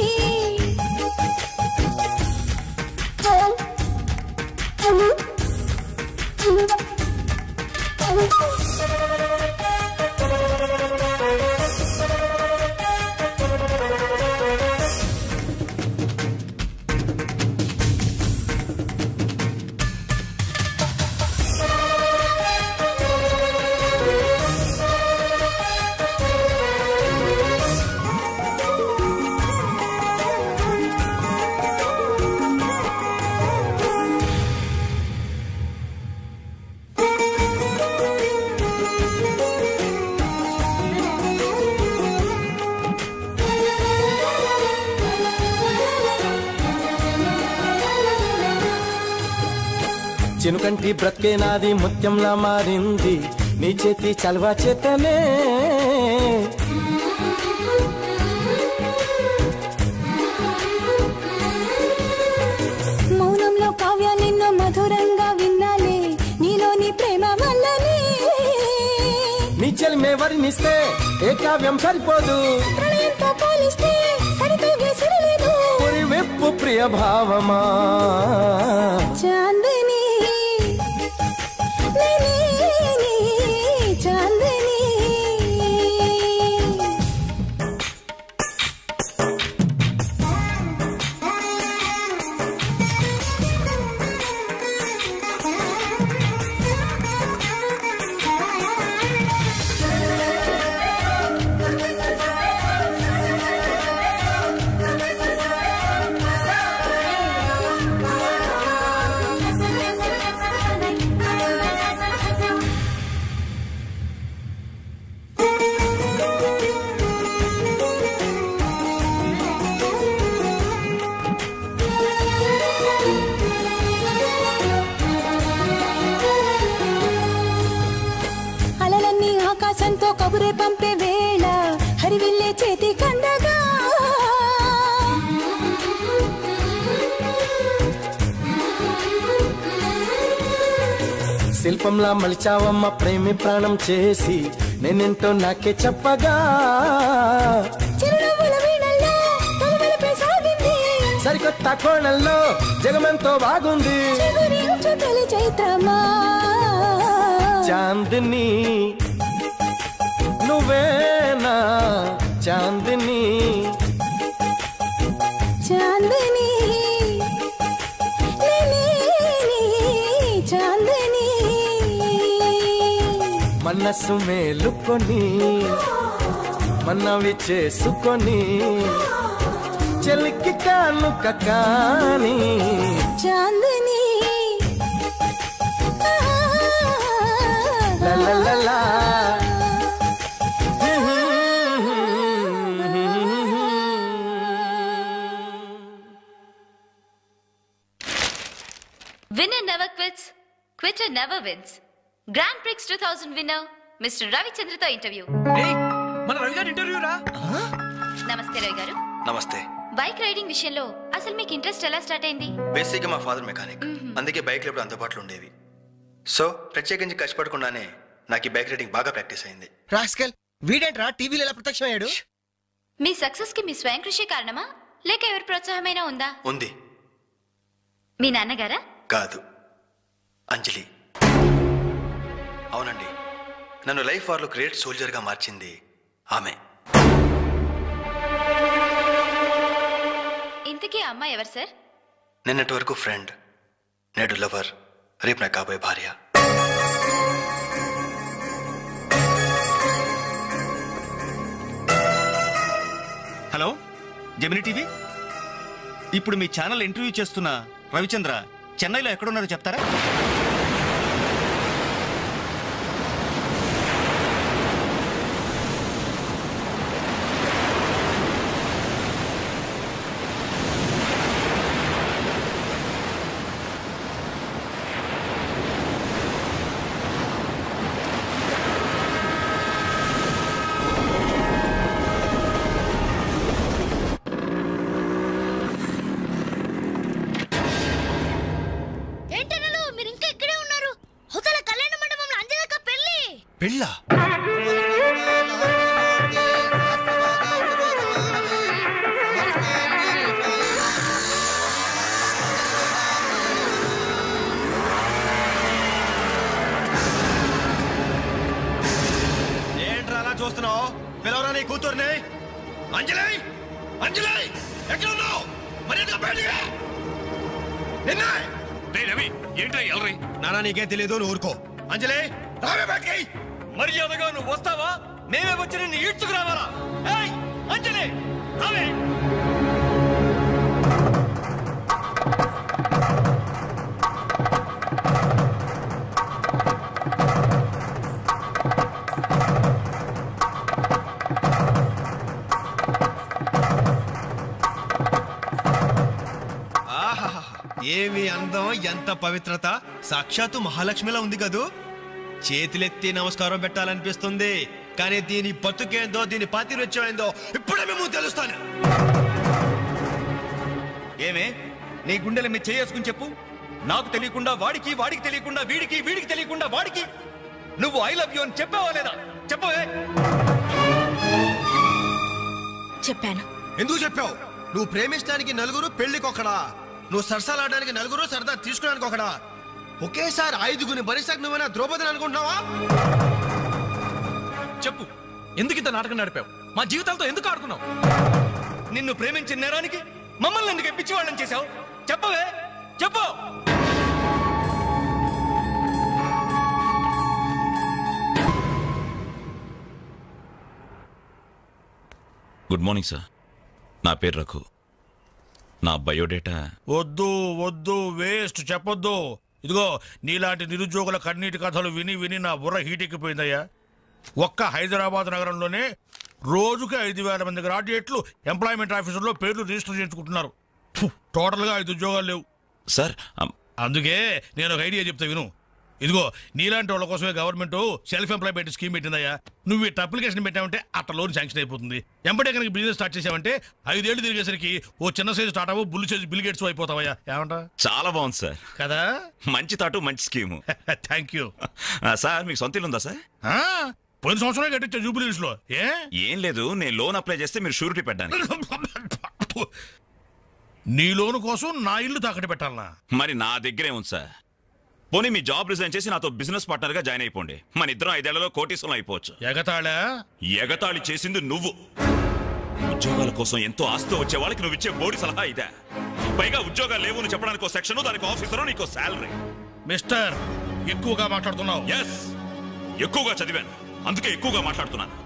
చినుకంటి బ్రతికే నాది ముత్యంలా మారింది నీ చేతి చలవా చేతనే మౌనంలో కావ్య నిన్ను మధురంగా విన్నాలే నీలోని ప్రేమ వల్లనే నీ చెలిమే వర్ణిస్తే ఏ కావ్యం సరిపోదు ప్రణయంతో పోలిస్తే సరితూగే సరిలేదు వెప్పు ప్రియ భావమా చాందని చాందని ఆకాశంతో కబురే పంపే వేళ హరివిల్లే చేతి కందగా శిల్పంలా మలిచావమ్మ ప్రేమి ప్రాణం చేసి నేనెంటో నాకే చెప్పగా చిరునవ్వుల వీణల్లో తలవలపై సాగింది సరికొత్త కోణంలో జగమెంతో బాగుంది చిగురించు తొలి చైత్రమా చాందిని నువ్వేనా చాందిని చాందిని చాందిని మనసు మేలుకొని మనవి చేసుకొని చెలికి కానుక కాని Chandini లలలలా Winner never quits, quitter never wins. Grand Prix 2000 winner, Mr. Ravichandra to interview. మన రవి గారి ఇంటర్వ్యూ రా. నమస్తే రవి గారు. నమస్తే. బైక్ రైడింగ్ విషయంలో అసలు మీకు ఇంట్రెస్ట్ ఎలా స్టార్ట్ అయింది? బేసిక్ గా మా ఫాదర్ మెకానిక్, అందుకే బైక్లు ఎప్పుడు అందుబాటులో ఉండేవి. సో ప్రత్యేకించి కష్టపడకుండానే నాకు ఈ బైక్ రైడింగ్ బాగా ప్రాక్టీస్ అయింది. రాస్కల్ వీడేంట్రా టీవీలో ఎలా ప్రత్యక్షమయ్యాడు? మీ సక్సెస్ కి మీ స్వయం కృషి కారణమా లేక ఎవరి ప్రోత్సాహమైనా ఉందా? ఉంది. మీ నాన్నగారా? కాదు, అంజలి. అవునండి, నన్ను లైఫ్ వార్లో గ్రేట్ సోల్జర్గా మార్చింది ఆమె. ఇంతకీ అమ్మ ఎవరు సార్? నిన్నటి వరకు ఫ్రెండ్, నేడు లవర్, రేపు నా కాబోయే భార్య. హలో జెమిని టీవీ, ఇప్పుడు మీ ఛానల్ ఇంటర్వ్యూ చేస్తున్న రవిచంద్ర చెన్నైలో ఎక్కడున్నారో చెప్తారా? పెళ్ళా? ఏంట్రా అలా చూస్తున్నావు? పిలవరా నీ కూతుర్ని. అంజలి, అంజలి ఎక్కడ ఉన్నావు? మర్యాదగా బయటికి నిన్న రవి ఏంట్రా ఎల్రీ? నానా నీకేం తెలియదు, నువ్వు ఊరుకో. అంజలి రావే బయటికి. మర్యాదగా నువ్వు వస్తావా? మేమే వచ్చి నిన్ను ఈడ్చుకురావాలా? ఏయ్ అంజలి రావే. ఏమి అందం, ఎంత పవిత్రత! సాక్షాత్తు మహాలక్ష్మిలా ఉంది కదూ. చేతులెత్తి నమస్కారం పెట్టాలనిపిస్తుంది, కానీ దీని బతుకేందో, దీని పాతిరొచ్చేందో ఇప్పుడే మేము తెలుస్తాను. ఏమే నీ గుండెల మీద చేసుకుని చెప్పు. నాకు తెలియకుండా వాడికి, వాడికి తెలియకుండా వీడికి, వీడికి తెలియకుండా వాడికి నువ్వు ఐ లవ్ యూ అని చెప్పావా లేదా? చెప్పవే. చెప్పాను. ఎందుకు చెప్పావు? నువ్వు ప్రేమించడానికి నలుగురు, పెళ్లికొకడా. నువ్వు సరసాలాడడానికి నలుగురు, సరదా తీసుకోవడానికి ఒకడా. ఒకేసారి 5గురిని భరించడానికి నువ్వేనా ద్రౌపదిని అనుకుంటున్నావా? చెప్పు, ఎందుకు ఇంత నాటకం నడిపావు? మా జీవితాలతో ఎందుకు ఆడుకున్నావు? నిన్ను ప్రేమించిన నేరానికి మమ్మల్ని ఎందుకు పిచ్చి వాళ్ళని చేశావు? చెప్పవే, చెప్పు. Good morning sir. నా పేరు రఘు. నా బయోడేటా వద్దు వద్దు, వేస్ట్, చెప్పొద్దు. ఇదిగో నీలాంటి నిరుద్యోగుల కన్నీటి కథలు విని విని నా బుర్ర హీటెక్కిపోయిందయ్యా. ఒక్క హైదరాబాద్ నగరంలోనే రోజుకి 5,000 మంది గ్రాడ్యుయేట్లు ఎంప్లాయ్మెంట్ ఆఫీసుల్లో పేర్లు రిజిస్టర్ చేయించుకుంటున్నారు. టోటల్గా 5 ఉద్యోగాలు లేవు సార్. అందుకే నేను ఒక ఐడియా చెప్తా విను. ఇదిగో నీలాంటి వాళ్ళ కోసమే గవర్నమెంట్ సెల్ఫ్ ఎంప్లాయ్మెంట్ స్కీమ్ పెట్టిందయ్యా. నువ్వు ఇట్లా అప్లికేషన్ పెట్టావంటే అట్లా లోన్ శాంక్షన్ అయిపోతుంది. ఎంబడే కనుక బిజినెస్ స్టార్ట్ చేసావంటే 5 ఏళ్ళు తిరిగేసరికి ఓ చిన్న సైజు స్టార్ట్ అవ్వు, బుల్లి సైజు బిల్ గేట్స్ అయిపోతావయ్యా. ఏమంటా? చాలా బాగుంది సార్. కదా, మంచి తాటు, మంచి స్కీము. Thank you sir. మీకు సొంత ఇల్లు ఉందా సార్? పోయిన సంవత్సరం కట్టించా జూబిలీస్ లో. ఏం లేదు, నేను లోన్ అప్లై చేస్తే మీరు షూరిటీ పెట్టడానికి. నీ లోను కోసం నా ఇల్లు తాకట్టు పెట్టాలనా? మరి నా దగ్గరే ఉంది సార్. పోనీ మీ జాబ్ రిజైన్ చేసి నాతో బిజినెస్ పార్ట్నర్ గా జాయిన్ అయిపోండి. మన ఇద్దరం 5 ఏళ్లలో కోటీశ్వరం అయిపోవచ్చు. ఎగతాళి చేసింది నువ్వు. ఉద్యోగాల కోసం ఎంతో ఆస్తి వచ్చే వాళ్ళకి నువ్వు ఇచ్చే బోడి సలహా ఇదే. పైగా ఉద్యోగాలు లేవు అని చెప్పడానికి ఒక సెక్షన్, దానికి ఆఫీసరు, నీకు శాలరీ. మిస్టర్, ఎక్కువగా మాట్లాడుతున్నావు. ఎస్, ఎక్కువగా చదివాను, అందుకే ఎక్కువగా మాట్లాడుతున్నాను.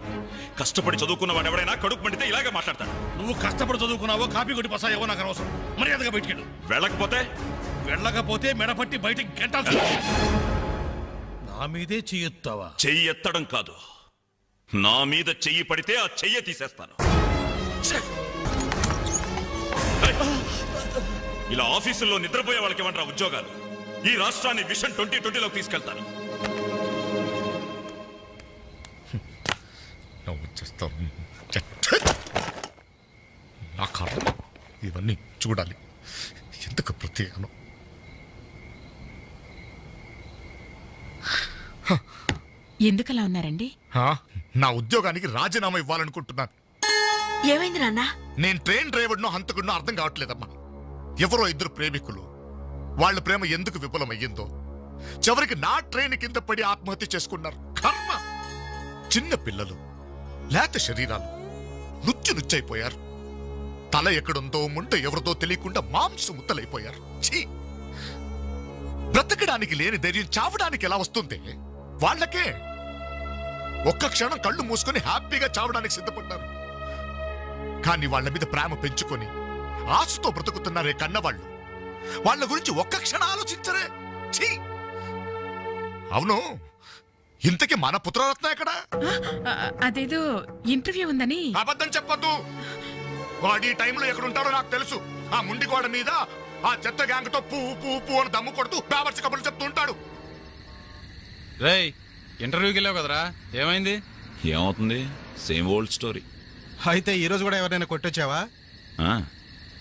కష్టపడి చదువుకున్న వాడు ఎవడైనా కడుపు మండితే ఇలాగే మాట్లాడతాడు. నువ్వు కష్టపడి చదువుకున్నావో, కాపీ కొట్టి పసాయో నాకు అనవసరం. మర్యాదగా బయటికి వెళ్ళకపోతే మెడపట్టి బయటికి గంటాల్సి. నా మీదే చెయ్యెత్తావా? చెయ్యి ఎత్తడం కాదు, నా మీద చెయ్యి పడితే ఆ చెయ్యి తీసేస్తాను. ఇలా ఆఫీసుల్లో నిద్రపోయే వాళ్ళకి ఏమంటారా ఉద్యోగాలు? ఈ రాష్ట్రాన్ని విషన్ 2020లోకి తీసుకెళ్తాను. నా కర్మ ఇవన్నీ చూడాలి. ఎందుకు ప్రత్యేకను? ఎందుకలా ఉన్నారండి? నా ఉద్యోగానికి రాజీనామా ఇవ్వాలనుకుంటున్నాను. ఏమైంది నాన్న? నేను ట్రైన్ డ్రైవర్నో హంతకుడినో అర్థం కావట్లేదమ్మా. ఎవరో 2 ప్రేమికులు, వాళ్ళ ప్రేమ ఎందుకు విఫలమయ్యిందో చివరికి నా ట్రైన్ కింద పడి ఆత్మహత్య చేసుకున్నారు. కర్మ. చిన్న పిల్లలు, లేత శరీరాలు నుచ్చైపోయారు. తల ఎక్కడుందో ముంట ఎవరిదో తెలియకుండా మాంసం ముద్దలైపోయారు. బ్రతకడానికి లేని ధైర్యం చావడానికి ఎలా వస్తుంది? వాళ్ళకే ఒక్క క్షణం కళ్ళు మూసుకొని హ్యాపీగా చావడానికి సిద్ధపడ్డారు. కానీ వాళ్ళ మీద ప్రేమ పెంచుకొని ఆశతో బ్రతుకుతున్నారే కన్నవాళ్ళు. వాళ్ళ గురించి ఒక్క క్షణం ఆలోచించరే. అవును, ఇంతకీ మన పుత్రరత్న ఎక్కడ? అదేదో ఇంటర్వ్యూ ఉందని. అబద్ధం చెప్పద్దు. వాడు ఈ టైంలో ఎక్కడుంటాడో నాకు తెలుసు. ఆ ముండి గోడ మీద ఆ చెత్త గ్యాంగ్ తో పువ్వు అని దమ్ము కొడుతూ బావర్చి కబుర్లు చెప్తూ ఉంటాడు. రేయ్, ఇంటర్వ్యూకి వెళ్ళావు కదరా, ఏమైంది? ఏమవుతుంది, సేమ్ ఓల్డ్ స్టోరీ. అయితే ఈ రోజు కూడా ఎవరైనా కొట్టొచ్చావా?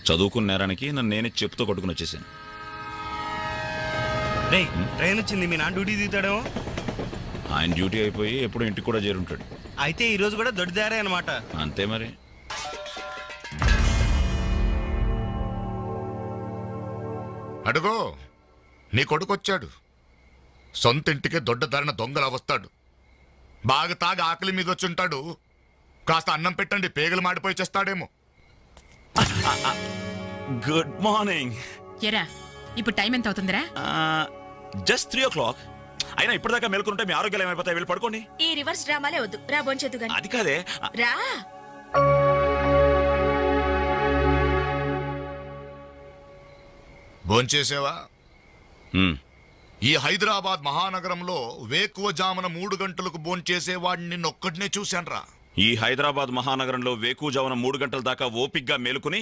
చదువుకున్న నేరానికి నన్ను నేనే చెప్పుతో కొట్టుకుని వచ్చేసాను. ట్రైన్ వచ్చింది, మీ నాన్న డ్యూటీ దిగుతాడేమో. ఆయన డ్యూటీ అయిపోయి ఎప్పుడు ఇంటికి కూడా చేరుంటాడు. అయితే ఈ రోజు కూడా దొడ్డిదారే అనమాట. అంతే మరి. అడుగో నీ కొడుకు వచ్చాడు. సొంత ఇంటికే దొడ్డదారిన దొంగలా వస్తాడు. బాగా తాగి ఆకలి మీద వచ్చుంటాడు. కాస్త అన్నం పెట్టండి, పేగలు మాడిపోయి చేస్తాడేమో. Good morning. ఎరా ఇప్పుడు టైం ఎంత అవుతుందిరా? Just 3 o'clock. అయినా ఇప్పటిదాకా మేల్కొంటే మీ ఆరోగ్యాలు ఏమైపోతాయి? వెళ్ళి పడుకోండి. ఈ రివర్స్ డ్రామాలే వద్దు, రా బొంచేద్దు గాని. అది కాదే, రా. భోంచేసేవా? ఈ హైదరాబాద్ మహానగరంలో వేకువజామున 3 గంటలకు భోంచేసేవాడిని నిన్నొక్కడినే చూశాన్రా. ఈ హైదరాబాద్ మహానగరంలో వేకువజామున 3 గంటల దాకా ఓపిగ్గా మేలుకుని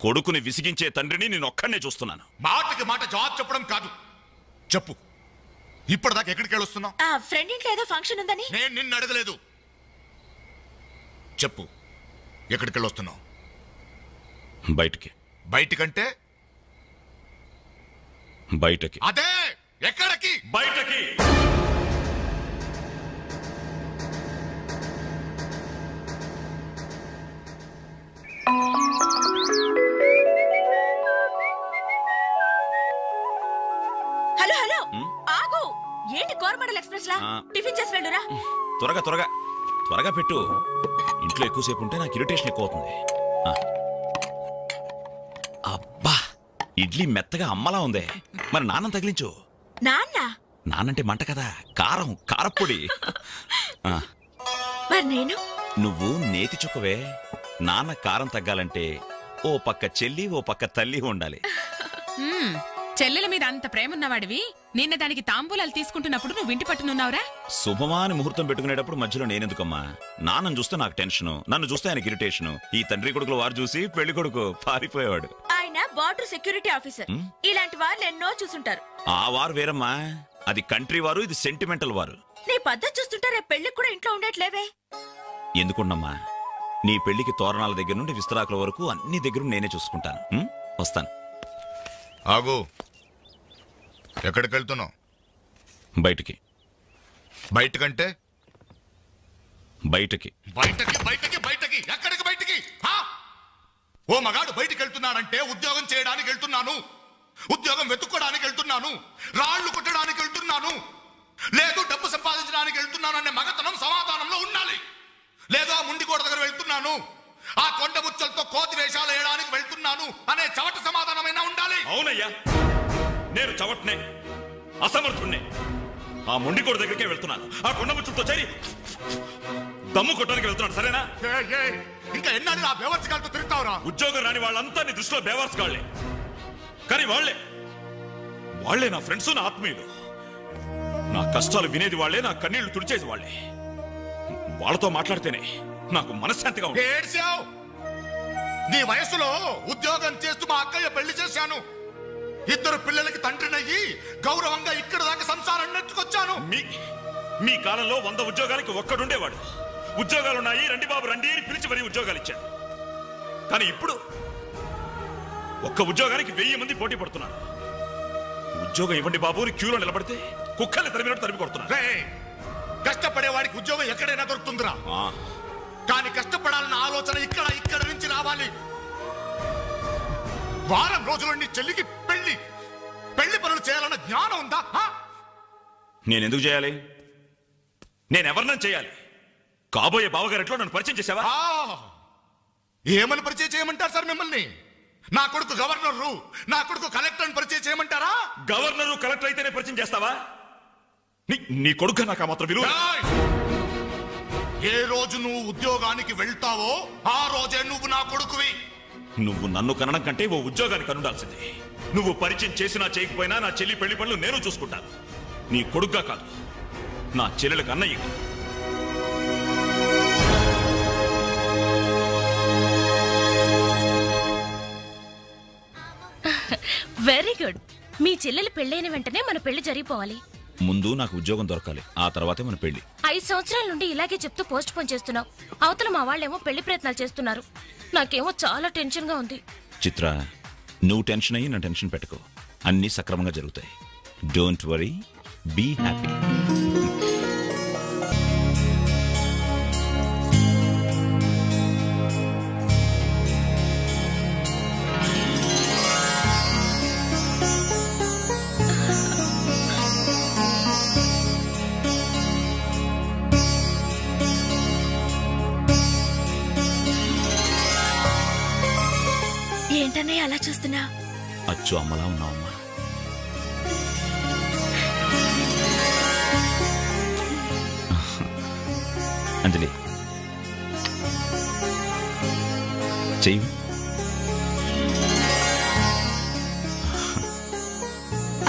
కొడుకుని విసిగించే తండ్రిని నేనొక్కడనే చూస్తున్నాను. మాటకి మాట జవాబు చెప్పడం కాదు, చెప్పు ఇప్పటిదాకా ఎక్కడికి వెళ్ళొస్తున్నావు? ఆ ఫ్రెండ్ ఇంట్లో ఏదో ఫంక్షన్ ఉందని. నేను నిన్ను అడగలేదు, చెప్పు ఎక్కడికి వెళ్ళొస్తున్నావు? బయటికి. బయటికంటే? బయటకి. అదే ఎక్కడికి? బయటకి. హలో హలో ఆగు. ఏంటి కోరమండల్ ఎక్స్ప్రెస్ లా టిఫిన్ చేసి వెళ్ళురా. త్వరగా త్వరగా త్వరగా పెట్టు. ఇంట్లో ఎక్కువసేపు ఉంటే నాకు ఇరిటేషన్ ఎక్కువ అవుతుంది. అబ్బా ఇడ్లీ మెత్తగా అమ్మలా ఉందే. మరి నాన్నం తగిలించు. నాన్న? నాన్నంటే మంట కదా, కారం, కారప్పొడి. మరి నేను? నువ్వు నేతి చుక్కవే. నాన్న కారం తగ్గాలంటే ఓ పక్క చెల్లి ఓ పక్క తల్లి ఉండాలి. చెల్లెల మీద అంత ప్రేమ ఉన్నవాడివి నిన్న దానికి తాంబూలాలు తీసుకుంటున్నప్పుడు నువ్వు ఇంటి పట్టునున్నావురా? శుభమాని ముహూర్తం పెట్టుకునేటప్పుడు మధ్యలో నేనెందుకమ్మా? నాన్నను చూస్తే నాకు టెన్షను, నన్ను చూస్తే ఆయనకి ఇరిటేషను. ఈ తండ్రి కొడుకులు వారు చూసి పెళ్లి కొడుకు పారిపోయేవాడు. ఆయన బార్డర్ సెక్యూరిటీ ఆఫీసర్. ఇలాంటి వాళ్ళు ఎన్నో చూసుంటారు. ఆ వారు వేరమ్మా, అది కంట్రీ వారు, ఇది సెంటిమెంటల్ వారు. నీ పద్ధతి చూస్తుంటే రేపు పెళ్లికి కూడా ఇంట్లో ఉండట్లేవే. ఎందుకున్నమ్మా? నీ పెళ్లికి తోరణాల దగ్గర నుండి విస్తరాకుల వరకు అన్ని దగ్గర నేనే చూసుకుంటాను. వస్తాను. ఆగు. ఎక్కడికి వెళ్తున్నావు? బయటికి. బయటకంటే? బయటకి. బయటకి బయటకి బయటకి ఎక్కడికి బయటికి? ఓ మగాడు బయటికి వెళ్తున్నాడంటే ఉద్యోగం చేయడానికి వెళ్తున్నాను, ఉద్యోగం వెతుక్కోడానికి వెళ్తున్నాను, రాళ్లు కొట్టడానికి వెళ్తున్నాను, లేదు డబ్బు సంపాదించడానికి వెళ్తున్నాను అనే మగతనం సమాధానంలో ఉండాలి. లేదో ఆ ముండికోట దగ్గర వెళ్తున్నాను, ఆ కొండ ముచ్చలతో కోతి వేషాలు వేయడానికి వెళ్తున్నాను అనే చవట సమాధానమైనా ఉండాలి. అవునయ్యా, నేను చవట్నే, అసమర్థుణ్ణే. ఆ ముండికోట దగ్గరికే వెళ్తున్నాను, ఆ కొండ ముచ్చలతో చేరి దమ్ము కొట్టడానికి వెళ్తున్నాను. సరేనా? ఇంకా ఎన్నాళ్ళు ఆ బేవర్స్ గాళ్ళతో తిరుగుతావురా? ఉద్యోగం రాని వాళ్ళంతా నీ దృష్టిలో బేవర్స్ గాళ్లే, కానీ వాళ్లే నా ఫ్రెండ్స్, నా ఆత్మీయులు. నా కష్టాలు వినేది వాళ్లే, నా కన్నీళ్లు తుడిచేది వాళ్లే. వాళ్ళతో మాట్లాడితేనే నాకు మనశ్శాంతిగా ఉంది. ఏడ్చావు. నీ వయసులో ఉద్యోగం చేస్తూ మా అక్కయ్య పెళ్లి చేశాను. 2 పిల్లలకి తండ్రినయ్యి గౌరవంగా ఇక్కడ దాకా సంసారం నెట్టుకొచ్చాను. మీ కాలంలో 100 ఉద్యోగాలకి ఒక్కడుండేవాడు. ఉద్యోగాలున్నాయి, రండి బాబు రండి అని పిలిచి మరీ ఉద్యోగాలు ఇచ్చాడు. కానీ ఇప్పుడు ఒక్క ఉద్యోగానికి 1000 మంది పోటీ పడుతున్నారు. ఉద్యోగం ఇవ్వండి బాబు అని క్యూలో నిలబడితే కుక్కల్ని తరిమినట్టు తరిమి కొడుతున్నారు. కష్టపడేవాడికి ఉద్యోగం ఎక్కడైనా దొరుకుతుందిరా, కానీ కష్టపడాలన్న ఆలోచన ఇక్కడ నుంచి రావాలి. వారం రోజులు నీ చెల్లికి పెళ్లి పనులు చేయాలన్న జ్ఞానం ఉందా? నేనెందుకు చేయాలి? నేనెవరినైనా చేయాలి. కాబోయే బావగారిట్లో నన్ను పరిచయం చేసావా? ఏమని పరిచయం చేయమంటారు సార్ మిమ్మల్ని? నా కొడుకు గవర్నరు, నా కొడుకు కలెక్టర్ పరిచయం చేయమంటారా? గవర్నరు కలెక్టర్ అయితేనే పరిచయం చేస్తావా? నీ కొడుకు నాకు ఆ మాత్రం విలువ. ఏ రోజు నువ్వు ఉద్యోగానికి వెళ్తావో ఆ రోజే నువ్వు నా కొడుకువి. నువ్వు నన్ను కనడం కంటే ఓ ఉద్యోగానికి కనుండాల్సిందే. నువ్వు పరిచయం చేసినా చేయకపోయినా నా చెల్లి పెళ్లి పనులు నేను చూసుకుంటాను. నీ కొడుగ్గా కాదు, నా చెల్లెలకు అన్నయ్య. Very good. మీ చెల్లెలు పెళ్ళైన వెంటనే మన పెళ్లి జరిగిపోవాలి. ముందు నాకు ఉద్యోగం దొరకాలి, ఆ తర్వాతే మన పెళ్లి. 5 సంవత్సరాల నుండి ఇలాగే చెప్తూ పోస్ట్ పోన్ చేస్తున్నావు. అవతల మా వాళ్ళేమో పెళ్లి ప్రయత్నాలు చేస్తున్నారు. నాకేమో చాలా టెన్షన్ గా ఉంది. చిత్ర, నువ్వు టెన్షన్ అయ్యి నా టెన్షన్ పెట్టుకో. అన్ని సక్రమంగా జరుగుతాయి. Don't worry, be happy. ఏంటన్నయ్య అలా చూస్తున్నా? అచ్చు అమ్మలా ఉన్నావమ్మా. అంజలి చెయ్యి.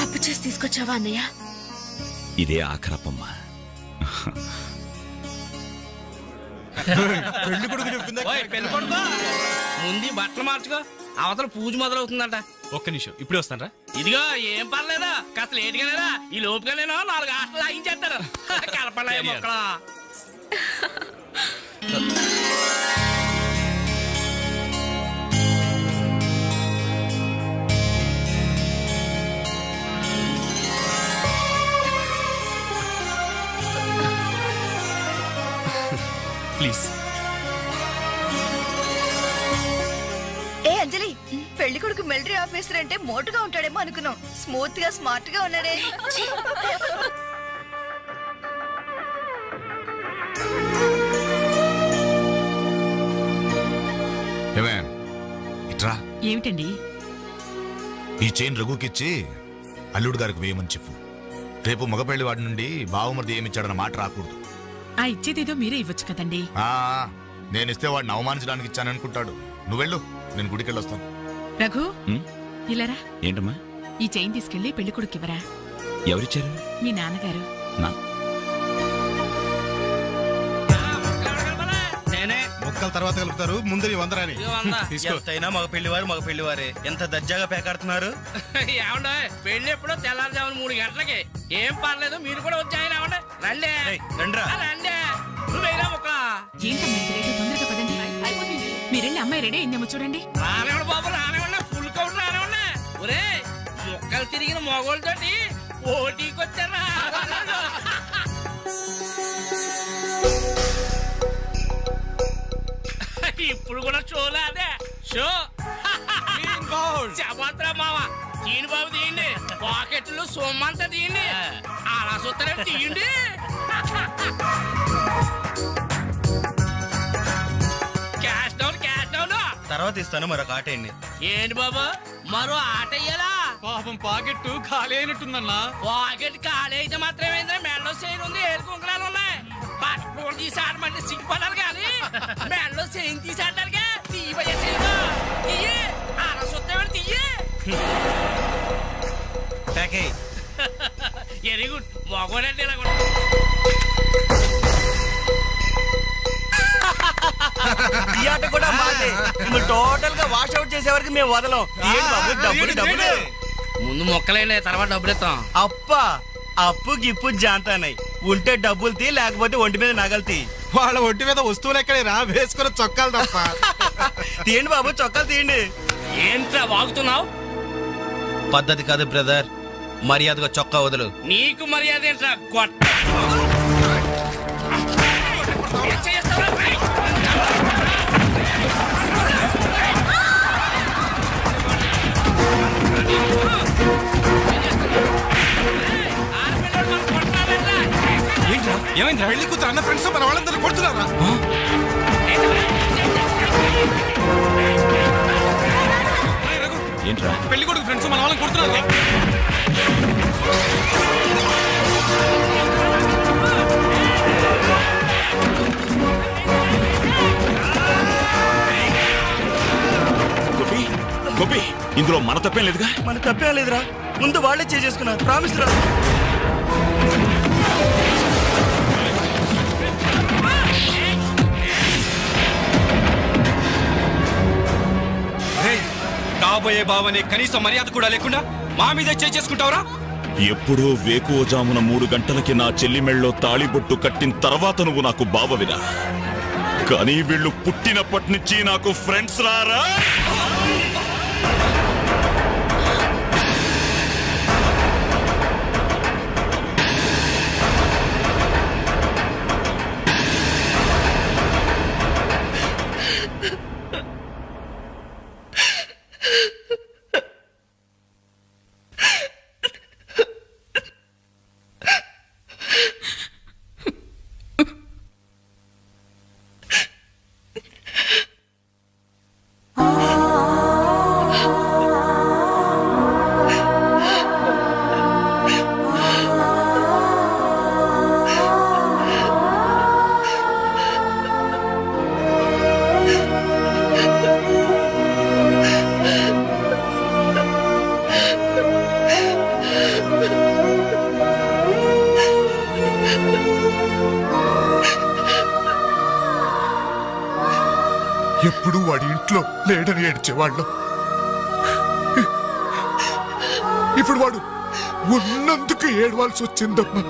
అప్పు చేసి తీసుకొచ్చావా అన్నయ్య? ఇదే ఆఖరప్పమ్మా. పెళ్లి కొడుకు చెప్తుందా? పెళ్లి కొడుకు ముందు బట్టలు మార్చుకో, అవతల పూజ మొదలవుతుందంట. ఒక్క నిమిషం, ఇప్పుడే వస్తానరా. ఇదిగో ఏం పర్లేదా, కాస్త లేటుగానేరా. ఈ లోపుగా నేను 4 హాస్టల్ లాగించేస్తారు. కలపలే మొక్కలా. ప్లీజ్. ఏ అంజలి, పెళ్లి కొడుకు మిలిటరీ ఆఫీసర్ అంటే మోటుగా ఉంటాడేమో అనుకున్నాం. స్మూత్ గా స్మార్ట్ గా ఉన్నాడే. ఇట్రా. ఏమిటండి? ఈ చైన్ రఘుకిచ్చి అల్లుడు గారికి వేయమని చెప్పు. రేపు మగపెళ్లి వాడి నుండి బావమరిది ఏమిచ్చాడన్న మాట రాకూడదు. ఆ ఇచ్చేదేదో మీరే ఇవ్వచ్చు కదండి. నేనిస్తే వాడిని అవమానించడానికి ఇచ్చాననుకుంటాడు. నువ్వెళ్ళు, నేను గుడికెళ్ళి వస్తాను. రఘు ఇలారా. ఏంటమ్మా? ఈ చైన్ తీసుకెళ్లి పెళ్లి కొడుకివ్వరా. ఎవరిచ్చారు? మీ నాన్నగారు. మొక్కల తర్వాత కలుపుతారు, ముందు వందరాని ఎంతైనా మగ పెళ్లివారే ఎంత దర్జాగా పేకాడుతున్నారు. ఏమండే, పెళ్లి ఎప్పుడో తెల్లారుజామున 3 గంటలకి. ఏం పర్లేదు, మీరు కూడా వచ్చాయన. రండి రండి. నువ్వేనా మొక్క? తొందరగా పదండి. మీరెళ్ళి అమ్మాయి రెడీ అయిందేమో చూడండి. రానివ్వండి బాబు, రానివ్వండి. ఫుల్ కౌంట్ రానివ్వండి. ఒరే, మొక్కలు తిరిగిన మొగోళ్ళతోటి పోటీకి వచ్చారా? ఇప్పుడు కూడా షోలే అదే షో. చెప్పత్రా మావా, తీయండి బాబు, తీయండి. పాకెట్లు సొమ్మంతా తీయండి. అలా చూస్తారే, తీయండి. క్యాష్ డౌన్ తర్వాత ఇస్తాను. మరొక ఆట అండి. ఏంటి బాబు, మరో ఆట అయ్యాలా? పాపం పాకెట్ ఖాళీ అయినట్టుందన్నా. పాకెట్ ఖాళీ అయితే మాత్రమేంద్రా, మెడలో చైన్ ఉంది, ఏడు కుంకులాలు ఉన్నాయి. పట్టుకోడు తీసి ఆడమంటే సిగ్గుపడాలి కానీ మెడలో చైన్ తీసి ఆడటానికే తీయబోయే చైన్ తీయి. అలా చూస్తామని తీయి. Very good. మగోడంటే ఇలా కూడా ఈ ఆట కూడా బాగుంది. టోటల్ గా వాష్ అవుట్ చేసే వరకు మేము వదలం. డబ్బులు ముందు మొక్కలేండి, తర్వాత డబ్బులు ఇస్తాం. అప్పు గిప్పు జాంతానాయి. ఉంటే డబ్బులు తీ, లేకపోతే ఒంటి మీద నగలు తీ. వాళ్ళ ఒంటి మీద వస్తువులు ఎక్కడేరా, వేసుకున్న చొక్కాలు తప్ప. తీయండి బాబు, చొక్కాలు తీయండి. ఏంట్రా వాగుతున్నావు? పద్ధతి కాదు బ్రదర్, మర్యాదగా చొక్కా వదులు. నీకు మర్యాద ఏంట్రా గొట్ట? ఏమైంది? పెళ్లి కూతురు అన్న ఫ్రెండ్స్ మన వాళ్ళందరూ కొడుతున్నారా? ఏంట్రా? పెళ్లి కొడుకు ఫ్రెండ్స్ మన వాళ్ళని కొడుతున్నారు. గోపి, ఇందులో మన తప్పేం లేదుగా? మన తప్పేం లేదురా. ముందు వాళ్ళే చేసుకున్నారు. ప్రామిస్ రా. కాబోయే బావనే కనీసం మర్యాద కూడా లేకుండా మా మీద చేసుకుంటావురా? ఎప్పుడో వేకువజామున 3 గంటలకి నా చెల్లి మెళ్ళలో తాళిబొట్టు కట్టిన తర్వాత నువ్వు నాకు బావవిరా. కానీ వీళ్ళు పుట్టినప్పటి నుంచి నాకు ఫ్రెండ్స్ రారా. ఆ ఎప్పుడూ వాడి ఇంట్లో లేడని ఏడ్చేవాళ్ళం. ఇప్పుడు వాడు ఉన్నందుకు ఏడవాల్సి వచ్చిందమ్మా.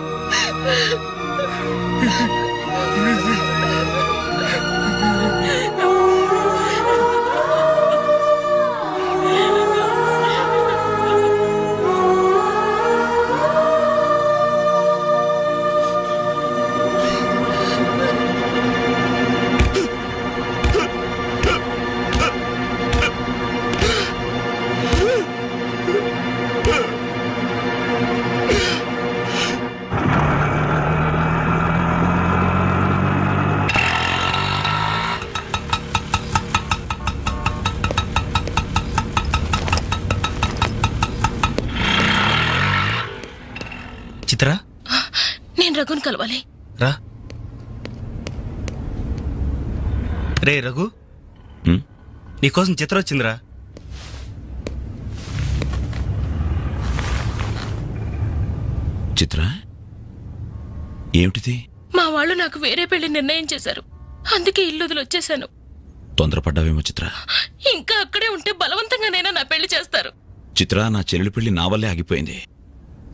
చిత్ర, నేను రఘుని కలవాలి. రా. రే రఘు, నీకోసం చిత్ర వచ్చిందిరా. చిత్ర, ఏమిటిది? మా వాళ్ళు నాకు వేరే పెళ్లి నిర్ణయం చేశారు. అందుకే ఇల్లు వదిలి వచ్చేసాను. తొందరపడ్డావేమో చిత్ర. ఇంకా అక్కడే ఉంటే బలవంతంగానైనా నా పెళ్లి చేస్తారు. చిత్ర, నా చెల్లెలి పెళ్లి నా వల్లే ఆగిపోయింది.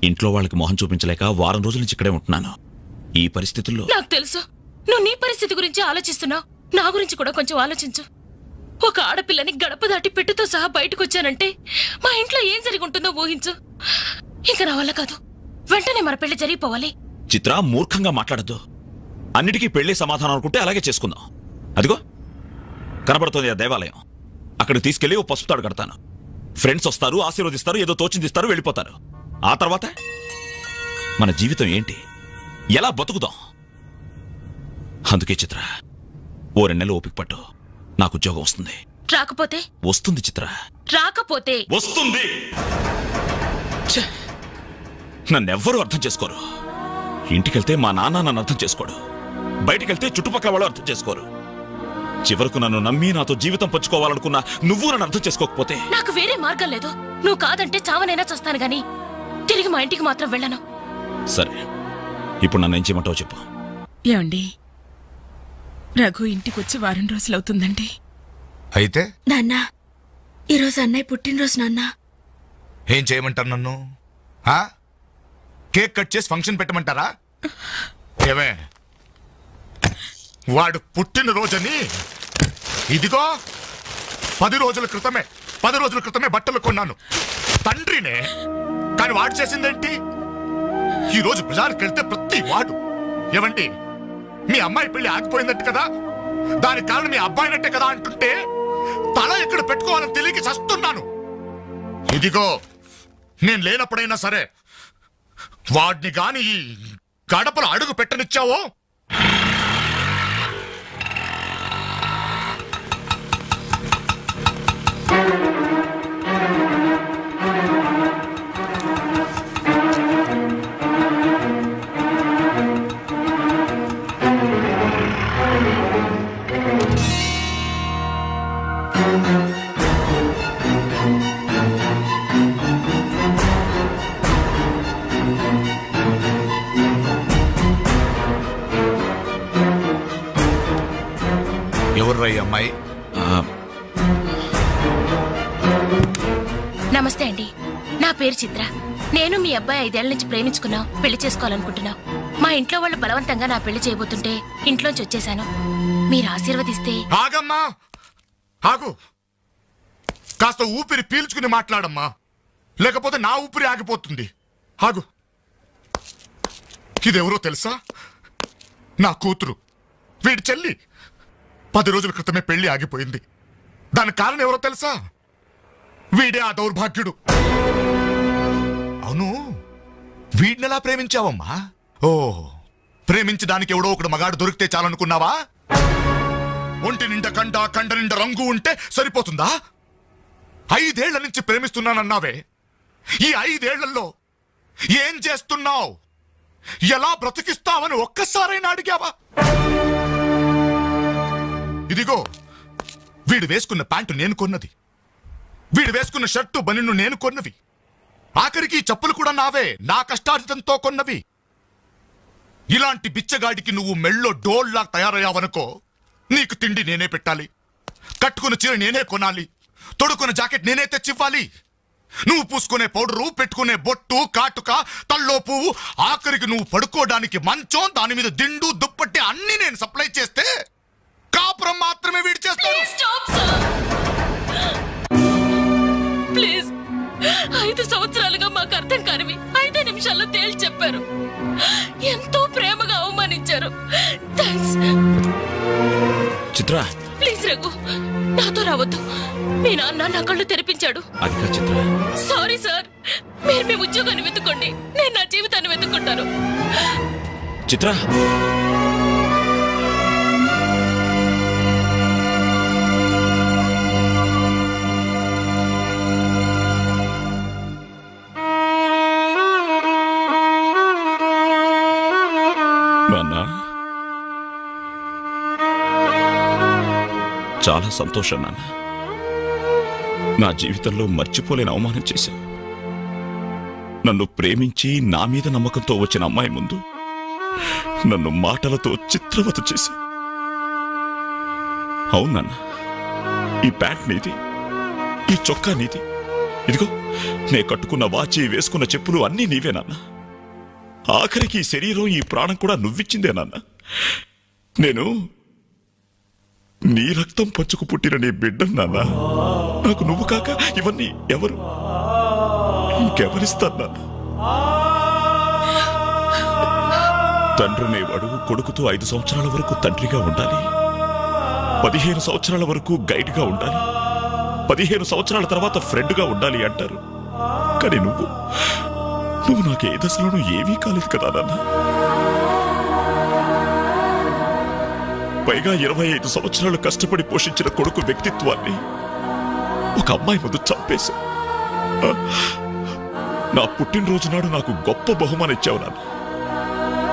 ఇంట్లో వాళ్ళకి మొహం చూపించలేక వారం రోజుల నుంచి ఇక్కడే ఉంటున్నాను. ఈ పరిస్థితుల్లో నాకు తెలుసు నువ్వు నీ పరిస్థితి గురించి ఆలోచిస్తున్నావు. నా గురించి కూడా కొంచెం ఆలోచించు. ఒక ఆడపిల్లని గడప దాటి పెట్టుతో సహా బయటకు వచ్చానంటే మా ఇంట్లో ఏం జరిగి ఉంటుందో ఊహించు. ఇంకా నా వల్ల కాదు. వెంటనే మన పెళ్లి జరిగిపోవాలి. చిత్ర, మూర్ఖంగా మాట్లాడద్దు. అన్నిటికీ పెళ్లి సమాధానం అనుకుంటే అలాగే చేసుకుందాం. అదిగో కనబడుతోంది ఆ దేవాలయం. అక్కడికి తీసుకెళ్లి ఓ పసుపు తాడు కడతాను. ఫ్రెండ్స్ వస్తారు, ఆశీర్వదిస్తారు, ఏదో తోచిందిస్తారు, వెళ్ళిపోతారు. ఆ తర్వాత మన జీవితం ఏంటి, ఎలా బతుకుదాం? అందుకే చిత్ర, ఓ 2 నెలలు ఓపిక పట్టు. నాకు ఉద్యోగం వస్తుంది. రాకపోతే? వస్తుంది చిత్ర. రాకపోతే? వస్తుంది. నన్నెవ్వరూ అర్థం చేసుకోరు. ఇంటికెళ్తే మా నాన్న నన్ను అర్థం చేసుకోడు. బయటికెళ్తే చుట్టుపక్కల వాళ్ళు అర్థం చేసుకోరు. చివరకు నన్ను నమ్మి నాతో జీవితం పంచుకోవాలనుకున్నా నువ్వు నన్ను అర్థం చేసుకోకపోతే? నాకు వేరే మార్గం లేదు. నువ్వు కాదంటే చావనైనా చేస్తాను గాని తిరిగి మా ఇంటికి మాత్రం వెళ్ళను. సరే, ఇప్పుడు నన్ను ఏం చేయమంటావు చెప్పు. ఏమండి, రఘు ఇంటికి వచ్చి వారం రోజులవుతుందండి. అయితే నాన్న, ఈరోజు అన్నయ్య పుట్టినరోజు నాన్న. ఏం చేయమంటారు నన్ను? కేక్ కట్ చేసి ఫంక్షన్ పెట్టమంటారా? ఏమే, వాడు పుట్టినరోజని ఇదిగో 10 రోజుల క్రితమే బట్టలు కొన్నాను. తండ్రినే. కానీ వాడు చేసిందేంటి? ఈ రోజు బజార్కి వెళ్తే ప్రతి వాడు ఏమండి మీ అమ్మాయి పెళ్లి ఆగిపోయిందట్టు కదా, దానికి కారణం మీ అబ్బాయినట్టే కదా అంటుంటే తల ఎక్కడ పెట్టుకోవాలని తెలియక చస్తున్నాను. ఇదిగో నేను లేనప్పుడైనా సరే వాడిని గాని ఈ గడపలు అడుగు పెట్టనిచ్చావో ఎవర్రా ఈ అమ్మాయి? నమస్తే అండి, నా పేరు చిత్ర. నేను మీ అబ్బాయి 5 ఏళ్ల నుంచి ప్రేమించుకున్నాం, పెళ్లి చేసుకోవాలనుకుంటున్నాం. మా ఇంట్లో వాళ్ళు బలవంతంగా నా పెళ్లి చేయబోతుంటే ఇంట్లోంచి వచ్చేసాను. మీరు ఆశీర్వదిస్తే. ఆగమ్మా, ఆగు. కాస్త ఊపిరి పీల్చుకుని మాట్లాడమ్మా, లేకపోతే నా ఊపిరి ఆగిపోతుంది. ఆగు. ఇదెవరో తెలుసా? నా కూతురు, వీడి చెల్లి. 10 రోజుల క్రితమే పెళ్లి ఆగిపోయింది. దానికి కారణం ఎవరో తెలుసా? వీడే ఆ దౌర్భాగ్యుడు. అవును, వీడినెలా ప్రేమించావమ్మా? ఓ, ప్రేమించడానికి ఎవడో ఒకడు మగాడు దొరికితే చాలనుకున్నావా? ఒంటి నిండా కండ నిండా రంగు ఉంటే సరిపోతుందా? 5 ఏళ్ల నుంచి ప్రేమిస్తున్నానన్నావే, ఈ 5 ఏళ్లలో ఏం చేస్తున్నావు? ఎలా బ్రతికిస్తావని ఒక్కసారైనా అడిగావా? ఇదిగో వీడు వేసుకున్న ప్యాంటు నేను కొన్నది, వీడు వేసుకున్న షర్టు బనిన్ను నేను కొన్నవి, ఆఖరికి చెప్పులు కూడా నావే, నా కష్టార్జితంతో కొన్నవి. ఇలాంటి బిచ్చగాడికి నువ్వు మెళ్ళో డోల్లా తయారయ్యావనుకో, నీకు తిండి నేనే పెట్టాలి, కట్టుకున్న చీర నేనే కొనాలి, తొడుక్కున్న జాకెట్ నేనే తెచ్చివ్వాలి. నువ్వు పూసుకునే పౌడరు, పెట్టుకునే బొట్టు, కాటుక, తల్లో పువ్వు, ఆఖరికి నువ్వు పడుకోవడానికి మంచం, దాని మీద దిండు, దుప్పట్టి అన్ని నేను సప్లై చేస్తే కాపురం మాత్రమే వీడి చేస్తాను. ప్లీజ్, 5 సంవత్సరాలుగా మాకు అర్థం కానివి 5 నిమిషాల్లో తేల్చి చెప్పారు. ఎంతో ప్రేమగా అవమానించారు. థాంక్స్. చిత్ర, ప్లీజ్ రఘు, నాతో రావద్దు. మీ నాన్న నా కళ్ళు తెరిపించాడు. అది కాదు చిత్ర. సారీ సార్, మీరు మీ ఉద్యోగాన్ని వెతుక్కోండి, నేను నా జీవితాన్ని వెతుక్కుంటాను. చిత్ర, నాన్న, చాలా సంతోషం నాన్న. నా జీవితంలో మర్చిపోలేని అవమానం చేశావు. నన్ను ప్రేమించి నా మీద నమ్మకంతో వచ్చిన అమ్మాయి ముందు నన్ను మాటలతో చిత్రవత చేశావు. అవునన్న, ఈ ప్యాంట్ నీది, ఈ చొక్కా నీది, ఇదిగో నే కట్టుకున్న వాచి, వేసుకున్న చెప్పులు అన్నీ నీవే నాన్న. ఆఖరికి ఈ శరీరం, ఈ ప్రాణం కూడా నువ్విచ్చిందే నాన్న. నేను నీ రక్తం పంచుకు పుట్టిన నీ బిడ్డను నాన్న. నాకు నువ్వు కాక ఇవన్నీ ఎవరు, ఇంకెవరిస్తారు నాన్న? తండ్రినేవాడు కొడుకుతో 5 సంవత్సరాల వరకు తండ్రిగా ఉండాలి, 15 సంవత్సరాల వరకు గైడ్గా ఉండాలి, 15 సంవత్సరాల తర్వాత ఫ్రెండ్గా ఉండాలి అంటారు. కానీ నువ్వు నాకు ఏ దశలోనూ ఏమీ కాలేదు కదా నాన్న. పైగా 25 సంవత్సరాలు కష్టపడి పోషించిన కొడుకు వ్యక్తిత్వాన్ని ఒక అమ్మాయి ముందు చంపేశా. నా పుట్టినరోజు నాడు నాకు గొప్ప బహుమానం ఇచ్చావు నాన్న.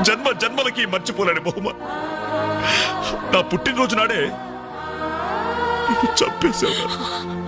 జన్మ జన్మలకి మర్చిపోలేని బహుమానం. నా పుట్టినరోజు నాడే చంపేశావు నాన్న.